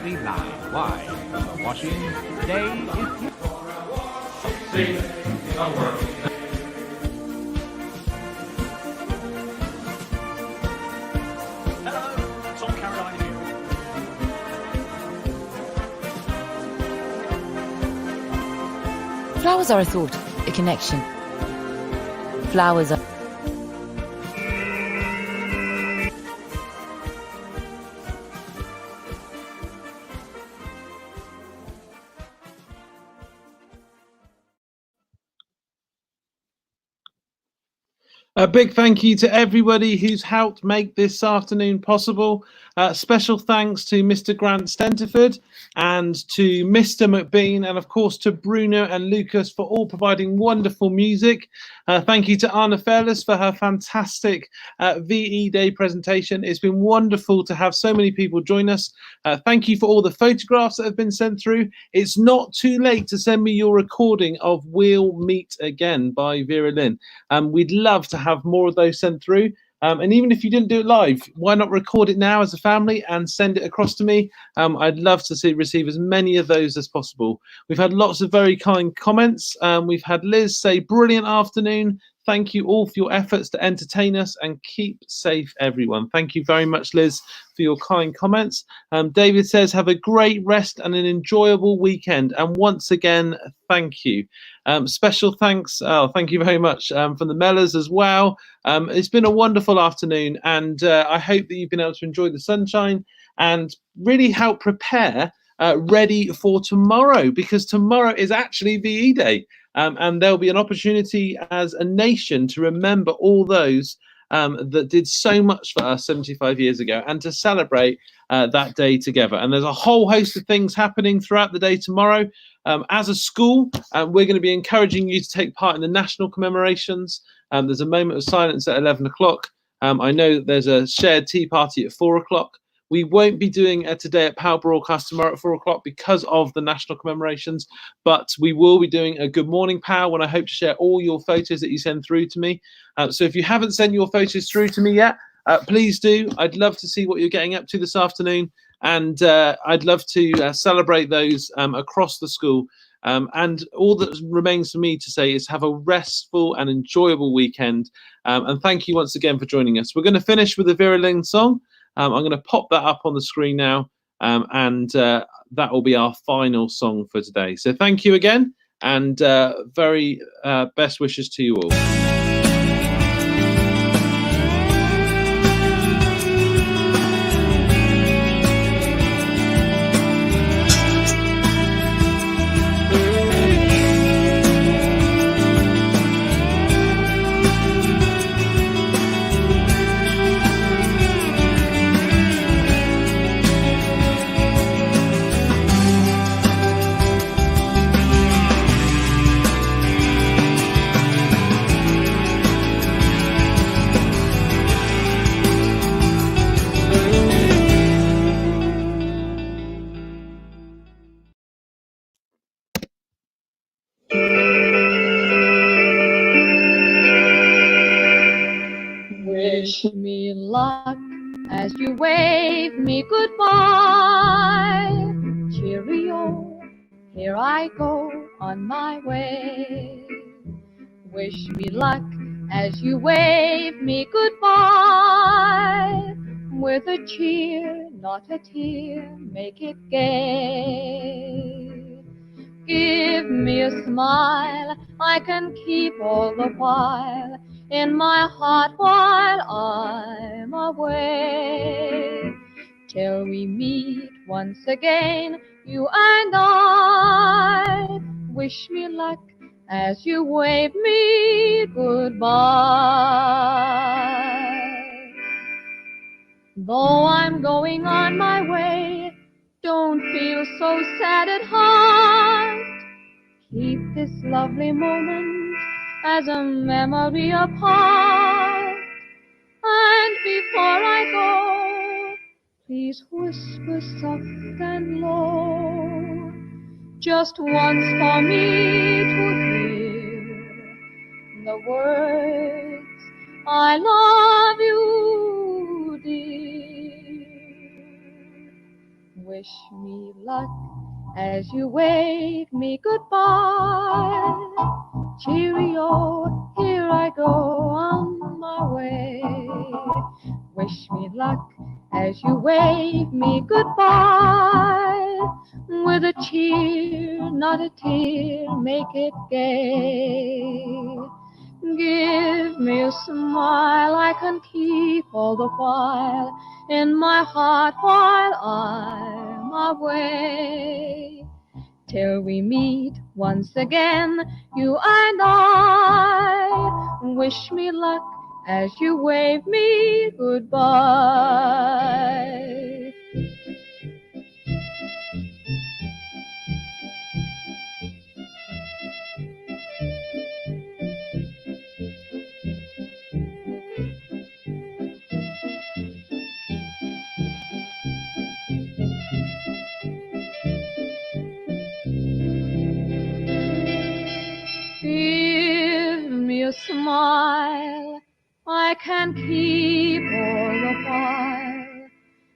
S21: Live wide from the washing day is here.
S20: See the world.
S18: Hello, Tom Caroline here.
S19: Flowers are a thought, a connection. Flowers are...
S1: A big thank you to everybody who's helped make this afternoon possible. Special thanks to Mr. Grant Stentiford and to Mr. MacBean, and of course to Bruno and Lucas for all providing wonderful music. Thank you to Anna Fairless for her fantastic VE Day presentation. It's been wonderful to have so many people join us. Thank you for all the photographs that have been sent through. It's not too late to send me your recording of We'll Meet Again by Vera Lynn. We'd love to have more of those sent through. And even if you didn't do it live, why not record it now as a family and send it across to me? I'd love to receive as many of those as possible. We've had lots of very kind comments. We've had Liz say, brilliant afternoon. Thank you all for your efforts to entertain us, and keep safe, everyone. Thank you very much, Liz, for your kind comments. David says, have a great rest and an enjoyable weekend. And once again, thank you. Special thanks. Oh, thank you very much from the Mellors as well. It's been a wonderful afternoon, and I hope that you've been able to enjoy the sunshine and really help prepare ready for tomorrow, because tomorrow is actually VE Day. And there'll be an opportunity as a nation to remember all those that did so much for us 75 years ago, and to celebrate that day together. And there's a whole host of things happening throughout the day tomorrow. As a school, we're going to be encouraging you to take part in the national commemorations. There's a moment of silence at 11 o'clock. I know that there's a shared tea party at 4 o'clock. We won't be doing a Today at POW broadcast tomorrow at 4 o'clock because of the national commemorations, but we will be doing a Good Morning POW when I hope to share all your photos that you send through to me. So if you haven't sent your photos through to me yet, please do. I'd love to see what you're getting up to this afternoon. And I'd love to celebrate those across the school. And all that remains for me to say is have a restful and enjoyable weekend. And thank you once again for joining us. We're going to finish with a Vera Lynn song. I'm going to pop that up on the screen now. And that will be our final song for today. So thank you again, and very best wishes to you all.
S11: Wish me luck as you wave me goodbye. Cheerio, here I go on my way. Wish me luck as you wave me goodbye. With a cheer, not a tear, make it gay. Give me a smile I can keep all the while in my heart while I'm away. Till we meet once again, you and I. Wish me luck as you wave me goodbye. Though I'm going on my way, don't feel so sad at heart. Keep this lovely moment as a memory apart. And before I go, please whisper soft and low, just once for me to hear the words, I love you, dear. Wish me luck as you wave me goodbye. Cheerio, here I go on my way. Wish me luck as you wave me goodbye. With a cheer, not a tear, make it gay. Give me a smile I can keep all the while in my heart while I'm away. Till we meet once again, you and I. Wish me luck as you wave me goodbye. Give me a smile I can keep all the while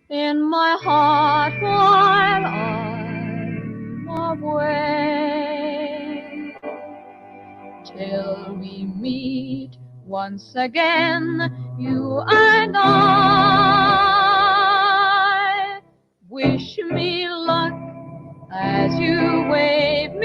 S11: in my heart while I'm away. Till we meet once again, you and I. Wish me luck as you wave